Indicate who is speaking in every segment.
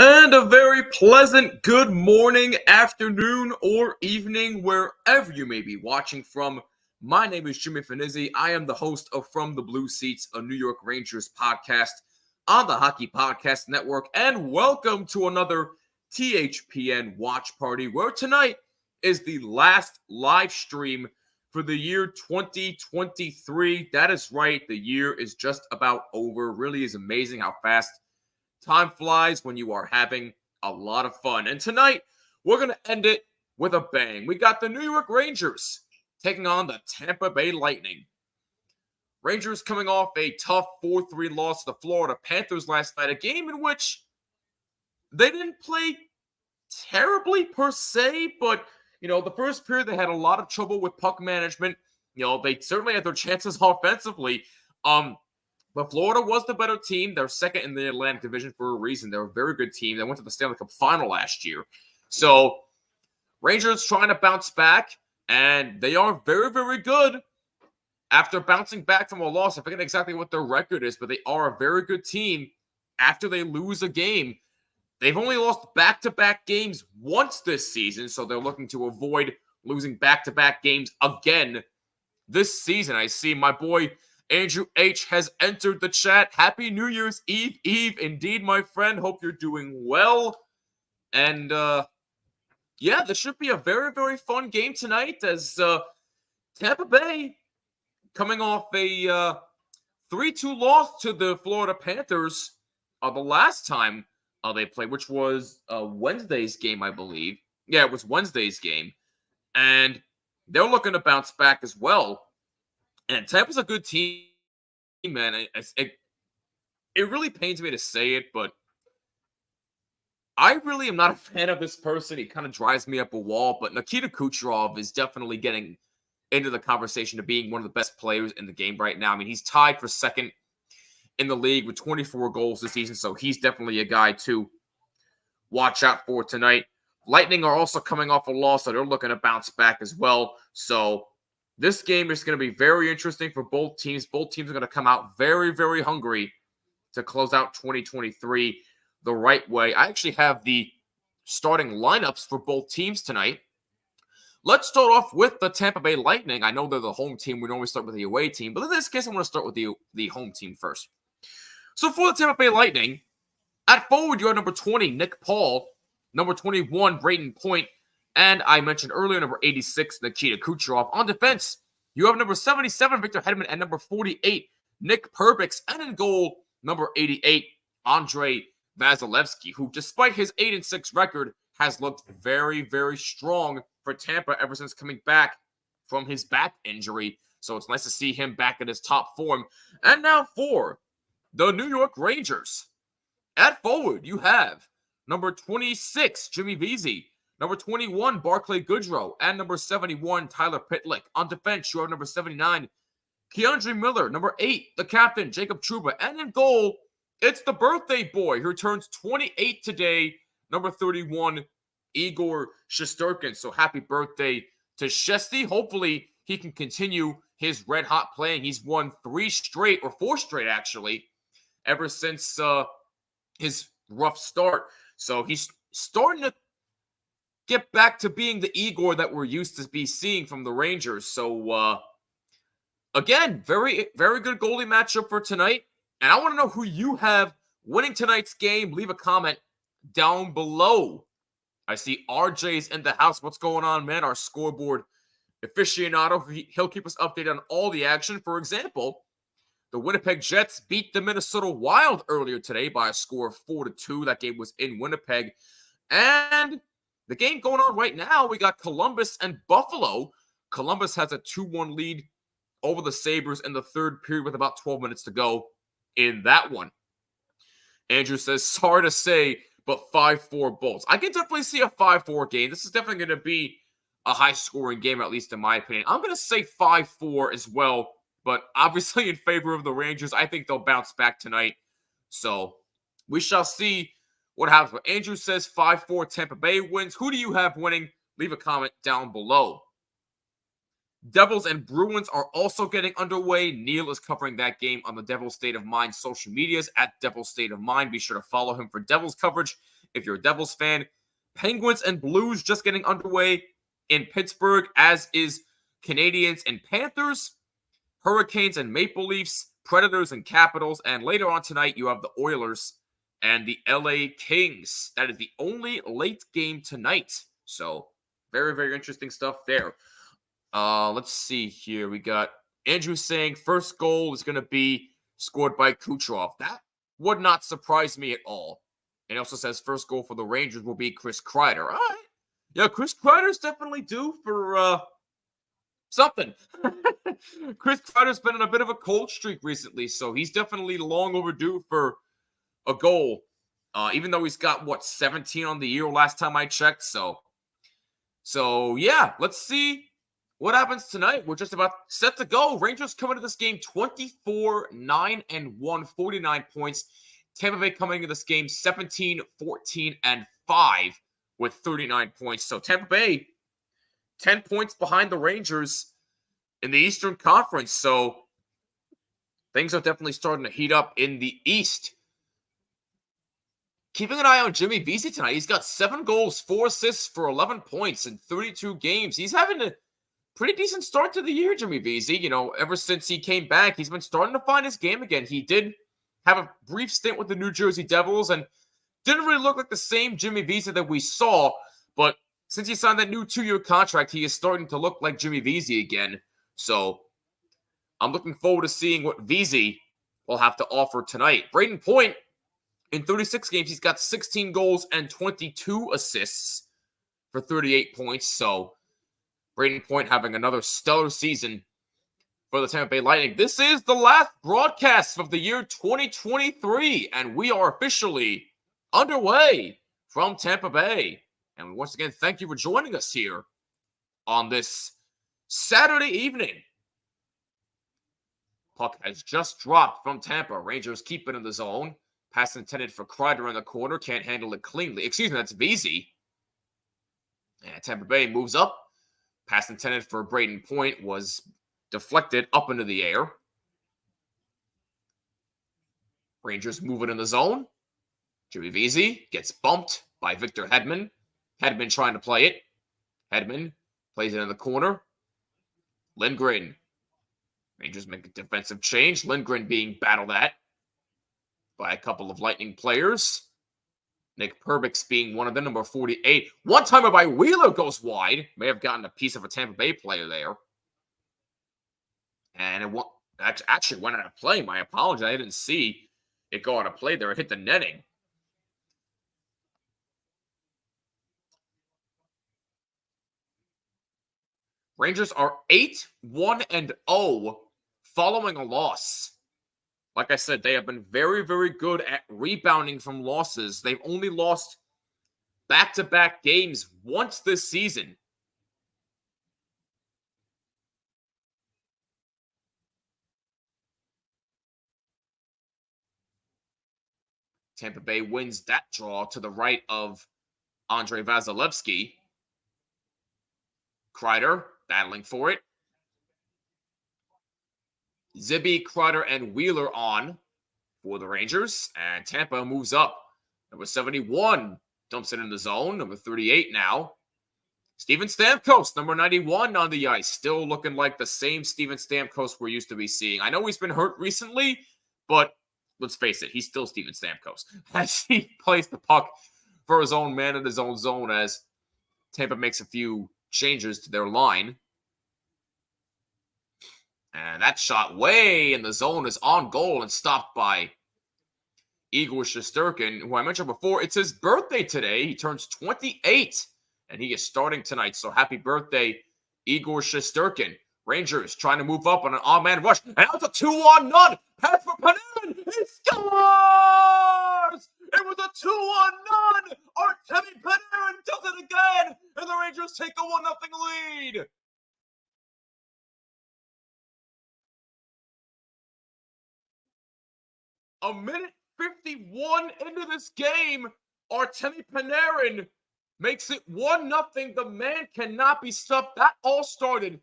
Speaker 1: And a very pleasant good morning, afternoon, or evening, wherever you may be watching from. My name is Jimmy Finizzi. I am the host of From the Blue Seats, a New York Rangers podcast on the Hockey Podcast Network. And welcome to another THPN watch party, where tonight is the last live stream for the year 2023. That is right. The year is just about over. Really is amazing how fast time flies when you are having a lot of fun. And tonight, we're going to end it with a bang. We got the New York Rangers taking on the Tampa Bay Lightning. Rangers coming off a tough 4-3 loss to the Florida Panthers last night, a game in which they didn't play terribly per se, but, the first period they had a lot of trouble with puck management. They certainly had their chances offensively. But Florida was the better team. They're second in the Atlantic Division for a reason. They're a very good team. They went to the Stanley Cup Final last year. So, Rangers trying to bounce back, and they are very, very good after bouncing back from a loss. I forget exactly what their record is, but they are a very good team after they lose a game. They've only lost back-to-back games once this season, so they're looking to avoid losing back-to-back games again this season. I see my boy Andrew H. has entered the chat. Happy New Year's Eve, indeed, my friend. Hope you're doing well. And, this should be a very, very fun game tonight as Tampa Bay coming off a 3-2 loss to the Florida Panthers the last time they played, which was Wednesday's game, I believe. Yeah, it was Wednesday's game. And they're looking to bounce back as well. And Tampa's a good team, man. It really pains me to say it, but I really am not a fan of this person. He kind of drives me up a wall. But Nikita Kucherov is definitely getting into the conversation of being one of the best players in the game right now. I mean, he's tied for second in the league with 24 goals this season, so he's definitely a guy to watch out for tonight. Lightning are also coming off a loss, so they're looking to bounce back as well. So this game is going to be very interesting for both teams. Both teams are going to come out very, very hungry to close out 2023 the right way. I actually have the starting lineups for both teams tonight. Let's start off with the Tampa Bay Lightning. I know they're the home team. We normally start with the away team, but in this case, I'm going to start with the home team first. So for the Tampa Bay Lightning, at forward, you have number 20, Nick Paul, number 21, Brayden Point, and I mentioned earlier, number 86, Nikita Kucherov. On defense, you have number 77, Victor Hedman, and number 48, Nick Perbix. And in goal, number 88, Andrei Vasilevsky, who, despite his 8-6 record, has looked very, very strong for Tampa ever since coming back from his back injury. So it's nice to see him back in his top form. And now for the New York Rangers. At forward, you have number 26, Jimmy Vesey, number 21, Barclay Goodrow, and number 71, Tyler Pitlick. On defense, you have number 79, Keandre Miller, number 8, the captain, Jacob Trouba. And in goal, it's the birthday boy who turns 28 today, number 31, Igor Shesterkin. So happy birthday to Shesty. Hopefully, he can continue his red-hot playing. He's won 4 straight, actually, ever since his rough start. So he's starting to get back to being the Igor that we're used to be seeing from the Rangers. So, again, very, very good goalie matchup for tonight. And I want to know who you have winning tonight's game. Leave a comment down below. I see RJ's in the house. What's going on, man? Our scoreboard aficionado. He'll keep us updated on all the action. For example, the Winnipeg Jets beat the Minnesota Wild earlier today by a score of 4-2. That game was in Winnipeg. And the game going on right now, we got Columbus and Buffalo. Columbus has a 2-1 lead over the Sabres in the third period with about 12 minutes to go in that one. Andrew says, sorry to say, but 5-4 Bolts. I can definitely see a 5-4 game. This is definitely going to be a high-scoring game, at least in my opinion. I'm going to say 5-4 as well, but obviously in favor of the Rangers. I think they'll bounce back tonight. So we shall see what happens. But Andrew says 5-4 Tampa Bay wins. Who do you have winning? Leave a comment down below. Devils and Bruins are also getting underway. Neil is covering that game on the Devils State of Mind social medias at Devils State of Mind. Be sure to follow him for Devils coverage. if you're a Devils fan. Penguins and Blues just getting underway in Pittsburgh, as is Canadiens and Panthers, Hurricanes and Maple Leafs, Predators and Capitals, and later on tonight, you have the Oilers and the LA Kings. That is the only late game tonight. So, very, very interesting stuff there. Let's see here. We got Andrew saying first goal is going to be scored by Kucherov. That would not surprise me at all. And he also says first goal for the Rangers will be Chris Kreider. All right. Yeah, Chris Kreider's definitely due for something. Chris Kreider's been on a bit of a cold streak recently, so he's definitely long overdue for a goal. Even though he's got, 17 on the year last time I checked. So yeah, let's see what happens tonight. We're just about set to go. Rangers coming to this game 24-9-1, 49 points. Tampa Bay coming into this game 17-14-5 with 39 points. So Tampa Bay 10 points behind the Rangers in the Eastern Conference. So things are definitely starting to heat up in the East. Keeping an eye on Jimmy Vesey tonight. He's got 7 goals, 4 assists for 11 points in 32 games. He's having a pretty decent start to the year, Jimmy Vesey. You know, ever since he came back, he's been starting to find his game again. He did have a brief stint with the New Jersey Devils and didn't really look like the same Jimmy Vesey that we saw. But since he signed that new 2-year contract, he is starting to look like Jimmy Vesey again. So I'm looking forward to seeing what Vesey will have to offer tonight. Brayden Point, in 36 games, he's got 16 goals and 22 assists for 38 points. So Brayden Point having another stellar season for the Tampa Bay Lightning. This is the last broadcast of the year 2023, and we are officially underway from Tampa Bay. And once again, thank you for joining us here on this Saturday evening. Puck has just dropped from Tampa. Rangers keep it in the zone. Pass intended for Kreider in the corner. Can't handle it cleanly. Excuse me, that's Vesey. And Tampa Bay moves up. Pass intended for Brayden Point was deflected up into the air. Rangers move it in the zone. Jimmy Vesey gets bumped by Victor Hedman. Hedman trying to play it. Hedman plays it in the corner. Lindgren. Rangers make a defensive change. Lindgren being battled at by a couple of Lightning players. Nick Perbix being one of them, number 48. One-timer by Wheeler goes wide. May have gotten a piece of a Tampa Bay player there. And it actually went out of play. My apologies. I didn't see it go out of play there. It hit the netting. Rangers are 8-1-0 following a loss. Like I said, they have been very, very good at rebounding from losses. They've only lost back-to-back games once this season. Tampa Bay wins that draw to the right of Andrei Vasilevsky. Kreider battling for it. Zibby, Kreider, and Wheeler on for the Rangers. And Tampa moves up. Number 71 dumps it in the zone. Number 38 now. Steven Stamkos, number 91 on the ice. Still looking like the same Steven Stamkos we're used to be seeing. I know he's been hurt recently, but let's face it, he's still Steven Stamkos. As he plays the puck for his own man in his own zone as Tampa makes a few changes to their line. And that shot way in the zone is on goal and stopped by Igor Shesterkin, who I mentioned before. It's his birthday today. He turns 28, and he is starting tonight. So happy birthday, Igor Shesterkin. Rangers trying to move up on an odd-man rush. And now it's a 2-on-none. Pass for Panarin. He scores! It was a 2-on-none. Artemi Panarin does it again. And the Rangers take a 1-0 lead. A minute 51 into this game, Artemi Panarin makes it 1-0. The man cannot be stopped. That all started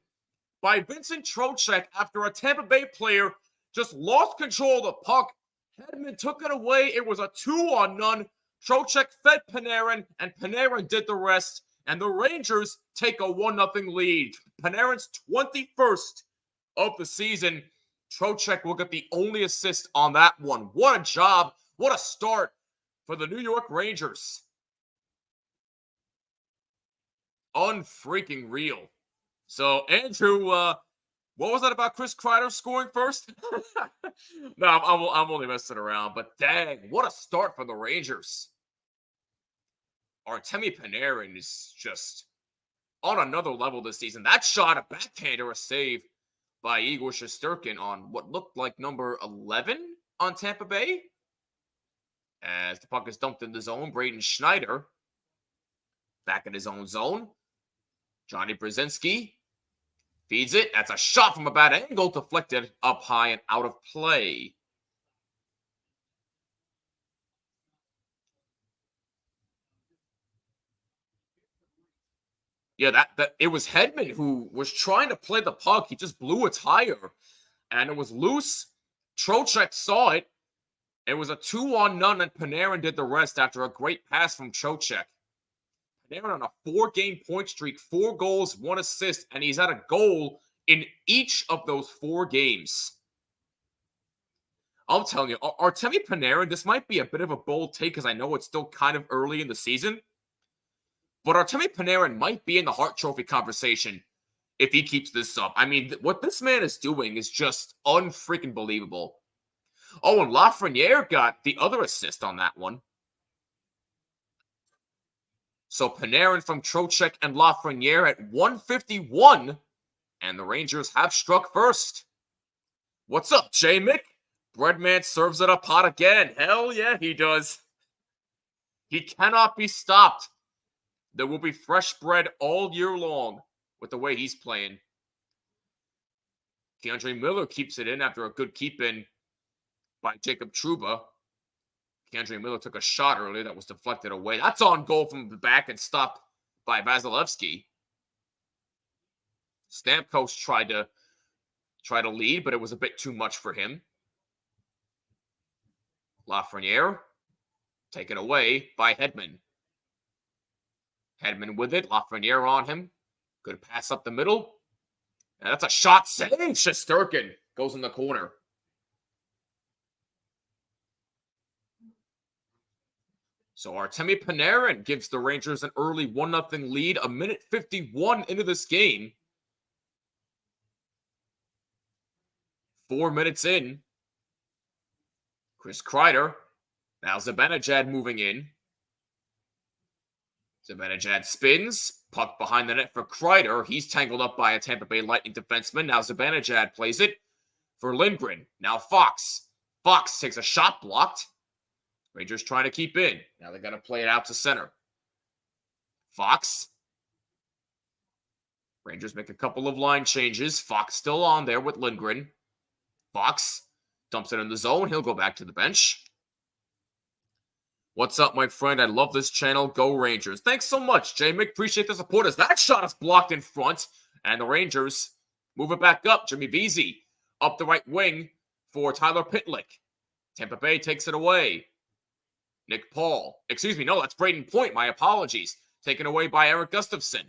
Speaker 1: by Vincent Trocheck after a Tampa Bay player just lost control of the puck. Hedman took it away. It was a 2-on-none. Trocheck fed Panarin, and Panarin did the rest, and the Rangers take a 1-0 lead. Panarin's 21st of the season. Trocheck will get the only assist on that one. What a job. What a start for the New York Rangers. Unfreaking real. So, Andrew, what was that about Chris Kreider scoring first? No, I'm only messing around. But dang, what a start for the Rangers. Artemi Panarin is just on another level this season. That shot, a backhander, a save by Igor Shesterkin on what looked like number 11 on Tampa Bay. As the puck is dumped in the zone, Braden Schneider back in his own zone. Johnny Brzezinski feeds it. That's a shot from a bad angle, deflected up high and out of play. Yeah, that it was Hedman who was trying to play the puck. He just blew a tire, and it was loose. Trocheck saw it. It was a 2-on-none, and Panarin did the rest after a great pass from Trocheck. Panarin on a 4-game point streak, 4 goals, 1 assist, and he's had a goal in each of those 4 games. I'm telling you, Artemi Panarin, this might be a bit of a bold take because I know it's still kind of early in the season. But Artemi Panarin might be in the Hart Trophy conversation if he keeps this up. I mean, what this man is doing is just unfreaking believable. Oh, and Lafreniere got the other assist on that one. So Panarin from Trocheck and Lafreniere at 151, and the Rangers have struck first. What's up, J-Mick? Breadman serves it up hot again. Hell yeah, he does. He cannot be stopped. There will be fresh bread all year long with the way he's playing. Keandre Miller keeps it in after a good keep-in by Jacob Trouba. Keandre Miller took a shot earlier that was deflected away. That's on goal from the back and stopped by Vasilevsky. Stamkos tried to lead, but it was a bit too much for him. Lafreniere taken away by Hedman. Hedman with it. Lafreniere on him. Good pass up the middle. And that's a shot save. Shesterkin goes in the corner. So Artemi Panarin gives the Rangers an early 1-0 lead. A minute 51 into this game. 4 minutes in. Chris Kreider. Now Zibanejad moving in. Zibanejad spins. Puck behind the net for Kreider. He's tangled up by a Tampa Bay Lightning defenseman. Now Zibanejad plays it for Lindgren. Now Fox. Fox takes a shot blocked. Rangers trying to keep in. Now they got to play it out to center. Fox. Rangers make a couple of line changes. Fox still on there with Lindgren. Fox dumps it in the zone. He'll go back to the bench. What's up, my friend? I love this channel. Go Rangers. Thanks so much, J-Mick. Appreciate the support as that shot is blocked in front. And the Rangers move it back up. Jimmy Vesey up the right wing for Tyler Pitlick. Tampa Bay takes it away. Nick Paul. Excuse me, no, that's Braden Point. My apologies. Taken away by Eric Gustafsson.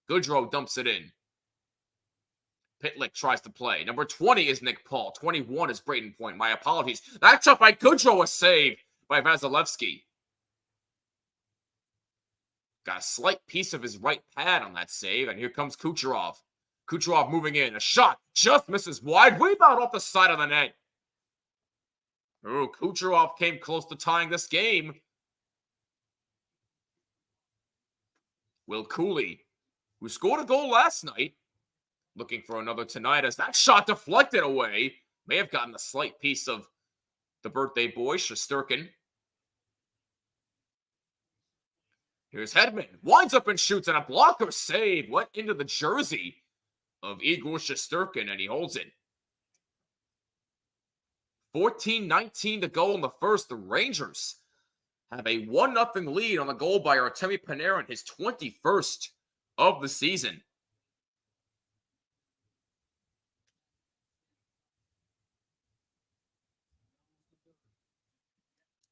Speaker 1: Goodrow dumps it in. Pitlick tries to play. Number 20 is Nick Paul. 21 is Braden Point. My apologies. That shot by Goodrow, a save by Vasilevsky. Got a slight piece of his right pad on that save, and here comes Kucherov. Kucherov moving in. A shot just misses wide. Rebound off the side of the net. Oh, Kucherov came close to tying this game. Will Cooley, who scored a goal last night, looking for another tonight as that shot deflected away. May have gotten a slight piece of the birthday boy, Shesterkin. Here's Hedman. Winds up and shoots, and a blocker save went into the jersey of Igor Shesterkin, and he holds it. 14-19 to go in the first. The Rangers have a 1-0 lead on the goal by Artemi Panarin, his 21st of the season.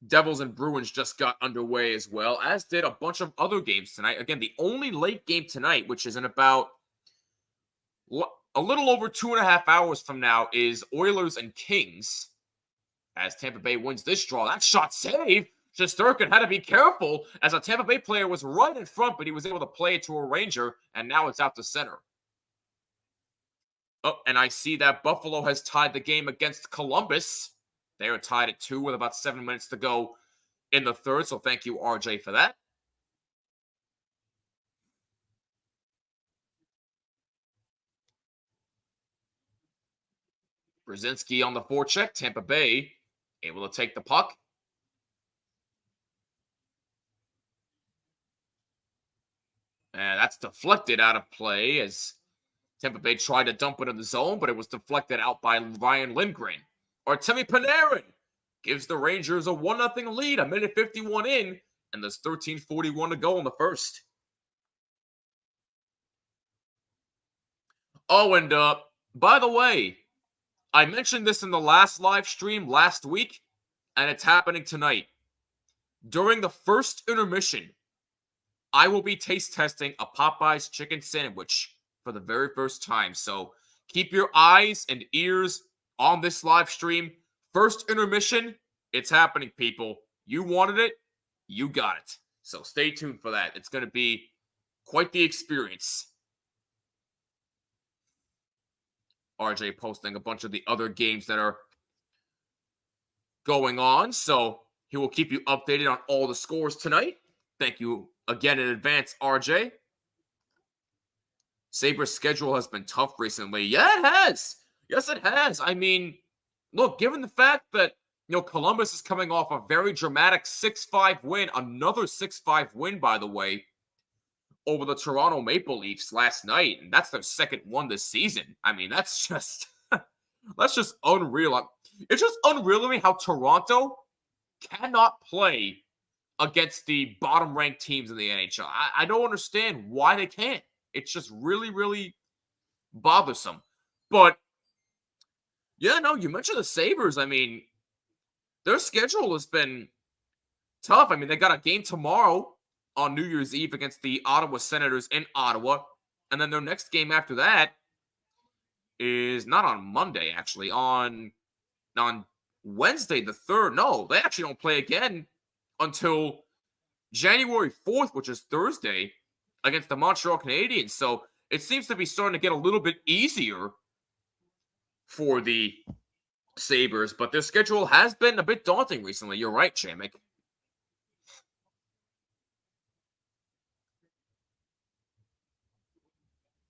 Speaker 1: Devils and Bruins just got underway as well, as did a bunch of other games tonight. Again, the only late game tonight, which is in about a little over 2.5 hours from now, is Oilers and Kings. As Tampa Bay wins this draw, that shot saved. Shesterkin had to be careful as a Tampa Bay player was right in front, but he was able to play it to a Ranger, and now it's out to center. Oh, and I see that Buffalo has tied the game against Columbus. They are tied at 2 with about 7 minutes to go in the third, so thank you, RJ, for that. Brzezinski on the forecheck. Tampa Bay able to take the puck. And that's deflected out of play as Tampa Bay tried to dump it in the zone, but it was deflected out by Ryan Lindgren. Artemi Panarin gives the Rangers a 1-0 lead, a minute 51 in, and there's 13:41 to go in the first. Oh, and by the way, I mentioned this in the last live stream last week, and it's happening tonight. During the first intermission, I will be taste testing a Popeyes chicken sandwich for the very first time. So keep your eyes and ears on this live stream. First intermission, it's happening, people. You wanted it, you got it. So stay tuned for that. It's going to be quite the experience. RJ posting a bunch of the other games that are going on. So he will keep you updated on all the scores tonight. Thank you again in advance, RJ. Sabres' schedule has been tough recently. Yeah, it has. Yes, it has. I mean, look, given the fact that, Columbus is coming off a very dramatic 6-5 win, another 6-5 win, by the way, over the Toronto Maple Leafs last night, and that's their second one this season. I mean, that's just unreal. It's just unreal to me how Toronto cannot play against the bottom-ranked teams in the NHL. I don't understand why they can't. It's just really, really bothersome. But, yeah, no, you mentioned the Sabres. I mean, their schedule has been tough. I mean, they got a game tomorrow on New Year's Eve against the Ottawa Senators in Ottawa. And then their next game after that is not on Monday, actually. On Wednesday the 3rd. No, they actually don't play again until January 4th, which is Thursday, against the Montreal Canadiens. So it seems to be starting to get a little bit easier for the Sabres, but their schedule has been a bit daunting recently. You're right, Chamek.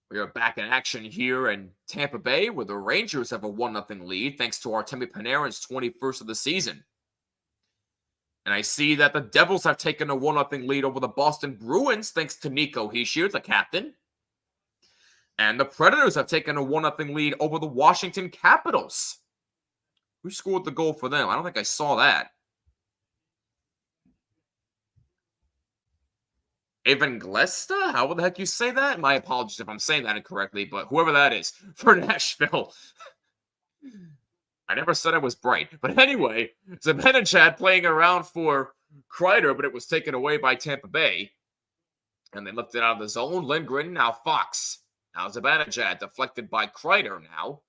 Speaker 1: We are back in action here in Tampa Bay, where the Rangers have a 1-0 lead, thanks to Artemi Panarin's 21st of the season. And I see that the Devils have taken a 1-0 lead over the Boston Bruins, thanks to Nico Hischier, the captain. And the Predators have taken a 1-0 lead over the Washington Capitals. Who scored the goal for them? I don't think I saw that. Evan Glesta? How the heck you say that? My apologies if I'm saying that incorrectly, but whoever that is, for Nashville. I never said I was bright. But anyway, Zibanejad playing around for Kreider, but it was taken away by Tampa Bay. And they lifted out of the zone. Lindgren, now Fox. Now Zibanejad deflected by Kreider now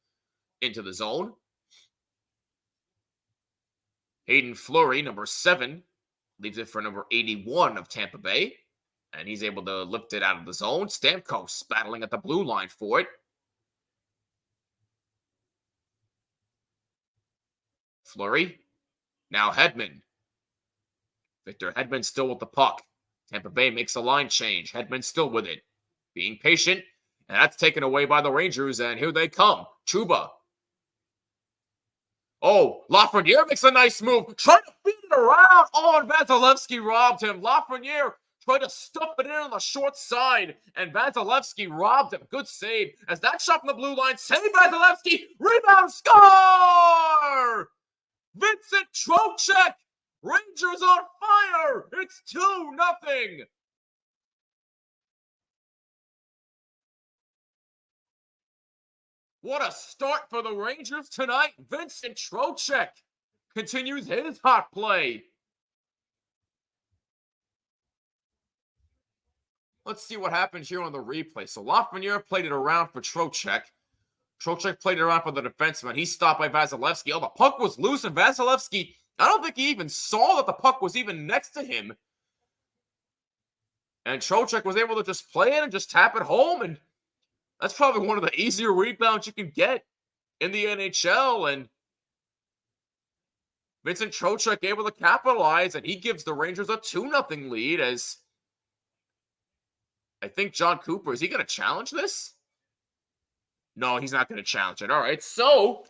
Speaker 1: into the zone. Hayden Fleury, number 7, leaves it for number 81 of Tampa Bay. And he's able to lift it out of the zone. Stamkos battling at the blue line for it. Fleury. Now Hedman. Victor Hedman still with the puck. Tampa Bay makes a line change. Hedman still with it. Being patient. And that's taken away by the Rangers. And here they come. Chuba. Oh, Lafreniere makes a nice move. Trying to feed it around. Oh, and Vasilevsky robbed him. Lafreniere tried to stuff it in on the short side. And Vasilevsky robbed him. Good save. As that shot from the blue line. Save Vasilevsky. Rebound. Score! Vincent Trocheck. Rangers on fire. It's 2-0. What a start for the Rangers tonight. Vincent Trocheck continues his hot play. Let's see what happens here on the replay. So Lafreniere played it around for Trocheck. Trocheck played it around for the defenseman. He's stopped by Vasilevsky. Oh, the puck was loose, and Vasilevsky, I don't think he even saw that the puck was even next to him. And Trocheck was able to just play it and just tap it home, and that's probably one of the easier rebounds you can get in the NHL, and Vincent Trocheck able to capitalize, and he gives the Rangers a 2-0 lead as I think John Cooper, is he going to challenge this? No, he's not going to challenge it. All right, so I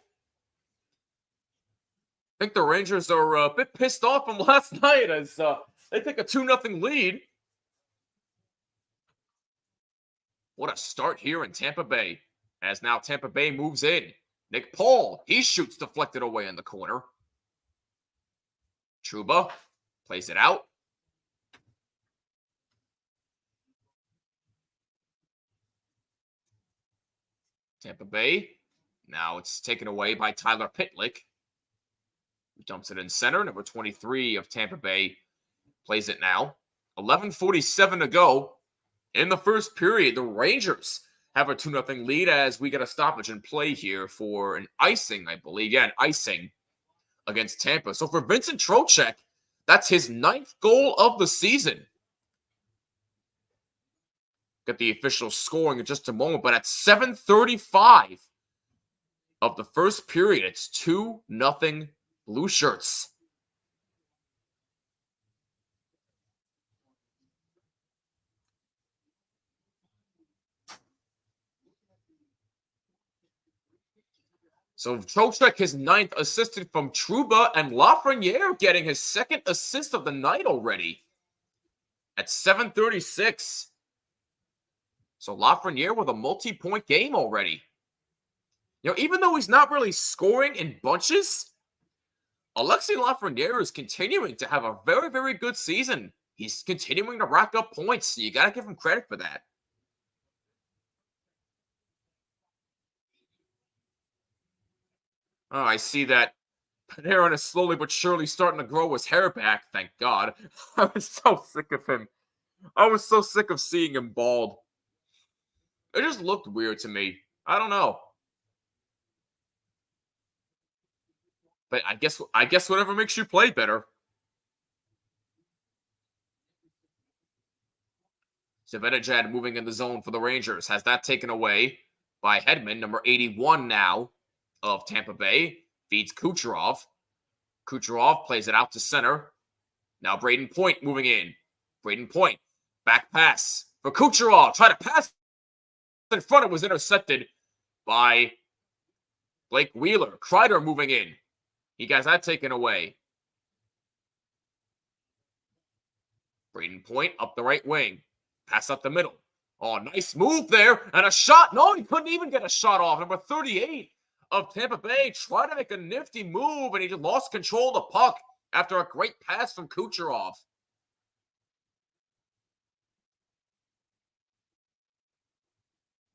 Speaker 1: think the Rangers are a bit pissed off from last night as they take a 2-0 lead. What a start here in Tampa Bay, as now Tampa Bay moves in. Nick Paul, he shoots deflected away in the corner. Trouba plays it out. Tampa Bay, now it's taken away by Tyler Pitlick, who dumps it in center. Number 23 of Tampa Bay plays it now. 11:47 to go in the first period. The Rangers have a 2-0 lead as we get a stoppage in play here for an icing, I believe. Yeah, an icing against Tampa. So for Vincent Trocheck, that's his 9th goal of the season. Get the official scoring in just a moment, but at 7:35 of the first period, it's 2-0 Blue Shirts. So Trocheck, his 9th, assisted from Trouba, and Lafreniere getting his 2nd assist of the night already at 7:36. So Lafreniere with a multi-point game already. You know, even though he's not really scoring in bunches, Alexis Lafreniere is continuing to have a very, very good season. He's continuing to rack up points, so you got to give him credit for that. Oh, I see that Panarin is slowly but surely starting to grow his hair back, thank God. I was so sick of him. I was so sick of seeing him bald. It just looked weird to me. I don't know. But I guess whatever makes you play better. Zibanejad moving in the zone for the Rangers. Has that taken away by Hedman, number 81 now of Tampa Bay. Feeds Kucherov. Kucherov plays it out to center. Now Braden Point moving in. Braden Point. Back pass for Kucherov. Try to pass in front. It was intercepted by Blake Wheeler. Kreider moving in. He got that taken away. Braden Point up the right wing. Pass up the middle. Oh, nice move there. And a shot. No, he couldn't even get a shot off. Number 38 of Tampa Bay tried to make a nifty move, and he just lost control of the puck after a great pass from Kucherov.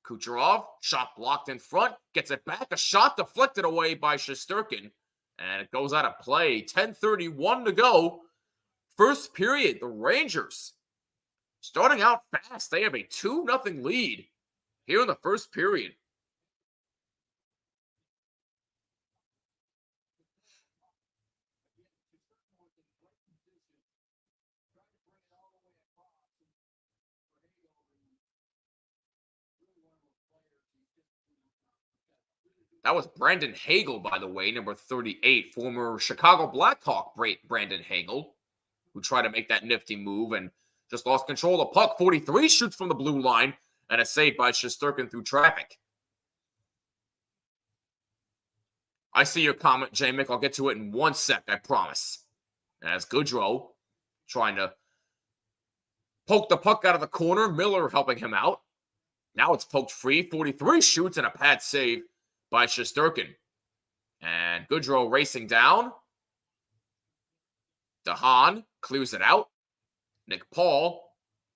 Speaker 1: Kucherov, shot blocked in front, gets it back. A shot deflected away by Shesterkin, and it goes out of play. 10:31 to go. First period, the Rangers starting out fast. They have a 2-0 lead here in the first period. That was Brandon Hagel, by the way, number 38, former Chicago Blackhawk Brandon Hagel, who tried to make that nifty move and just lost control of the puck. 43 shoots from the blue line, and a save by Shesterkin through traffic. I see your comment, J-Mick. I'll get to it in 1 sec, I promise. As Goodrow trying to poke the puck out of the corner. Miller helping him out. Now it's poked free. 43 shoots and a pad save by Shesterkin. And Goodrow racing down. DeHaan clears it out. Nick Paul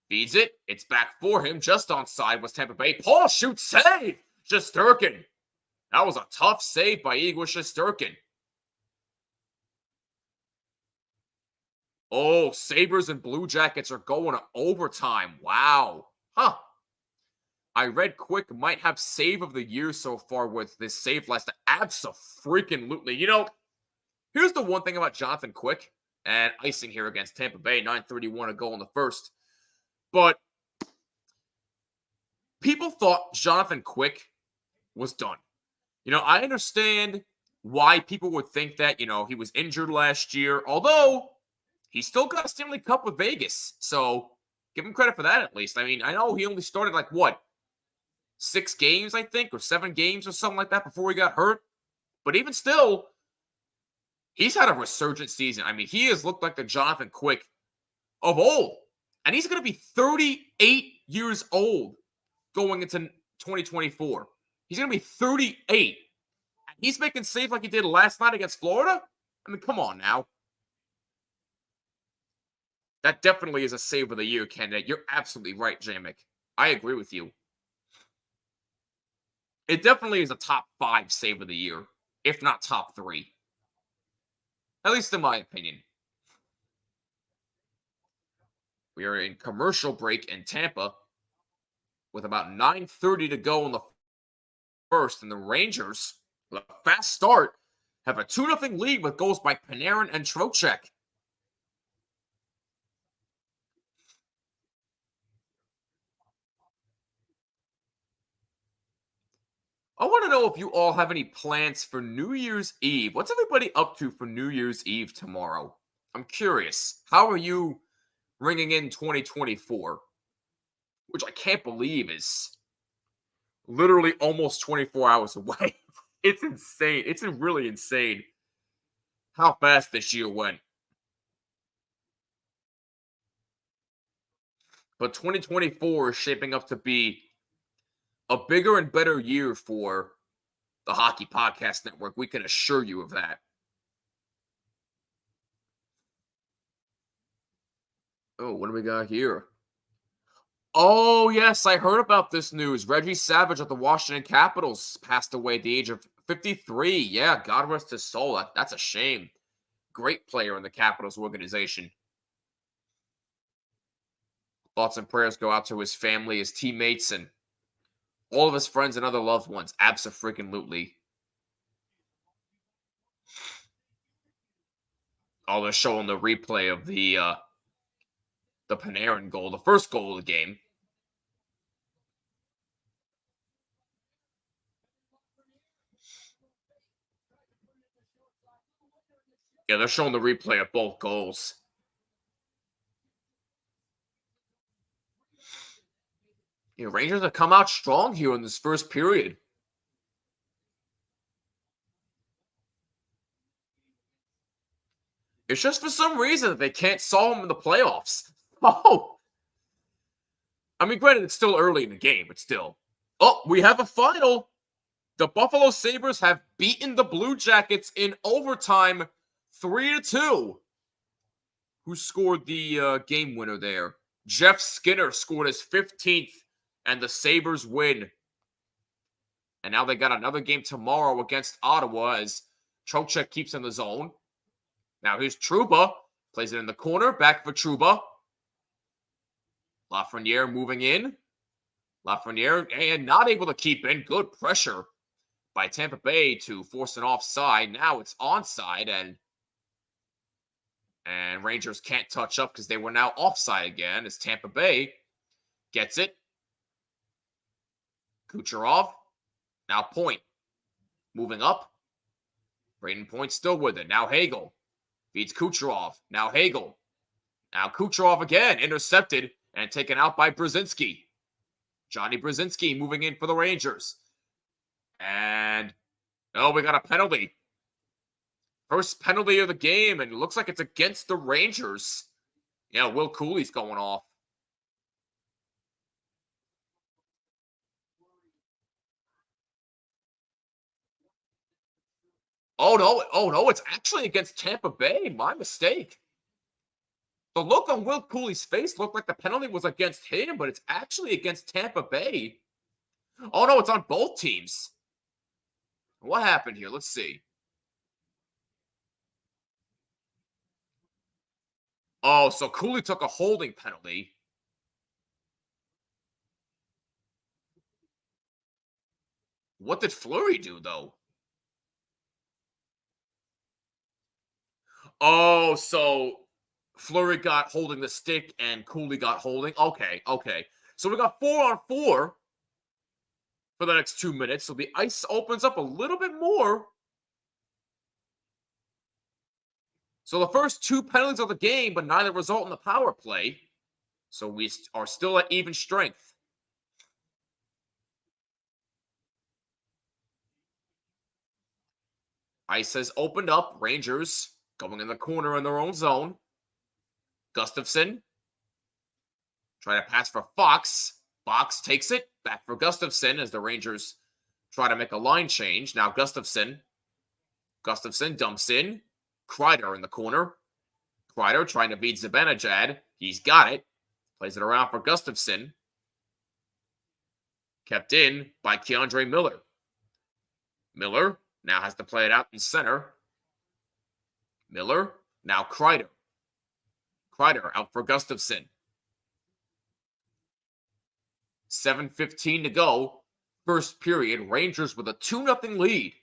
Speaker 1: feeds it. It's back for him. Just onside was Tampa Bay. Paul shoots, save! Shesterkin. That was a tough save by Igor Shesterkin. Oh, Sabres and Blue Jackets are going to overtime. Wow. Huh. I read Quick might have save of the year so far with this save last. Abso-freaking-lutely. Here's the one thing about Jonathan Quick, and icing here against Tampa Bay, 9:31 to go in the first. But people thought Jonathan Quick was done. I understand why people would think that, he was injured last year, although he still got a Stanley Cup with Vegas. So give him credit for that at least. I mean, I know he only started 6 games, I think, or 7 games or something like that before he got hurt. But even still, he's had a resurgent season. I mean, he has looked like the Jonathan Quick of old. And he's going to be 38 years old going into 2024. He's going to be 38. He's making saves like he did last night against Florida? I mean, come on now. That definitely is a save of the year candidate. You're absolutely right, Jamek. I agree with you. It definitely is a top 5 save of the year, if not top 3. At least in my opinion. We are in commercial break in Tampa with about 9:30 to go in the first, and the Rangers, with a fast start, have a 2-0 lead with goals by Panarin and Trocheck. I want to know if you all have any plans for New Year's Eve. What's everybody up to for New Year's Eve tomorrow? I'm curious. How are you ringing in 2024? Which I can't believe is literally almost 24 hours away. It's insane. It's really insane how fast this year went. But 2024 is shaping up to be a bigger and better year for the Hockey Podcast Network. We can assure you of that. Oh, what do we got here? Oh, yes, I heard about this news. Reggie Savage of the Washington Capitals passed away at the age of 53. Yeah, God rest his soul. That's a shame. Great player in the Capitals organization. Thoughts and prayers go out to his family, his teammates, and all of his friends and other loved ones. Abso-freaking-lutely. Oh, they're showing the replay of the Panarin goal, the first goal of the game. Yeah, they're showing the replay of both goals. Rangers have come out strong here in this first period. It's just for some reason that they can't solve them in the playoffs. Oh! I mean, granted, it's still early in the game, but still. Oh, we have a final. The Buffalo Sabres have beaten the Blue Jackets in overtime 3-2. Who scored the game winner there? Jeff Skinner scored his 15th, and the Sabres win. And now they got another game tomorrow against Ottawa as Trocheck keeps in the zone. Now here's Trouba. Plays it in the corner. Back for Trouba. Lafreniere moving in. Lafreniere and not able to keep in. Good pressure by Tampa Bay to force an offside. Now it's onside, and Rangers can't touch up because they were now offside again as Tampa Bay gets it. Kucherov. Now Point. Moving up. Braden Point still with it. Now Hagel. Feeds Kucherov. Now Hagel. Now Kucherov again. Intercepted and taken out by Brzezinski. Johnny Brzezinski moving in for the Rangers. And, we got a penalty. First penalty of the game, and it looks like it's against the Rangers. Yeah, Will Cooley's going off. Oh, no, it's actually against Tampa Bay. My mistake. The look on Will Cooley's face looked like the penalty was against him, but it's actually against Tampa Bay. Oh, no, it's on both teams. What happened here? Let's see. Oh, so Cooley took a holding penalty. What did Fleury do, though? Oh, so Fleury got holding the stick and Cooley got holding. Okay. So we got 4-on-4 for the next 2 minutes. So the ice opens up a little bit more. So the first 2 penalties of the game, but neither result in the power play. So we are still at even strength. Ice has opened up. Rangers going in the corner in their own zone. Gustafsson try to pass for Fox. Fox takes it back for Gustafsson as the Rangers try to make a line change. Now Gustafsson dumps in. Kreider in the corner. Kreider trying to beat Zibanejad. He's got it. Plays it around for Gustafsson. Kept in by Keandre Miller. Miller now has to play it out in center. Miller, now Kreider. Kreider out for Gustafsson. 7:15 to go. First period. Rangers with a 2-0 lead.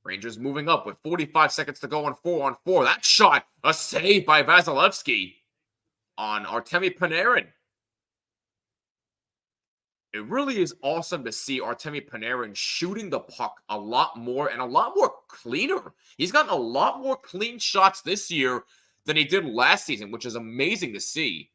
Speaker 1: Rangers moving up with 45 seconds to go on 4-on-4. That shot, a save by Vasilevsky on Artemi Panarin. It really is awesome to see Artemi Panarin shooting the puck a lot more and a lot more cleaner. He's gotten a lot more clean shots this year than he did last season, which is amazing to see.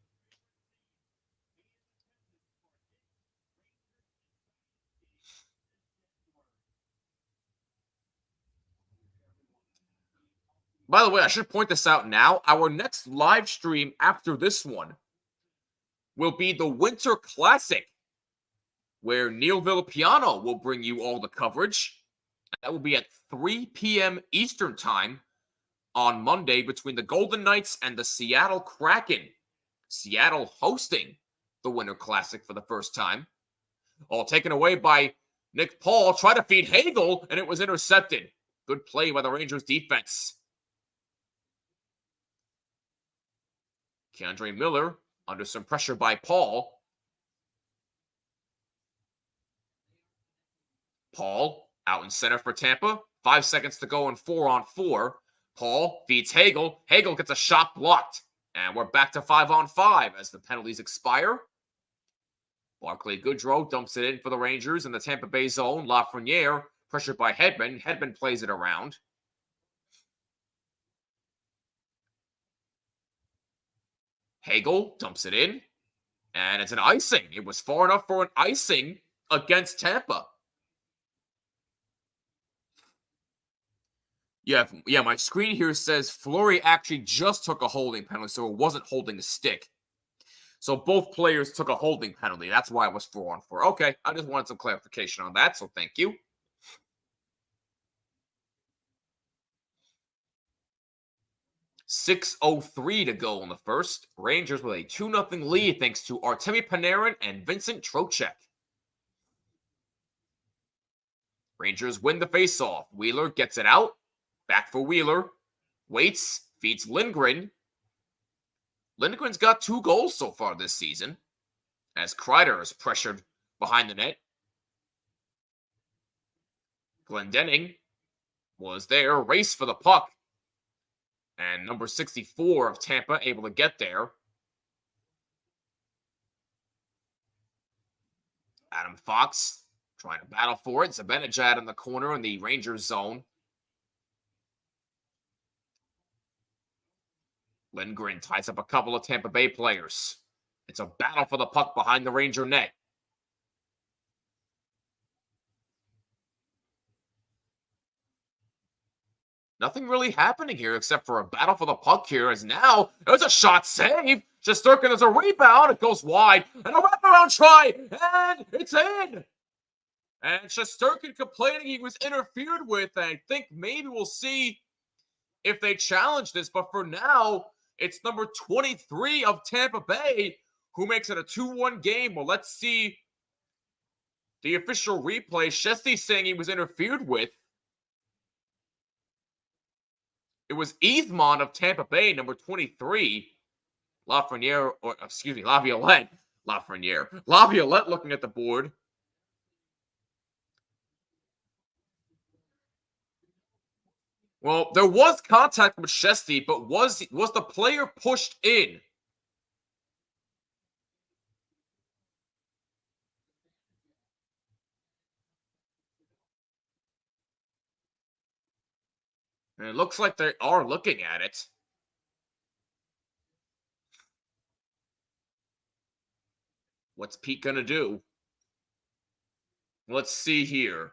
Speaker 1: By the way, I should point this out now. Our next live stream after this one will be the Winter Classic, where Neil Villapiano will bring you all the coverage. That will be at 3 p.m. Eastern Time on Monday between the Golden Knights and the Seattle Kraken. Seattle hosting the Winter Classic for the first time. All taken away by Nick Paul. Tried to feed Hagel, and it was intercepted. Good play by the Rangers defense. Keandre Miller under some pressure by Paul. Paul out in center for Tampa. 5 seconds to go in 4-on-4. Paul feeds Hagel. Hagel gets a shot blocked. And we're back to 5-on-5 as the penalties expire. Barclay Goodrow dumps it in for the Rangers in the Tampa Bay zone. Lafreniere pressured by Hedman. Hedman plays it around. Hagel dumps it in. And it's an icing. It was far enough for an icing against Tampa. Yeah, my screen here says Fleury actually just took a holding penalty, so it wasn't holding a stick. So both players took a holding penalty. That's why it was 4-on-4. Okay, I just wanted some clarification on that, so thank you. .6:03 to go in the first. Rangers with a 2-0 lead thanks to Artemi Panarin and Vincent Trocheck. Rangers win the faceoff. Wheeler gets it out. Back for Wheeler. Waits. Feeds Lindgren. Lindgren's got 2 goals so far this season, as Kreider is pressured behind the net. Glendening was there. Race for the puck. And number 64 of Tampa able to get there. Adam Fox trying to battle for it. Zibanejad in the corner in the Rangers zone. Lindgren ties up a couple of Tampa Bay players. It's a battle for the puck behind the Ranger net. Nothing really happening here except for a battle for the puck here, as now there's a shot save. Shesterkin has a rebound. It goes wide. And a wraparound try. And it's in. And Shesterkin complaining he was interfered with. And I think maybe we'll see if they challenge this. But for now, it's number 23 of Tampa Bay who makes it a 2-1 game. Well, let's see the official replay. Shesty saying he was interfered with. It was Eithmon of Tampa Bay, number 23. Laviolette Lafreniere. Laviolette looking at the board. Well, there was contact with Shesty, but was the player pushed in? And it looks like they are looking at it. What's Pete gonna do? Let's see here.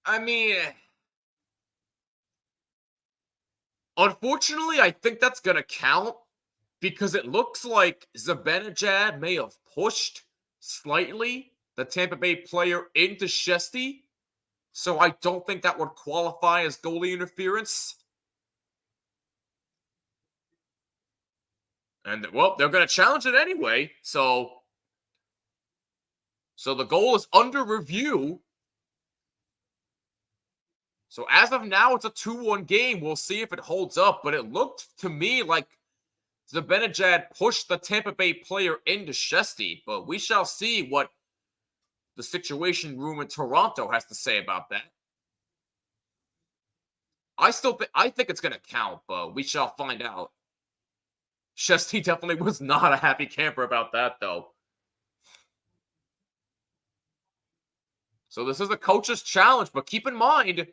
Speaker 1: I mean, unfortunately, I think that's going to count because it looks like Zibanejad may have pushed slightly the Tampa Bay player into Shesty. So I don't think that would qualify as goalie interference. And, well, they're going to challenge it anyway. So the goal is under review. So as of now, it's a 2-1 game. We'll see if it holds up. But it looked to me like Zibanejad pushed the Tampa Bay player into Shesty. But we shall see what the Situation Room in Toronto has to say about that. I think it's going to count, but we shall find out. Shesty definitely was not a happy camper about that, though. So this is a coach's challenge, but keep in mind,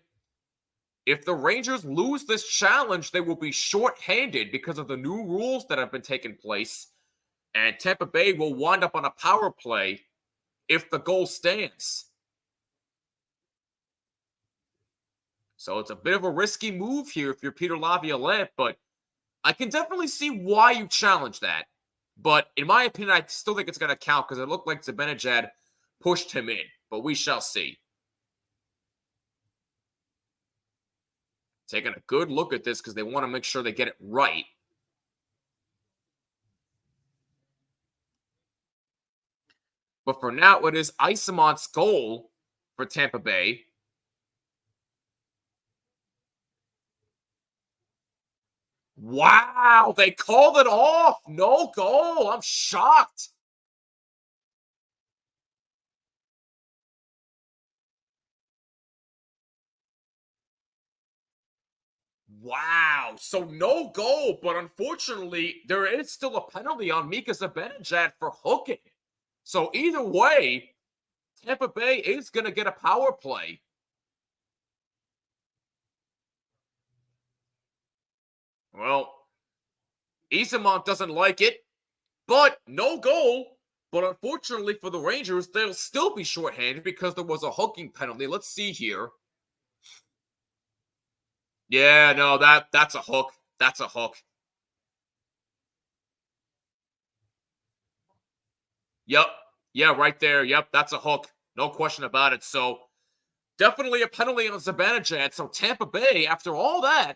Speaker 1: if the Rangers lose this challenge, they will be shorthanded because of the new rules that have been taking place, and Tampa Bay will wind up on a power play if the goal stands. So it's a bit of a risky move here if you're Peter Laviolette, but I can definitely see why you challenge that. But in my opinion, I still think it's going to count because it looked like Zibanejad pushed him in. But we shall see. Taking a good look at this because they want to make sure they get it right. But for now, it is Isemont's goal for Tampa Bay. Wow, they called it off. No goal. I'm shocked. Wow. So no goal, but unfortunately, there is still a penalty on Mika Zibanejad for hooking. So either way, Tampa Bay is going to get a power play. Well, Isamont doesn't like it, but no goal. But unfortunately for the Rangers, they'll still be shorthanded because there was a hooking penalty. Let's see here. Yeah, no, that's a hook. That's a hook. Yep. Yeah, right there. Yep, that's a hook. No question about it. So definitely a penalty on Zibanejad. So Tampa Bay, after all that,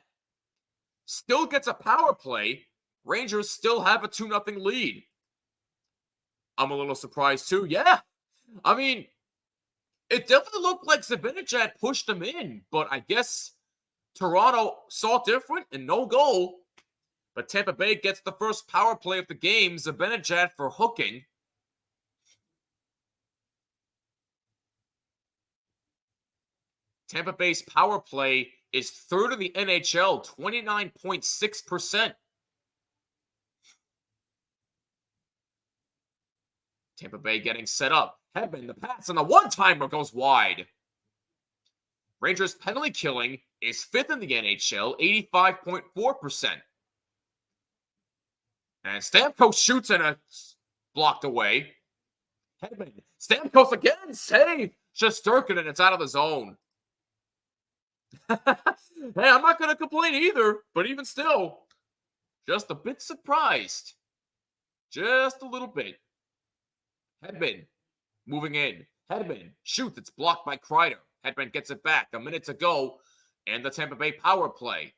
Speaker 1: still gets a power play. Rangers still have a 2-0 lead. I'm a little surprised too. Yeah. I mean, it definitely looked like Zibanejad pushed him in, but I guess Toronto saw different and no goal. But Tampa Bay gets the first power play of the game. Zibanejad for hooking. Tampa Bay's power play is third in the NHL, 29.6%. Tampa Bay getting set up. Hedman, the pass, and the one-timer goes wide. Rangers penalty killing is fifth in the NHL, 85.4%. And Stamkos shoots and it's blocked away. Hedman, Stamkos again, save. Shesterkin, and it's out of the zone. Hey, I'm not going to complain either, but even still, just a bit surprised. Just a little bit. Hedman moving in. Hedman shoots. It's blocked by Kreider. Hedman gets it back. A minute to go. And the Tampa Bay power play.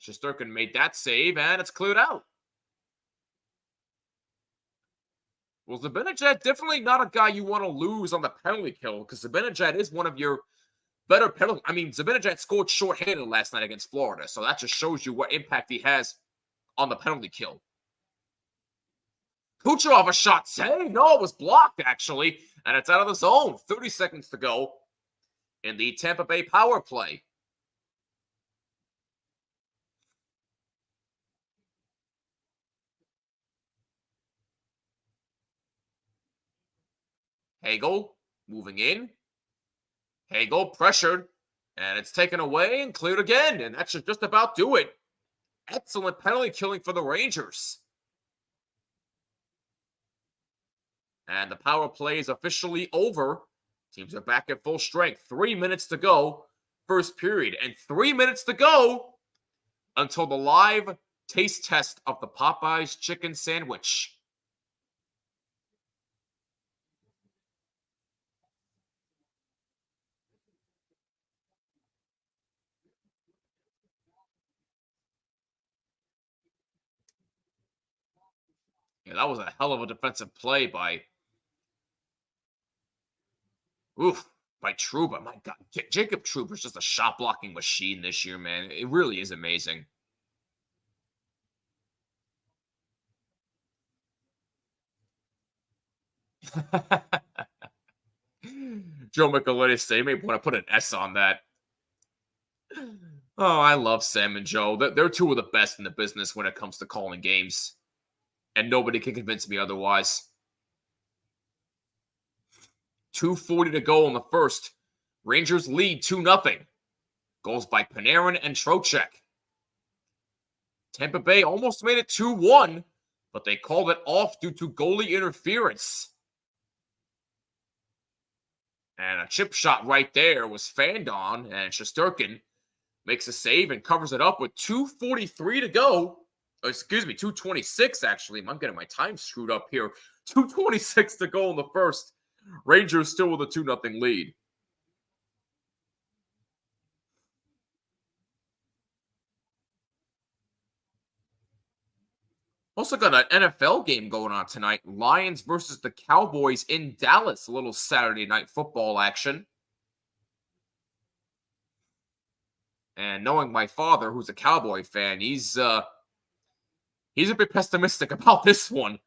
Speaker 1: Shesterkin made that save, and it's cleared out. Well, Zibanejad definitely not a guy you want to lose on the penalty kill because Zibanejad is one of your better penalty. I mean, Zibanejad scored shorthanded last night against Florida, so that just shows you what impact he has on the penalty kill. Kucherov, a shot save. No, it was blocked, actually, and it's out of the zone. 30 seconds to go in the Tampa Bay power play. Hagel moving in. Hagel pressured, and it's taken away and cleared again, and that should just about do it. Excellent penalty killing for the Rangers. And the power play is officially over. Teams are back at full strength. 3 minutes to go, first period, and 3 minutes to go until the live taste test of the Popeyes chicken sandwich. Yeah, that was a hell of a defensive play by Trouba. My God, Jacob Trouba's just a shot blocking machine this year, man. It really is amazing. Joe Michelitis, they may want to put an S on that. Oh, I love Sam and Joe. They're two of the best in the business when it comes to calling games. And nobody can convince me otherwise. 2:40 to go in the first. Rangers lead 2-0. Goals by Panarin and Trocheck. Tampa Bay almost made it 2-1, but they called it off due to goalie interference. And a chip shot right there was fanned on, and Shesterkin makes a save and covers it up with 2:43 to go. Oh, excuse me, 2:26 actually. I'm getting my time screwed up here. 2:26 to go in the first. Rangers still with a 2-0 lead. Also got an NFL game going on tonight. Lions versus the Cowboys in Dallas. A little Saturday night football action. And knowing my father, who's a Cowboy fan, he's a bit pessimistic about this one.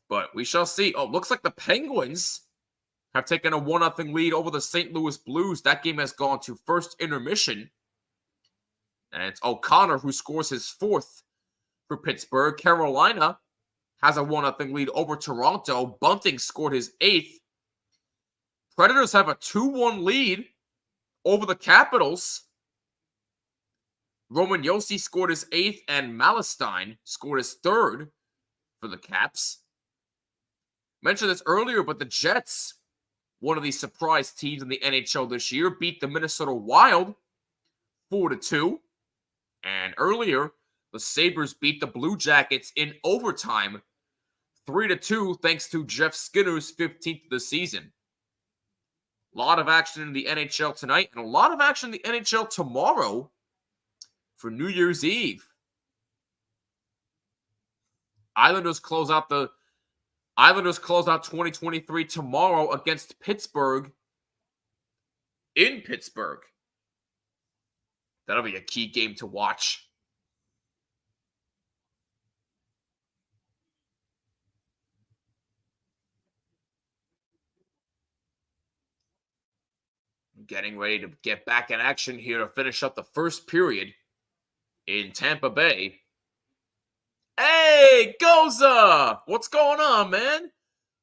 Speaker 1: But we shall see. Oh, looks like the Penguins have taken a 1-0 lead over the St. Louis Blues. That game has gone to first intermission. And it's O'Connor who scores his fourth for Pittsburgh. Carolina has a 1-0 lead over Toronto. Bunting scored his eighth. Predators have a 2-1 lead over the Capitals. Roman Josi scored his eighth, and Malestein scored his third for the Caps. Mentioned this earlier, but the Jets, one of the surprise teams in the NHL this year, beat the Minnesota Wild 4-2. And earlier, the Sabres beat the Blue Jackets in overtime 3-2, thanks to Jeff Skinner's 15th of the season. A lot of action in the NHL tonight, and a lot of action in the NHL tomorrow for New Year's Eve. Islanders close out 2023 tomorrow against Pittsburgh in Pittsburgh. That'll be a key game to watch. Getting ready to get back in action here to finish up the first period in Tampa Bay. Hey, Goza! What's going on, man?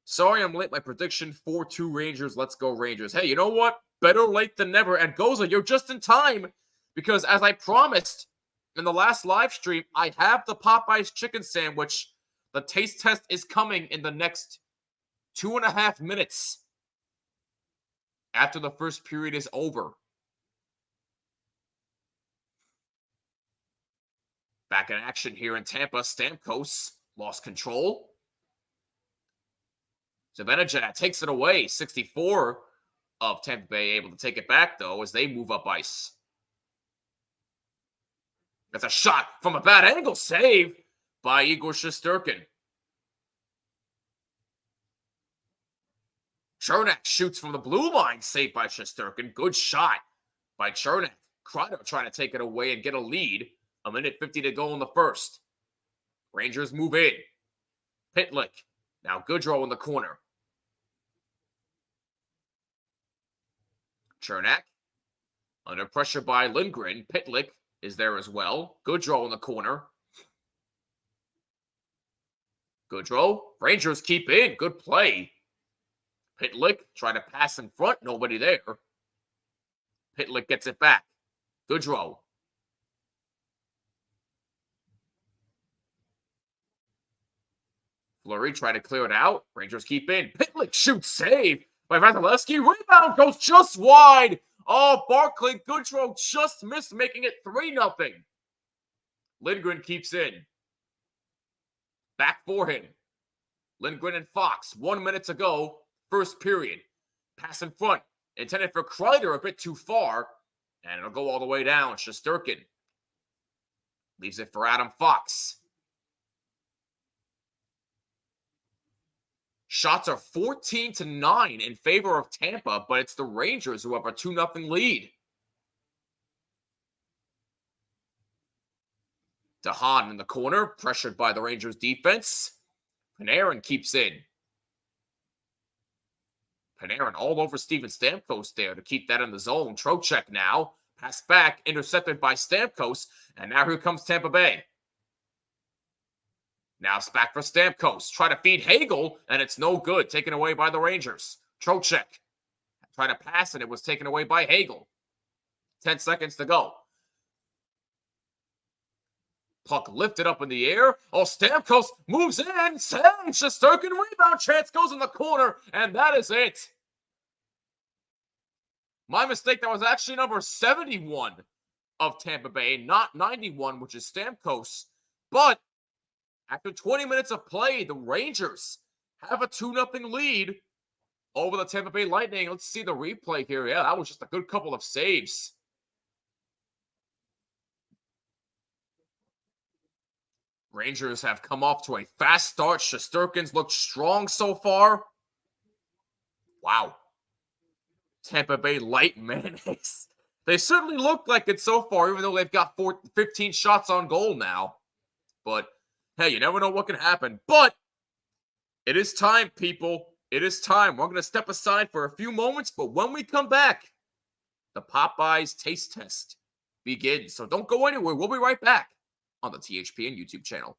Speaker 1: Sorry I'm late. My prediction, 4-2 Rangers. Let's go Rangers. Hey, you know what? Better late than never. And Goza, you're just in time because as I promised in the last live stream, I have the Popeyes chicken sandwich. The taste test is coming in the next 2.5 minutes after the first period is over. Back in action here in Tampa. Stamkos lost control. Zibanejad takes it away. 64 of Tampa Bay able to take it back, though, as they move up ice. That's a shot from a bad angle. Save by Igor Shesterkin. Chernak shoots from the blue line, saved by Shesterkin. Good shot by Chernak. Kreider trying to take it away and get a lead. 1:50 to go in the first. Rangers move in. Pitlick. Now Goodrow in the corner. Chernak. Under pressure by Lindgren. Pitlick is there as well. Goodrow in the corner. Goodrow. Rangers keep in. Good play. Pitlick trying to pass in front. Nobody there. Pitlick gets it back. Goodrow. Fleury trying to clear it out. Rangers keep in. Pitlick shoots, save by Vasilevsky. Rebound goes just wide. Oh, Barclay Goodrow just missed, making it 3-0. Lindgren keeps in. Back for him. Lindgren and Fox. 1 minute to go. First period. Pass in front. Intended for Kreider, a bit too far. And it'll go all the way down. Shesterkin leaves it for Adam Fox. Shots are 14-9 in favor of Tampa, but it's the Rangers who have a 2-0 lead. DeHaan in the corner, pressured by the Rangers defense. Panarin keeps in. Panarin all over Steven Stamkos there to keep that in the zone. Trocheck now. Pass back, intercepted by Stamkos. And now here comes Tampa Bay. Now it's back for Stamkos. Try to feed Hagel, and it's no good. Taken away by the Rangers. Trocheck tried to pass, and it was taken away by Hagel. 10 seconds to go. Puck lifted up in the air. Oh, Stamkos moves in. Save. Shesterkin rebound chance goes in the corner, and that is it. My mistake. That was actually number 71 of Tampa Bay, not 91, which is Stamkos. But after 20 minutes of play, the Rangers have a 2-0 lead over the Tampa Bay Lightning. Let's see the replay here. Yeah, that was just a good couple of saves. Rangers have come off to a fast start. Shesterkin's looked strong so far. Wow. Tampa Bay light mayonnaise. They certainly look like it so far, even though they've got 15 shots on goal now. But, hey, you never know what can happen. But it is time, people. It is time. We're going to step aside for a few moments, but when we come back, the Popeyes taste test begins. So don't go anywhere. We'll be right back on the THPN YouTube channel.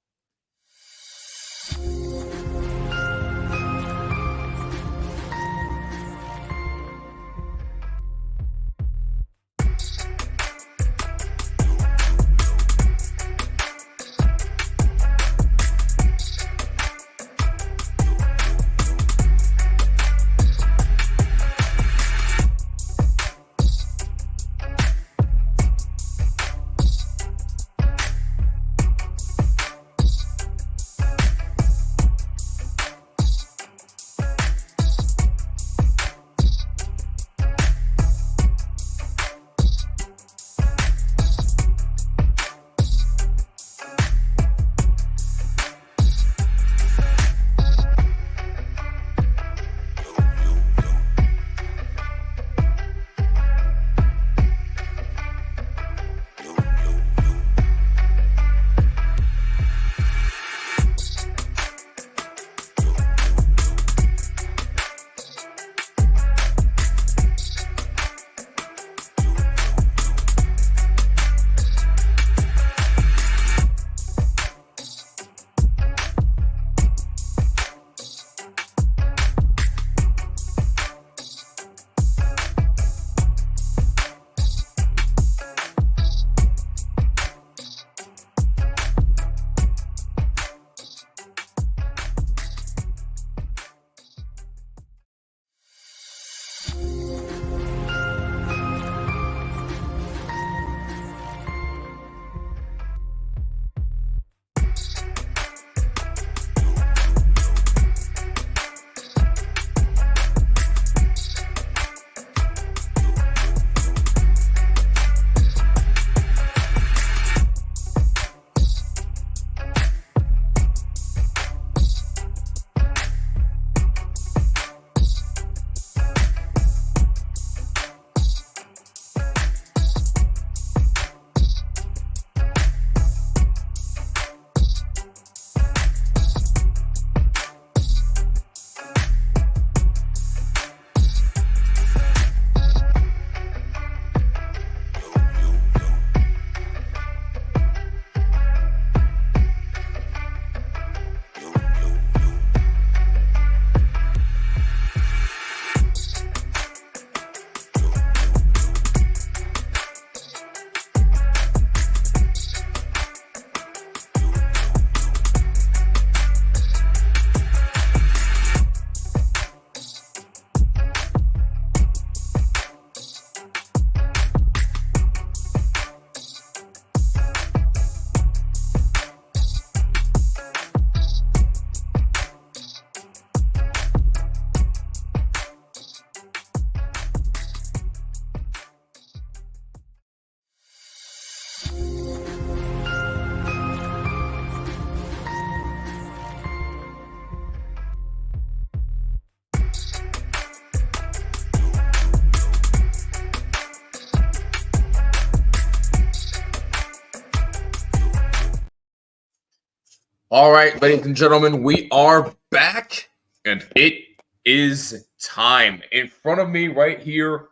Speaker 1: All right, ladies and gentlemen, we are back, and it is time. In front of me right here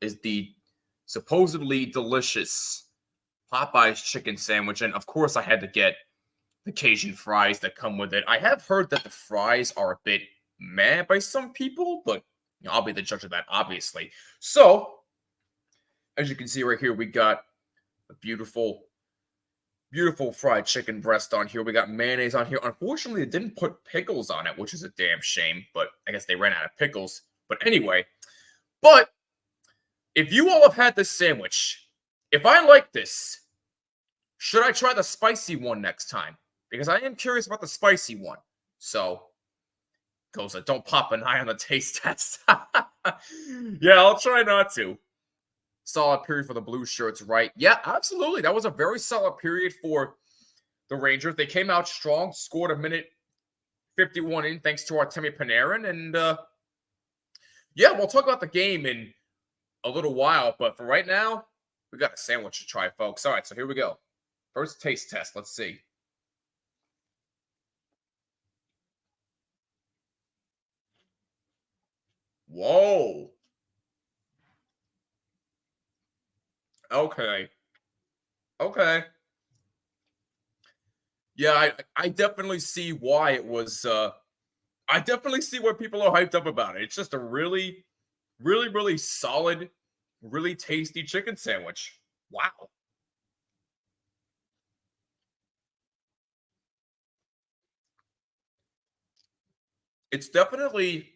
Speaker 1: is the supposedly delicious Popeye's chicken sandwich, and of course I had to get the Cajun fries that come with it. I have heard that the fries are a bit meh by some people, but I'll be the judge of that, obviously. So, as you can see right here, we got a beautiful fried chicken breast on here. We got mayonnaise on here. Unfortunately, it didn't put pickles on it, which is a damn shame, but I guess they ran out of pickles. But anyway, but if you all have had this sandwich, if I like this, should I try the spicy one next time? Because I am curious about the spicy one. So, Goza, don't pop an eye on the taste test. Yeah, I'll try not to. Solid period for the blue shirts, right? Yeah, absolutely. That was a very solid period for the Rangers. They came out strong, scored a minute 51 in thanks to Artemi Panarin. And yeah, we'll talk about the game in a little while. But for right now, we got a sandwich to try, folks. All right, so here we go. First taste test. Let's see. Whoa. Okay. Okay. Yeah, I definitely see why it was I definitely see why people are hyped up about it. It's just a really solid, really tasty chicken sandwich. Wow. It's definitely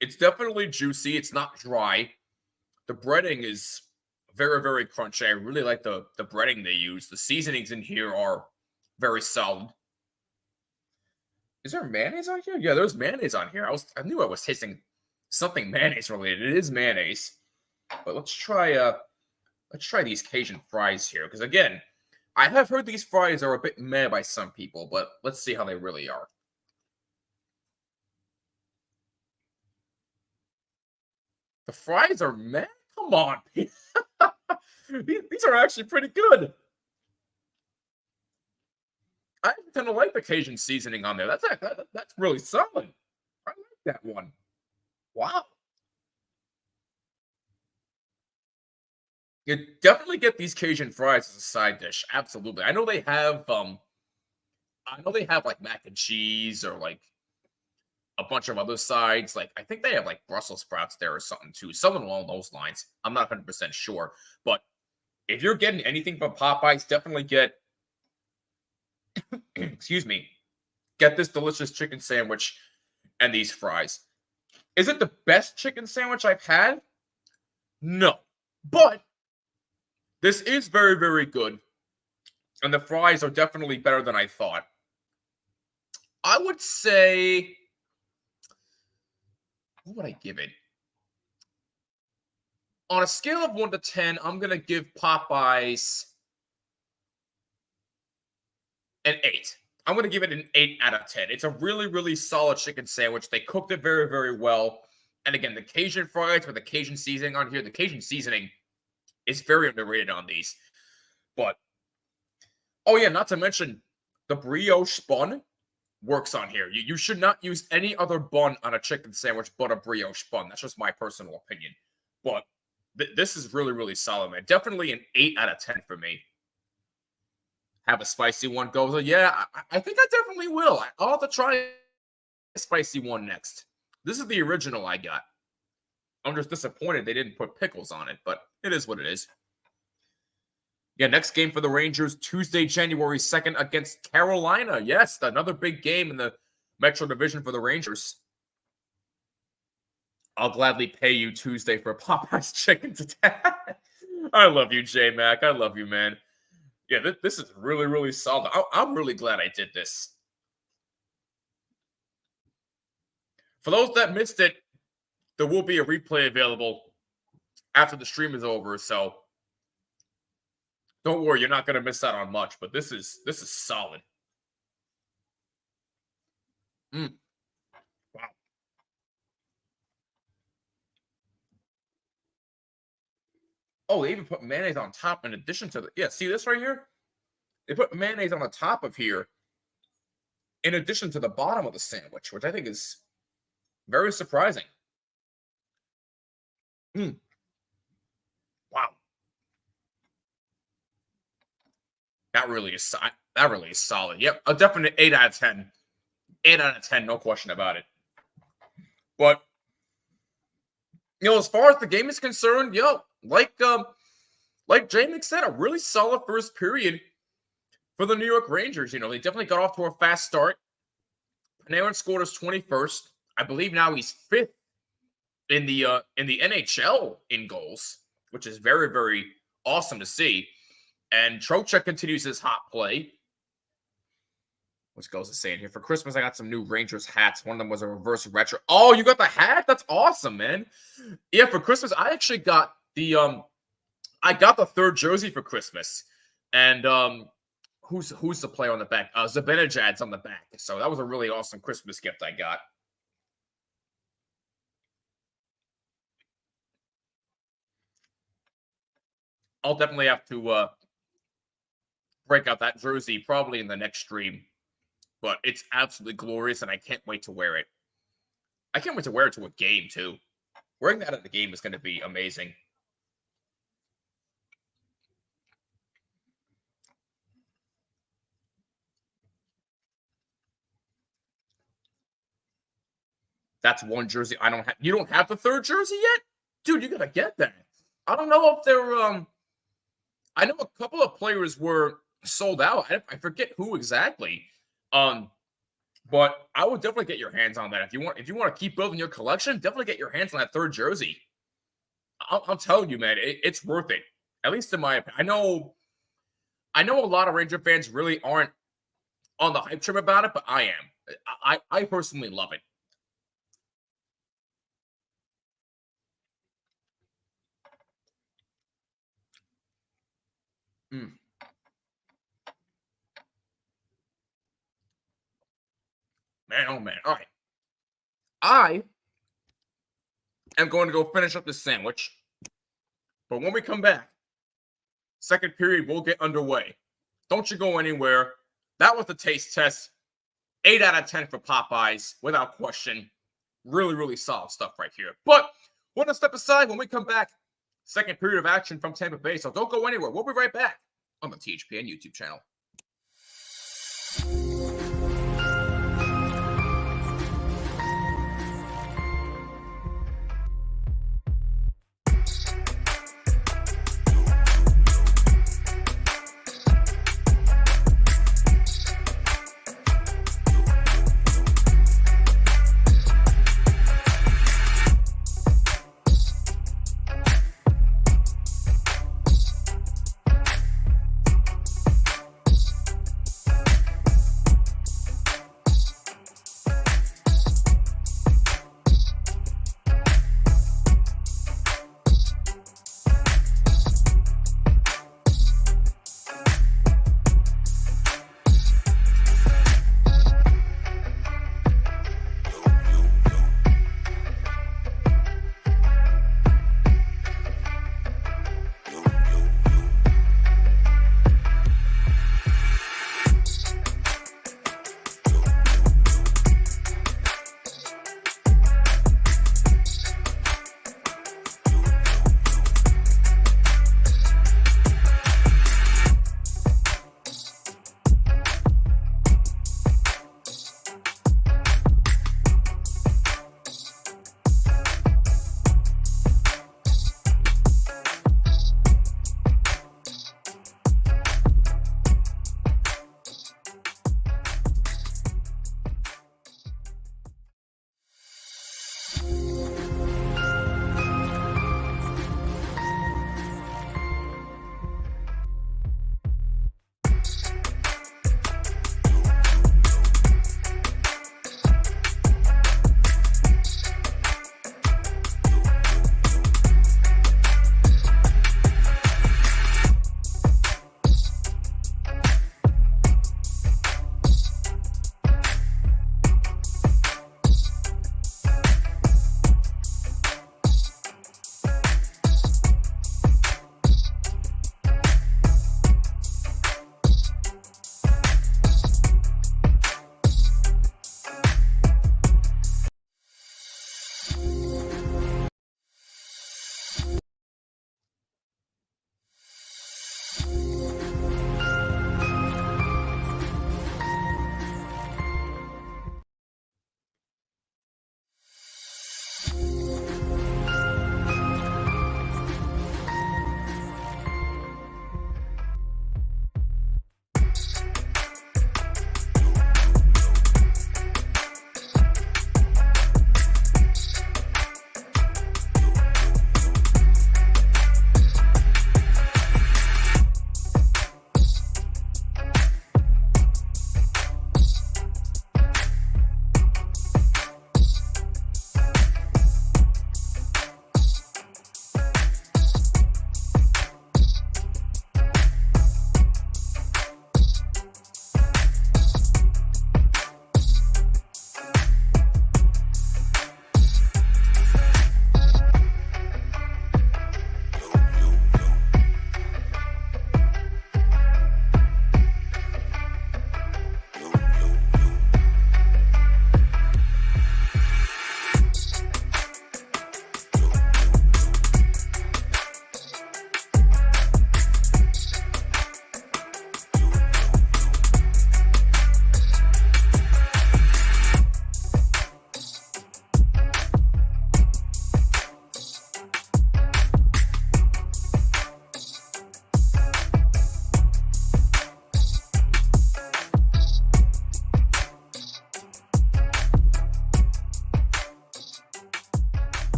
Speaker 1: it's definitely juicy. It's not dry. The breading is very crunchy. I really like the breading they use. The seasonings in here are very solid. Is there mayonnaise on here? Yeah, there's mayonnaise on here. I knew I was tasting something mayonnaise related. It is mayonnaise. But let's try these Cajun fries here because again, I have heard these fries are a bit meh by some people, but let's see how they really are. The fries are meh? Come on. These are actually pretty good. I tend to like the Cajun seasoning on there. That's really solid. I like that one. Wow. You definitely get these Cajun fries as a side dish. Absolutely. I know they have like mac and cheese or like a bunch of other sides. Like I think they have like Brussels sprouts there or something too. Something along those lines. I'm not 100% sure. But if you're getting anything from Popeyes, definitely get excuse me, get this delicious chicken sandwich and these fries. Is it the best chicken sandwich I've had? No. But this is very good. And the fries are definitely better than I thought. I would say, what would I give it? On a scale of 1 to 10, I'm going to give Popeyes an 8. I'm going to give it an 8 out of 10. It's a really solid chicken sandwich. They cooked it very well. And again, the Cajun fries with the Cajun seasoning on here, the Cajun seasoning is very underrated on these. But, oh yeah, not to mention, the brioche bun works on here. You should not use any other bun on a chicken sandwich but a brioche bun. That's just my personal opinion. But this is really solid, man. Definitely an 8 out of 10 for me. Have a spicy one go. Yeah, I think I definitely will. I'll have to try a spicy one next. This is the original I got. I'm just disappointed they didn't put pickles on it, but it is what it is. Yeah, next game for the Rangers, Tuesday, January 2nd against Carolina. Yes, another big game in the Metro Division for the Rangers. I'll gladly pay you Tuesday for Popeye's chicken today. I love you, J-Mac. I love you, man. Yeah, this is really solid. I'm really glad I did this. For those that missed it, there will be a replay available after the stream is over, so don't worry, you're not going to miss out on much, but this is solid. Wow. Oh, they even put mayonnaise on top in addition to the. Yeah, see this right here? They put mayonnaise on the top of here in addition to the bottom of the sandwich, which I think is very surprising. Wow. That really is solid. Yep, a definite 8 out of 10. 8 out of 10, no question about it. But as far as the game is concerned, like Jamie said, a really solid first period for the New York Rangers. They definitely got off to a fast start. Panarin scored his 21st. I believe now he's 5th in the NHL in goals, which is very, very awesome to see. And Trocheck continues his hot play. Which goes to saying here, for Christmas, I got some new Rangers hats. One of them was a reverse retro. Oh, you got the hat? That's awesome, man. Yeah, for Christmas, I actually got the third jersey for Christmas. And who's the player on the back? Zibanejad's on the back. So that was a really awesome Christmas gift I got. I'll definitely have to break out that jersey probably in the next stream. But it's absolutely glorious, and I can't wait to wear it. I can't wait to wear it to a game, too. Wearing that at the game is going to be amazing. That's one jersey I don't have. You don't have the third jersey yet? Dude, you got to get that. I don't know if they're... I know a couple of players were sold out. I forget who exactly. But I would definitely get your hands on that. If you want to keep building your collection, definitely get your hands on that third jersey. I'm telling you, man, it's worth it. At least in my opinion. I know a lot of Ranger fans really aren't on the hype train about it, but I am. I personally love it. Man, oh man. All right. I am going to go finish up this sandwich. But when we come back, second period will get underway. Don't you go anywhere. That was the taste test. 8 out of 10 for Popeyes, without question. Really, really solid stuff right here. But we're going to step aside when we come back. Second period of action from Tampa Bay. So don't go anywhere. We'll be right back on the THPN YouTube channel.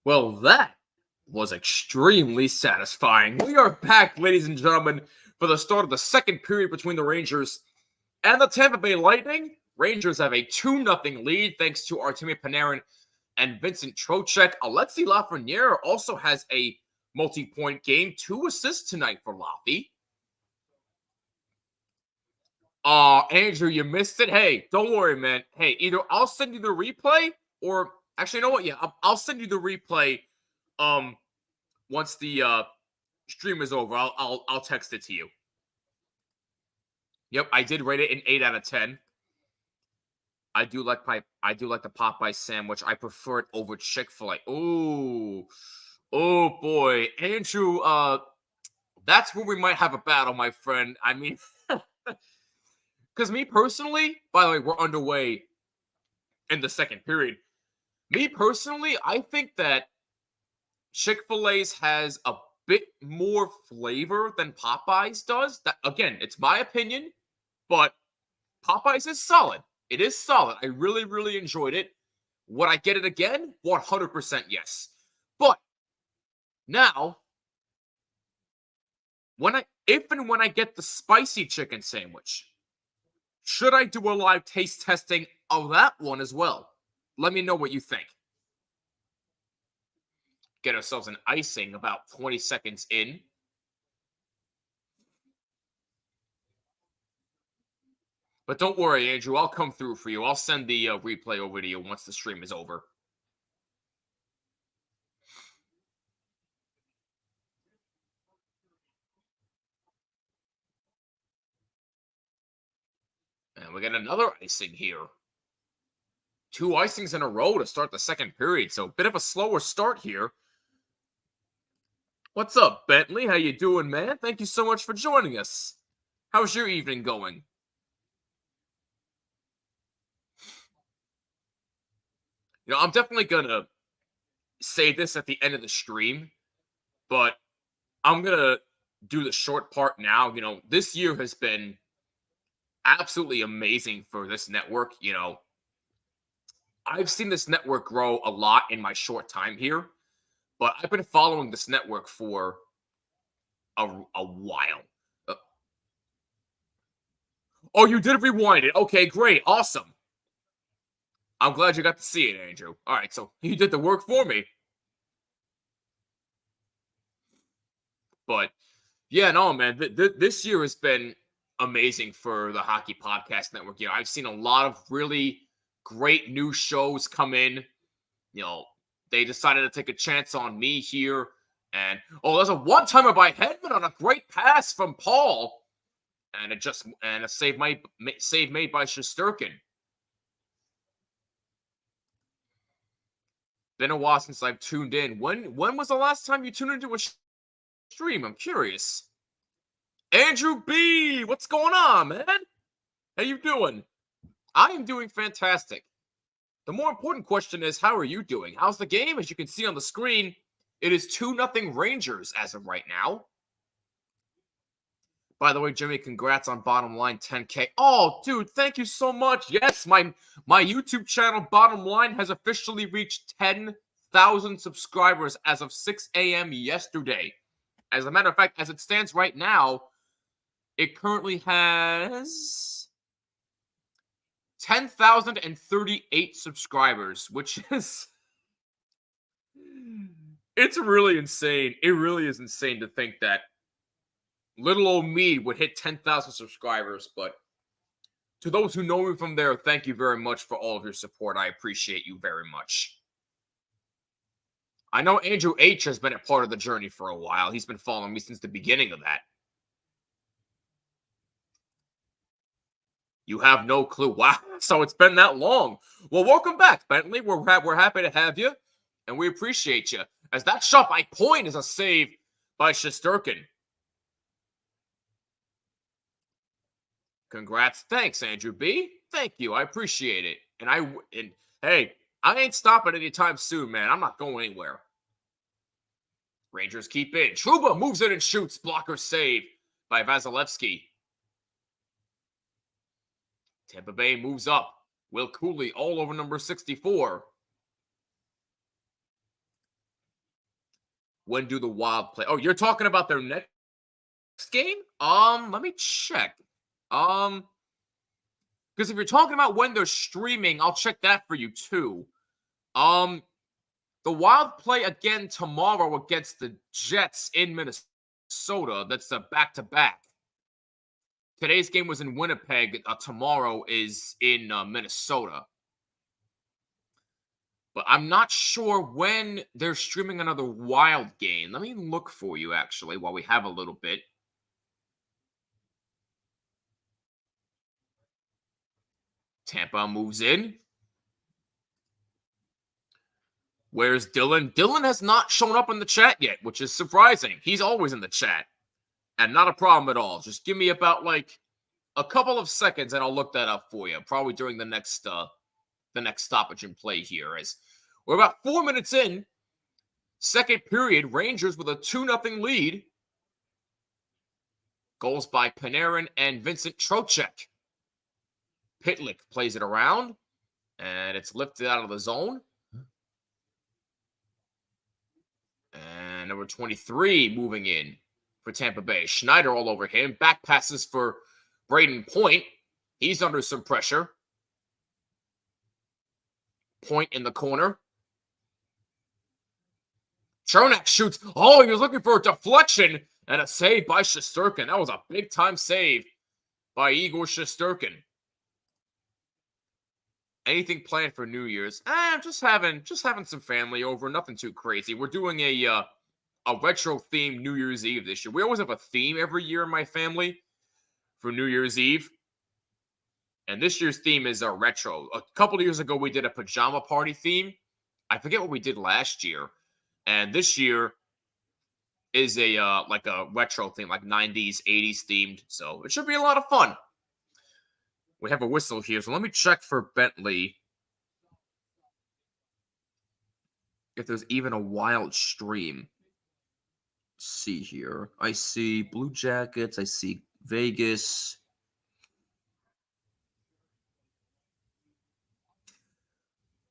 Speaker 1: Well, that was extremely satisfying. We are back, ladies and gentlemen, for the start of the second period between the Rangers and the Tampa Bay Lightning. Rangers have a 2-0 lead thanks to Artemi Panarin and Vincent Trocheck. Alexis Lafreniere also has a multi-point game, 2 assists tonight for Laffy. Andrew, you missed it. Hey, don't worry, man. Hey, either I'll send you the replay, or actually, you know what? Yeah, I'll send you the replay. Once the stream is over, I'll text it to you. Yep, I did rate it an 8 out of 10. I do like the Popeye sandwich. I prefer it over Chick-fil-A. Oh boy, Andrew. That's where we might have a battle, my friend. I mean, because me personally, by the way, we're underway in the second period. Me personally, I think that Chick-fil-A's has a bit more flavor than Popeyes does. That, again, it's my opinion, but Popeyes is solid. It is solid. I really, really enjoyed it. Would I get it again? 100% yes. But now, if and when I get the spicy chicken sandwich, should I do a live taste testing of that one as well? Let me know what you think. Get ourselves an icing about 20 seconds in. But don't worry, Andrew. I'll come through for you. I'll send the replay over to you once the stream is over. And we got another icing here. 2 icings in a row to start the second period. So a bit of a slower start here. What's up, Bentley? How you doing, man? Thank you so much for joining us. How's your evening going? You know, I'm definitely going to say this at the end of the stream, but I'm going to do the short part now. You know, this year has been absolutely amazing for this network. You know, I've seen this network grow a lot in my short time here, but I've been following this network for a while. Oh, you did rewind it. Okay, great. Awesome. I'm glad you got to see it, Andrew. All right, so you did the work for me. But yeah, no, man, this year has been amazing for the Hockey Podcast Network. You know, I've seen a lot of really great new shows come in. You know, they decided to take a chance on me here. And, oh, there's a one-timer by Hedman on a great pass from Paul. And a save made by Shesterkin. Been a while since I've tuned in. When was the last time you tuned into a stream? I'm curious. Andrew B, what's going on, man? How you doing? I am doing fantastic. The more important question is, how are you doing? How's the game? As you can see on the screen, it is 2-0 Rangers as of right now. By the way, Jimmy, congrats on Bottom Line 10K. Oh, dude, thank you so much. Yes, my YouTube channel, Bottom Line, has officially reached 10,000 subscribers as of 6 a.m. yesterday. As a matter of fact, as it stands right now, it currently has 10,038 subscribers, which is... It's really insane. It really is insane to think that little old me would hit 10,000 subscribers, but to those who know me from there, thank you very much for all of your support. I appreciate you very much. I know Andrew H. has been a part of the journey for a while. He's been following me since the beginning of that. You have no clue. Wow, so it's been that long. Well, welcome back, Bentley. We're happy to have you, and we appreciate you. As that shot by Point is a save by Shesterkin. Congrats. Thanks, Andrew B. Thank you. I appreciate it. And hey, I ain't stopping anytime soon, man. I'm not going anywhere. Rangers keep in. Trouba moves in and shoots. Blocker save by Vasilevsky. Tampa Bay moves up. Will Cooley all over number 64. When do the Wild play? Oh, you're talking about their next game? Let me check. Because if you're talking about when they're streaming, I'll check that for you too. Um, the Wild play again tomorrow against the Jets in Minnesota. That's a back-to-back. Today's game was in Winnipeg. Tomorrow is in Minnesota. But I'm not sure when they're streaming another Wild game. Let me look for you, actually, while we have a little bit. Tampa moves in. Where's Dylan? Dylan has not shown up in the chat yet, which is surprising. He's always in the chat. And not a problem at all. Just give me about, like, a couple of seconds, and I'll look that up for you. Probably during the next stoppage in play here. As we're about 4 minutes in. Second period, Rangers with a 2-0 lead. Goals by Panarin and Vincent Trocheck. Pitlick plays it around, and it's lifted out of the zone. And number 23 moving in for Tampa Bay. Schneider all over him. Back passes for Braden Point. He's under some pressure. Point in the corner. Chernak shoots. Oh, he was looking for a deflection and a save by Shesterkin. That was a big-time save by Igor Shesterkin. Anything planned for New Year's? Just having some family over. Nothing too crazy. We're doing a retro-themed New Year's Eve this year. We always have a theme every year in my family for New Year's Eve. And this year's theme is retro. A couple of years ago, we did a pajama party theme. I forget what we did last year. And this year is a like a retro theme, like 90s, 80s themed. So it should be a lot of fun. We have a whistle here, so let me check for Bentley if there's even a Wild stream. Let's see here. I see Blue Jackets. I see Vegas.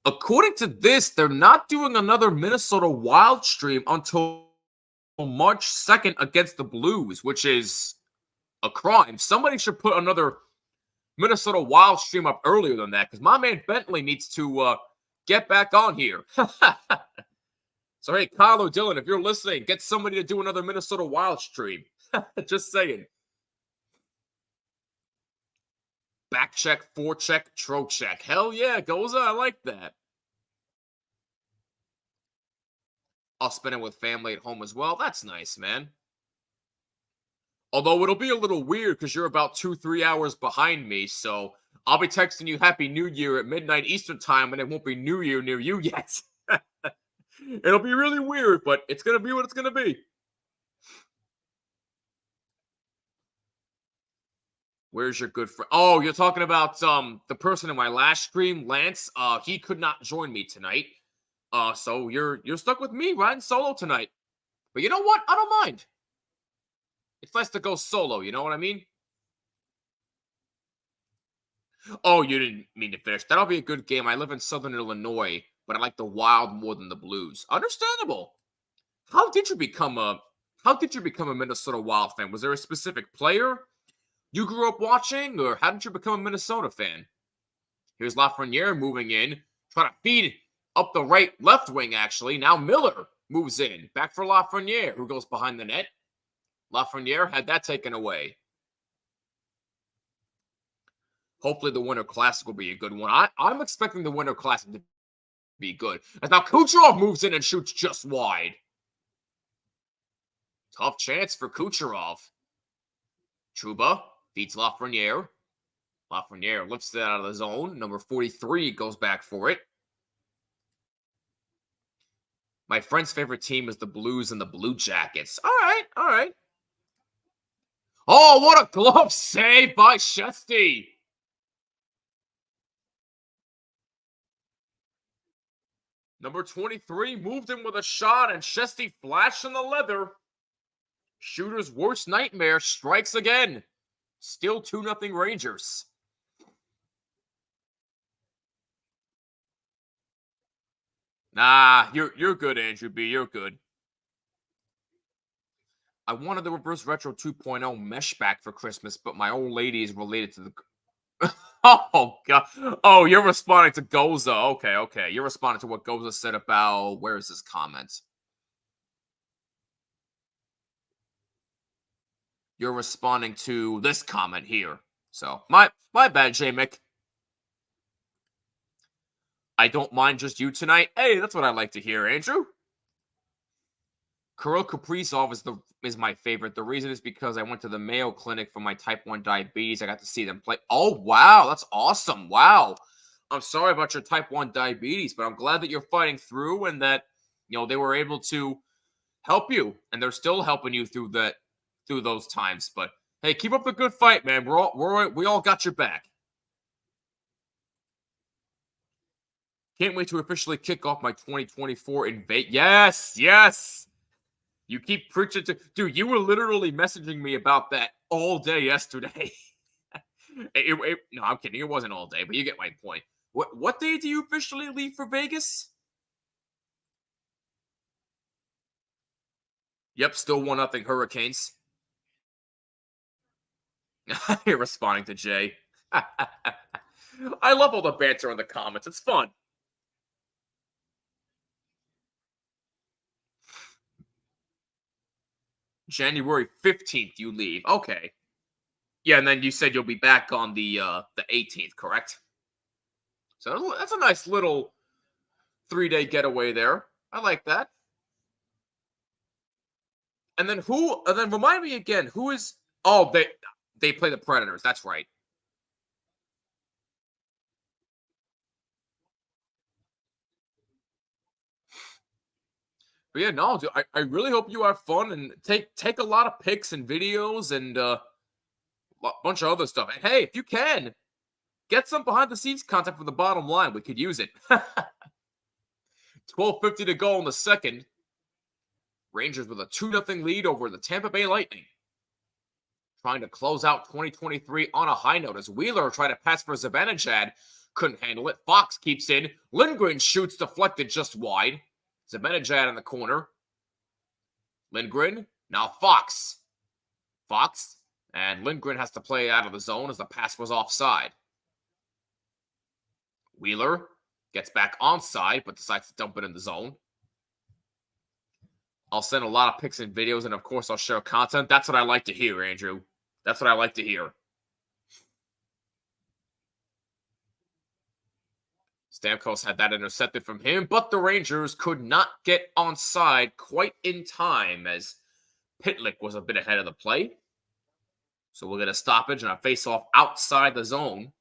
Speaker 1: According to this, they're not doing another Minnesota Wild stream until March 2nd against the Blues, which is a crime. Somebody should put another Minnesota Wild stream up earlier than that, because my man Bentley needs to get back on here. So, hey, Kyle O'Dillon, if you're listening, get somebody to do another Minnesota Wild stream. Just saying. Back check, forecheck, Trocheck. Hell yeah, Goza. I like that. I'll spend it with family at home as well. That's nice, man. Although it'll be a little weird because you're about 2-3 hours behind me, so I'll be texting you Happy New Year at midnight Eastern time, and it won't be New Year near you yet. It'll be really weird, but it's going to be what it's going to be. Where's your good friend? Oh, you're talking about the person in my last stream, Lance. He could not join me tonight. So you're stuck with me riding solo tonight. But you know what? I don't mind. It's nice to go solo, you know what I mean? Oh, you didn't mean to finish. That'll be a good game. I live in Southern Illinois, but I like the Wild more than the Blues. Understandable. How did you become a Minnesota Wild fan? Was there a specific player you grew up watching, or how did you become a Minnesota fan? Here's Lafreniere moving in, trying to feed up the left wing, actually. Now Miller moves in. Back for Lafreniere, who goes behind the net. Lafreniere had that taken away. Hopefully the Winter Classic will be a good one. I'm expecting the Winter Classic to be good. As now Kucherov moves in and shoots just wide. Tough chance for Kucherov. Trouba beats Lafreniere. Lafreniere lifts it out of the zone. Number 43 goes back for it. My friend's favorite team is the Blues and the Blue Jackets. All right, all right. Oh, what a glove save by Shesty. Number 23 moved in with a shot, and Shesty flashed in the leather. Shooter's worst nightmare strikes again. Still 2-0 Rangers. Nah, you're good, Andrew B. You're good. I wanted the Reverse Retro 2.0 mesh back for Christmas, but my old lady is related to the. Oh god! Oh, you're responding to Goza. Okay, okay. You're responding to what Goza said about. Where is this comment? You're responding to this comment here. So my bad, J Mick. I don't mind just you tonight. Hey, that's what I like to hear, Andrew. Kirill Kaprizov is my favorite. The reason is because I went to the Mayo Clinic for my type 1 diabetes. I got to see them play. Oh, wow. That's awesome. Wow. I'm sorry about your type 1 diabetes, but I'm glad that you're fighting through and that, they were able to help you, and they're still helping you through those times. But hey, keep up the good fight, man. We all got your back. Can't wait to officially kick off my 2024 in Vegas. Yes, yes. You keep preaching to, dude. You were literally messaging me about that all day yesterday. No, I'm kidding. It wasn't all day, but you get my point. What day do you officially leave for Vegas? Yep, still 1-0 Hurricanes. You're responding to Jay. I love all the banter in the comments. It's fun. January 15th, you leave. Okay. Yeah, and then you said you'll be back on the 18th, correct? So that's a nice little 3-day getaway there. I like that. And then remind me again, who is oh they play the Predators. That's right. But yeah, no, dude, I really hope you have fun and take a lot of pics and videos and a bunch of other stuff. And hey, if you can, get some behind the scenes content for the bottom line. We could use it. 12:50 to go in the second. Rangers with a 2-0 lead over the Tampa Bay Lightning. Trying to close out 2023 on a high note as Wheeler tried to pass for Zibanejad. Couldn't handle it. Fox keeps in. Lindgren shoots deflected just wide. Zibanejad in the corner. Lindgren. Now Fox. Fox. And Lindgren has to play out of the zone as the pass was offside. Wheeler gets back onside but decides to dump it in the zone. I'll send a lot of pics and videos, and of course I'll share content. That's what I like to hear, Andrew. That's what I like to hear. Stamkos had that intercepted from him, but the Rangers could not get onside quite in time as Pitlick was a bit ahead of the play. So we'll get a stoppage and a face-off outside the zone.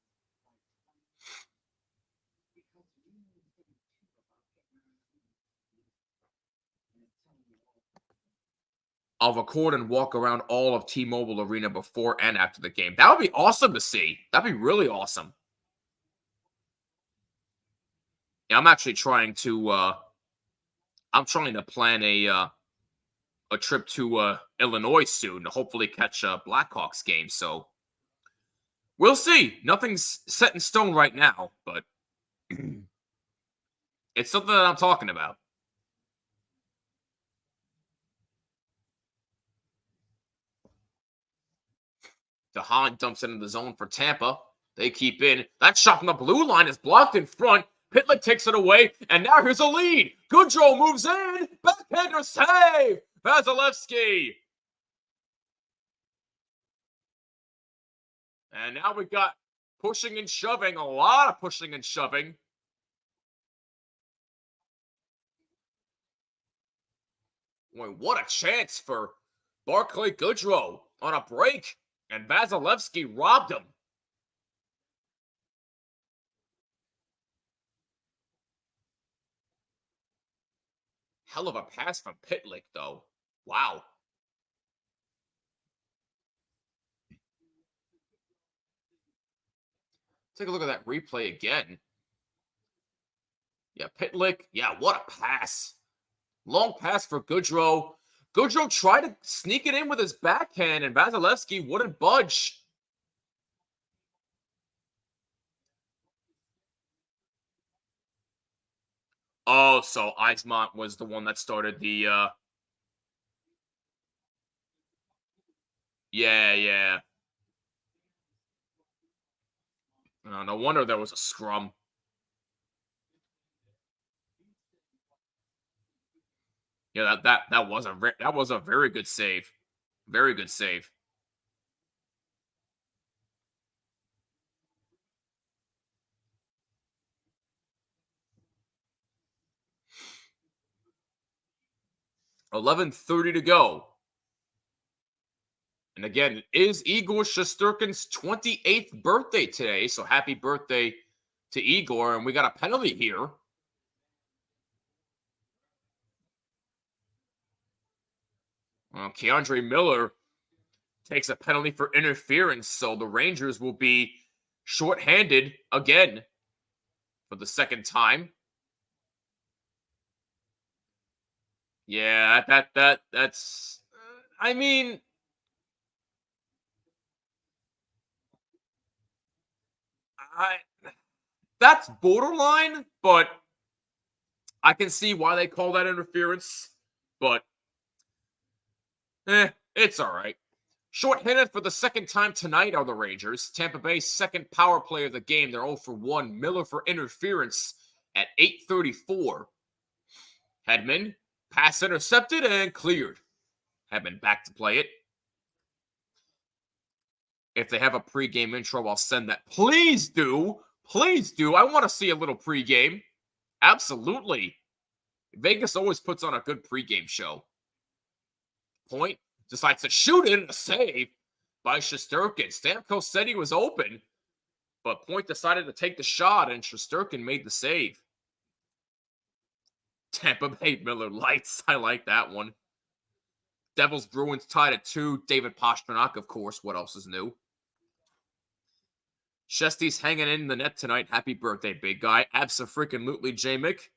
Speaker 1: I'll record and walk around all of T-Mobile Arena before and after the game. That would be awesome to see. That'd be really awesome. Yeah, I'm actually trying to plan a trip to Illinois soon to hopefully catch a Blackhawks game. So we'll see. Nothing's set in stone right now, but it's something that I'm talking about. DeHaan dumps it in the zone for Tampa. They keep in. That shot from the blue line is blocked in front. Pitlick takes it away, and now here's a lead. Goodrow moves in. Backhander save. Vasilevsky. And now we got pushing and shoving. A lot of pushing and shoving. Boy, what a chance for Barclay Goodrow on a break. And Vasilevsky robbed him. Hell of a pass from Pitlick, though. Wow. Take a look at that replay again. Yeah, Pitlick. Yeah, what a pass. Long pass for Goodrow. Goodrow tried to sneak it in with his backhand, and Vasilevsky wouldn't budge. Oh, so Eismont was the one that started the Yeah, yeah. No wonder there was a scrum. Yeah, that was a very good save. Very good save. 11:30 to go. And again, it is Igor Shesterkin's 28th birthday today. So happy birthday to Igor. And we got a penalty here. Keandre Miller takes a penalty for interference. So the Rangers will be shorthanded again for the second time. Yeah, that's I mean, I that's borderline, but I can see why they call that interference. But it's all right. Shorthanded for the second time tonight are the Rangers. Tampa Bay's second power play of the game. They're 0 for 1. Miller for interference at 8:34. Hedman, pass intercepted and cleared. Hedman back to play it. If they have a pregame intro, I'll send that. Please do. Please do. I want to see a little pregame. Absolutely. Vegas always puts on a good pregame show. Point decides to shoot it, a save by Shesterkin. Stamkos said he was open, but Point decided to take the shot, and Shesterkin made the save. Tampa Bay Miller lights. I like that one. Devils Bruins tied at 2. David Pastrnak, of course. What else is new? Shesty's hanging in the net tonight. Happy birthday, big guy. Abso-freaking-lutely, J-Mick.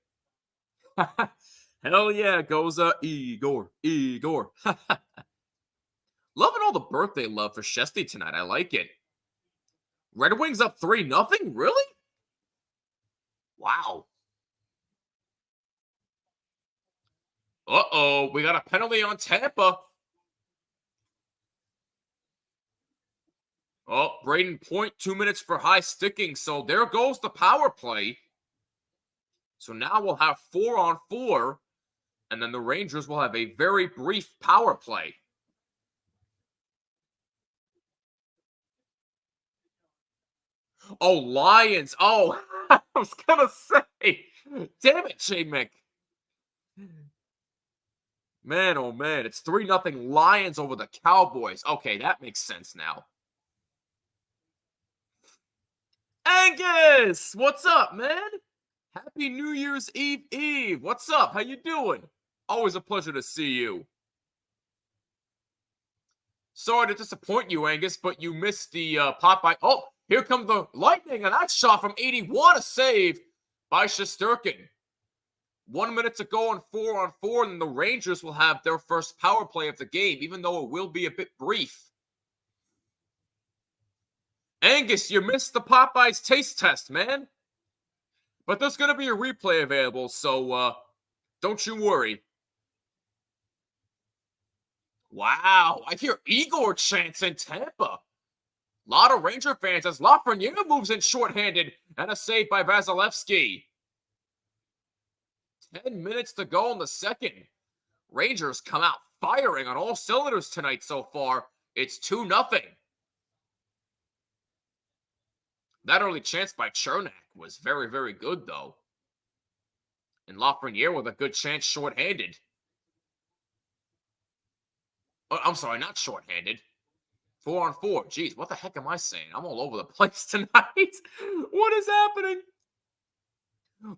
Speaker 1: Hell yeah, goes Igor. Loving all the birthday love for Shesty tonight. I like it. Red Wings up 3-0? Really? Wow. Uh-oh, we got a penalty on Tampa. Oh, Braden Point, 2 minutes for high sticking. So there goes the power play. So now we'll have 4-on-4. And then the Rangers will have a very brief power play. Oh, Lions. Oh, I was going to say. Damn it, J-Mick. Man, oh man. It's 3-0 Lions over the Cowboys. Okay, that makes sense now. Angus! What's up, man? Happy New Year's Eve. What's up? How you doing? Always a pleasure to see you. Sorry to disappoint you, Angus, but you missed the Popeye. Oh, here comes the Lightning, and that shot from 81, a save by Shesterkin. 1 minute to go on 4-on-4, and the Rangers will have their first power play of the game, even though it will be a bit brief. Angus, you missed the Popeyes taste test, man. But there's going to be a replay available, so don't you worry. Wow, I hear Igor chants in Tampa. A lot of Ranger fans as Lafreniere moves in shorthanded and a save by Vasilevsky. 10 minutes to go in the second. Rangers come out firing on all cylinders tonight so far. It's 2-0. That early chance by Chernak was very, very good, though. And Lafreniere with a good chance shorthanded. Oh, I'm sorry, not shorthanded. 4-on-4. Jeez, what the heck am I saying? I'm all over the place tonight. What is happening?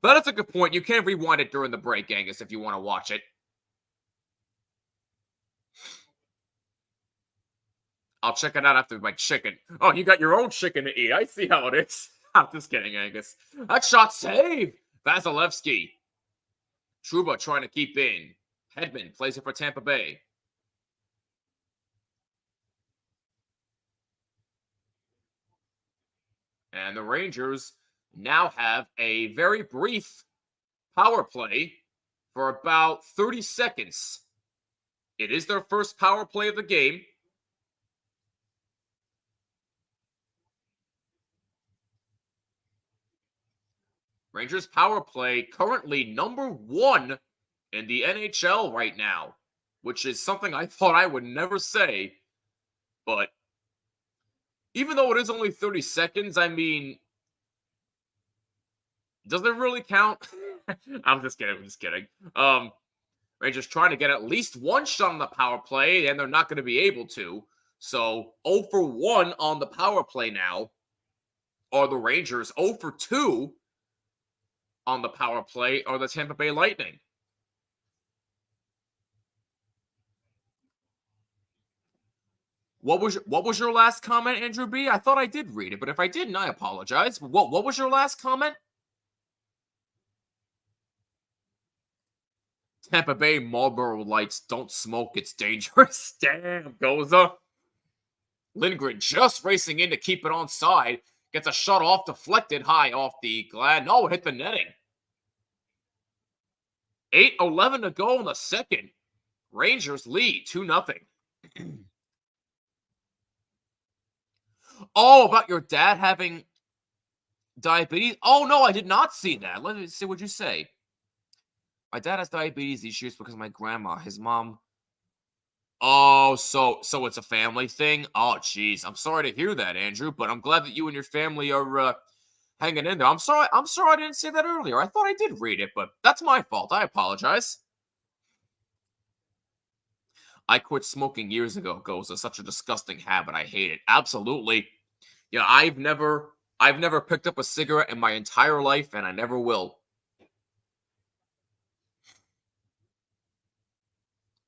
Speaker 1: That is a good point. You can rewind it during the break, Angus, if you want to watch it. I'll check it out after my chicken. Oh, you got your own chicken to eat. I see how it is. I'm just kidding, Angus. That shot saved. Vasilevsky. Trouba trying to keep in. Hedman plays it for Tampa Bay. And the Rangers now have a very brief power play for about 30 seconds. It is their first power play of the game. Rangers power play currently number 1 in the NHL right now, which is something I thought I would never say. But even though it is only 30 seconds, I mean, does it really count? I'm just kidding. I'm just kidding. Rangers trying to get at least one shot on the power play, and they're not going to be able to. So 0 for 1 on the power play now are the Rangers. 0 for 2 on the power play are the Tampa Bay Lightning. What was your last comment, Andrew B? I thought I did read it, but if I didn't, I apologize. What was your last comment? Tampa Bay Marlboro Lights don't smoke, it's dangerous. Damn, Goza. Lindgren just racing in to keep it on side. Gets a shot off, deflected high off the glass. No, it hit the netting. 8:11 to go in the second. Rangers lead 2-0. Oh, about your dad having diabetes? Oh, no, I did not see that. Let me see what you say. My dad has diabetes issues because of my grandma. His mom. Oh, so it's a family thing? Oh, jeez. I'm sorry to hear that, Andrew, but I'm glad that you and your family are hanging in there. I'm sorry I didn't say that earlier. I thought I did read it, but that's my fault. I apologize. I quit smoking years ago, Goes. It's such a disgusting habit. I hate it. Absolutely. Yeah, I've never picked up a cigarette in my entire life, and I never will.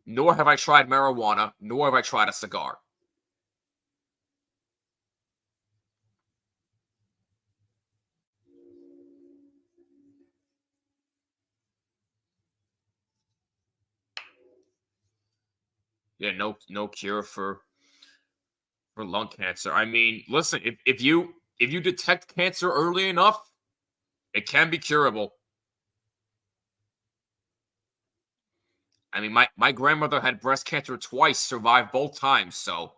Speaker 1: Nor have I tried marijuana, nor have I tried a cigar. Yeah, no cure for lung cancer. I mean, listen, if you detect cancer early enough, it can be curable. I mean, my grandmother had breast cancer twice, survived both times, so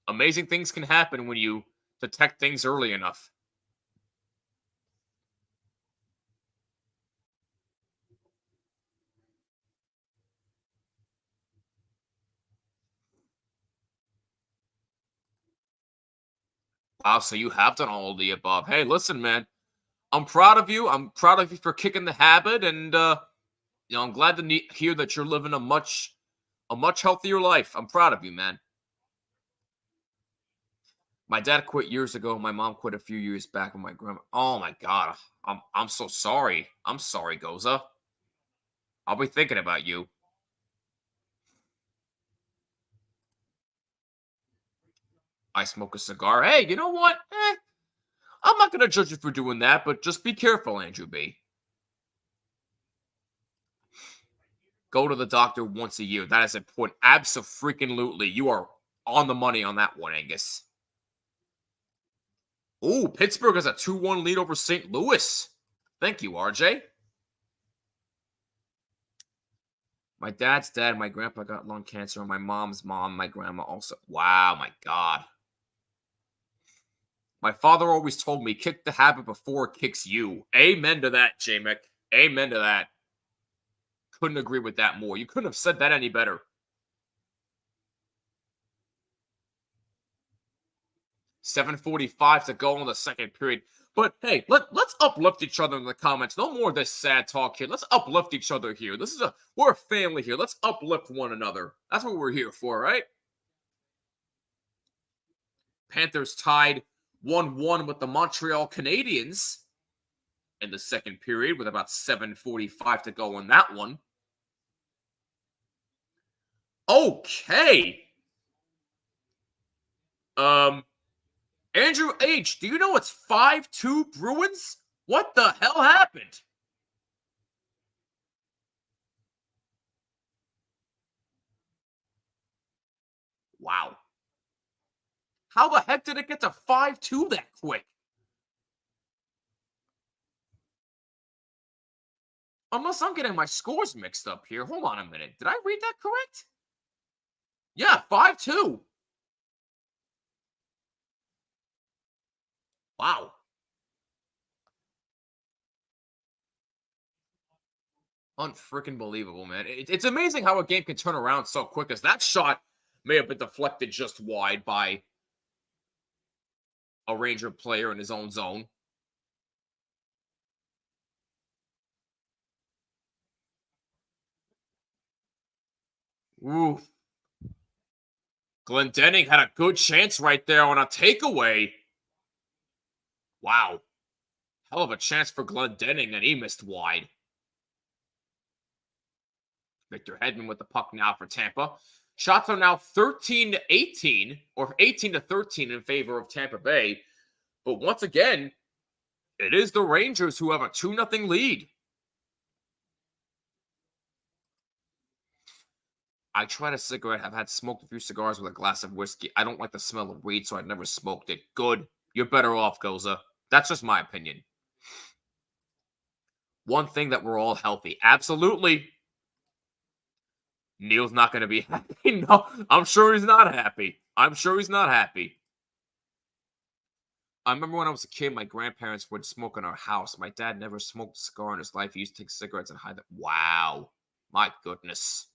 Speaker 1: amazing things can happen when you detect things early enough. Wow, so you have done all of the above. Hey, listen, man, I'm proud of you. I'm proud of you for kicking the habit, and I'm glad to hear that you're living a much healthier life. I'm proud of you, man. My dad quit years ago. My mom quit a few years back with my grandma. Oh my god, I'm so sorry. I'm sorry, Goza. I'll be thinking about you. I smoke a cigar. Hey, you know what? I'm not gonna judge you for doing that, but just be careful, Andrew B. Go to the doctor once a year. That is important. Abso-freaking-lutely. You are on the money on that one, Angus. Ooh, Pittsburgh has a 2-1 lead over St. Louis. Thank you, RJ. My dad's dad, my grandpa got lung cancer, and my mom's mom, my grandma also. Wow, my God. My father always told me, kick the habit before it kicks you. Amen to that, J-Mick. Amen to that. Couldn't agree with that more. You couldn't have said that any better. 7:45 to go in the second period. But hey, let's uplift each other in the comments. No more of this sad talk here. Let's uplift each other here. We're a family here. Let's uplift one another. That's what we're here for, right? Panthers tied 1-1 with the Montreal Canadiens in the second period with about 7:45 to go in that one. Okay. Andrew H., do you know it's 5-2 Bruins? What the hell happened? Wow. How the heck did it get to 5-2 that quick? Unless I'm getting my scores mixed up here. Hold on a minute. Did I read that correct? Yeah, 5-2. Wow. Unfreaking believable, man. It's amazing how a game can turn around so quick, as that shot may have been deflected just wide by a Ranger player in his own zone. Ooh. Glendening had a good chance right there on a takeaway. Wow. Hell of a chance for Glendening, and he missed wide. Victor Hedman with the puck now for Tampa. Shots are now 13-18, or 18-13 in favor of Tampa Bay. But once again, it is the Rangers who have a 2-0 lead. I tried a cigarette. I've had smoked a few cigars with a glass of whiskey. I don't like the smell of weed, so I've never smoked it. Good. You're better off, Goza. That's just my opinion. One thing that we're all healthy. Absolutely. Neil's not going to be happy. No, I'm sure he's not happy. I'm sure he's not happy. I remember when I was a kid, my grandparents would smoke in our house. My dad never smoked a cigar in his life. He used to take cigarettes and hide them. Wow. My goodness.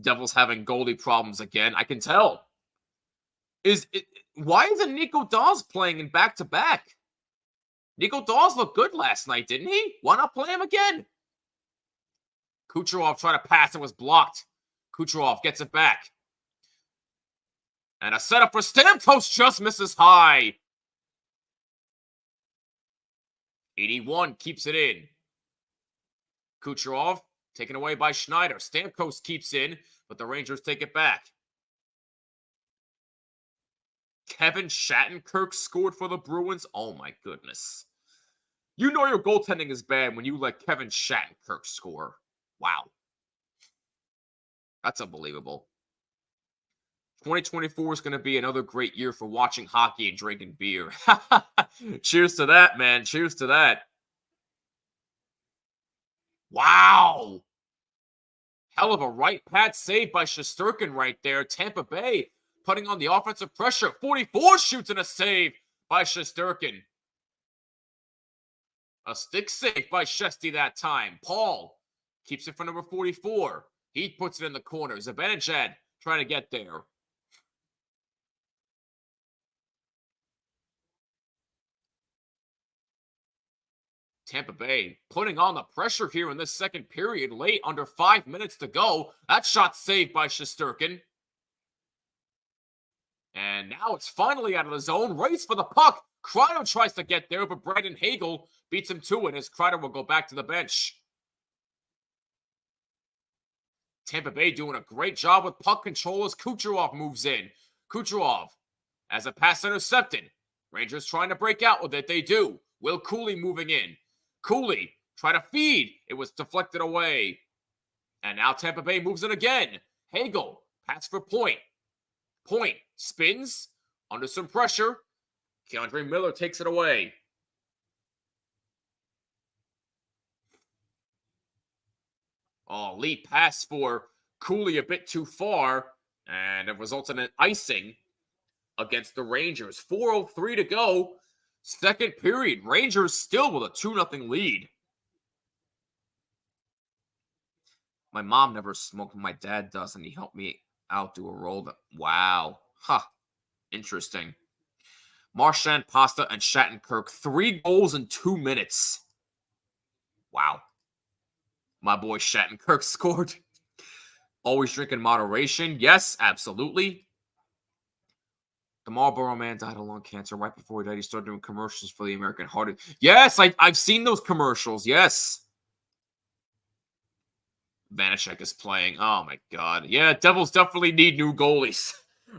Speaker 1: Devils having goalie problems again. I can tell. Why isn't Nico Daws playing in back-to-back? Nico Daws looked good last night, didn't he? Why not play him again? Kucherov tried to pass. It was blocked. Kucherov gets it back. And a setup for Stamkos just misses high. 81 keeps it in. Kucherov taken away by Schneider. Stamkos keeps in, but the Rangers take it back. Kevin Shattenkirk scored for the Bruins. Oh my goodness. You know your goaltending is bad when you let Kevin Shattenkirk score. Wow. That's unbelievable. 2024 is going to be another great year for watching hockey and drinking beer. Cheers to that, man. Cheers to that. Wow. Hell of a right pad save by Shesterkin right there. Tampa Bay putting on the offensive pressure. 44 shoots and a save by Shesterkin. A stick save by Shesty that time. Paul keeps it for number 44. He puts it in the corner. Zibanejad trying to get there. Tampa Bay putting on the pressure here in this second period, late, under 5 minutes to go. That shot saved by Shesterkin. And now it's finally out of the zone. Race for the puck. Kreider tries to get there, but Brandon Hagel beats him to it as Kreider will go back to the bench. Tampa Bay doing a great job with puck control as Kucherov moves in. Kucherov has a pass intercepted. Rangers trying to break out with it. They do. Will Cooley moving in. Cooley try to feed. It was deflected away. And now Tampa Bay moves in again. Hagel, pass for Point. Point spins under some pressure. Keandre Miller takes it away. Oh, lead pass for Cooley a bit too far. And it results in an icing against the Rangers. 4:03 to go. Second period. Rangers still with a 2-0 lead. My mom never smoked. My dad does, and he helped me out do a roll. Wow. Huh. Interesting. Marchand, Pasta, and Shattenkirk. 3 goals in 2 minutes. Wow. My boy Shattenkirk scored. Always drink in moderation. Yes, absolutely. The Marlboro Man died of lung cancer. Right before he died, he started doing commercials for the American Heart. Yes, I've seen those commercials. Yes. Vanacek is playing. Oh, my God. Yeah, Devils definitely need new goalies.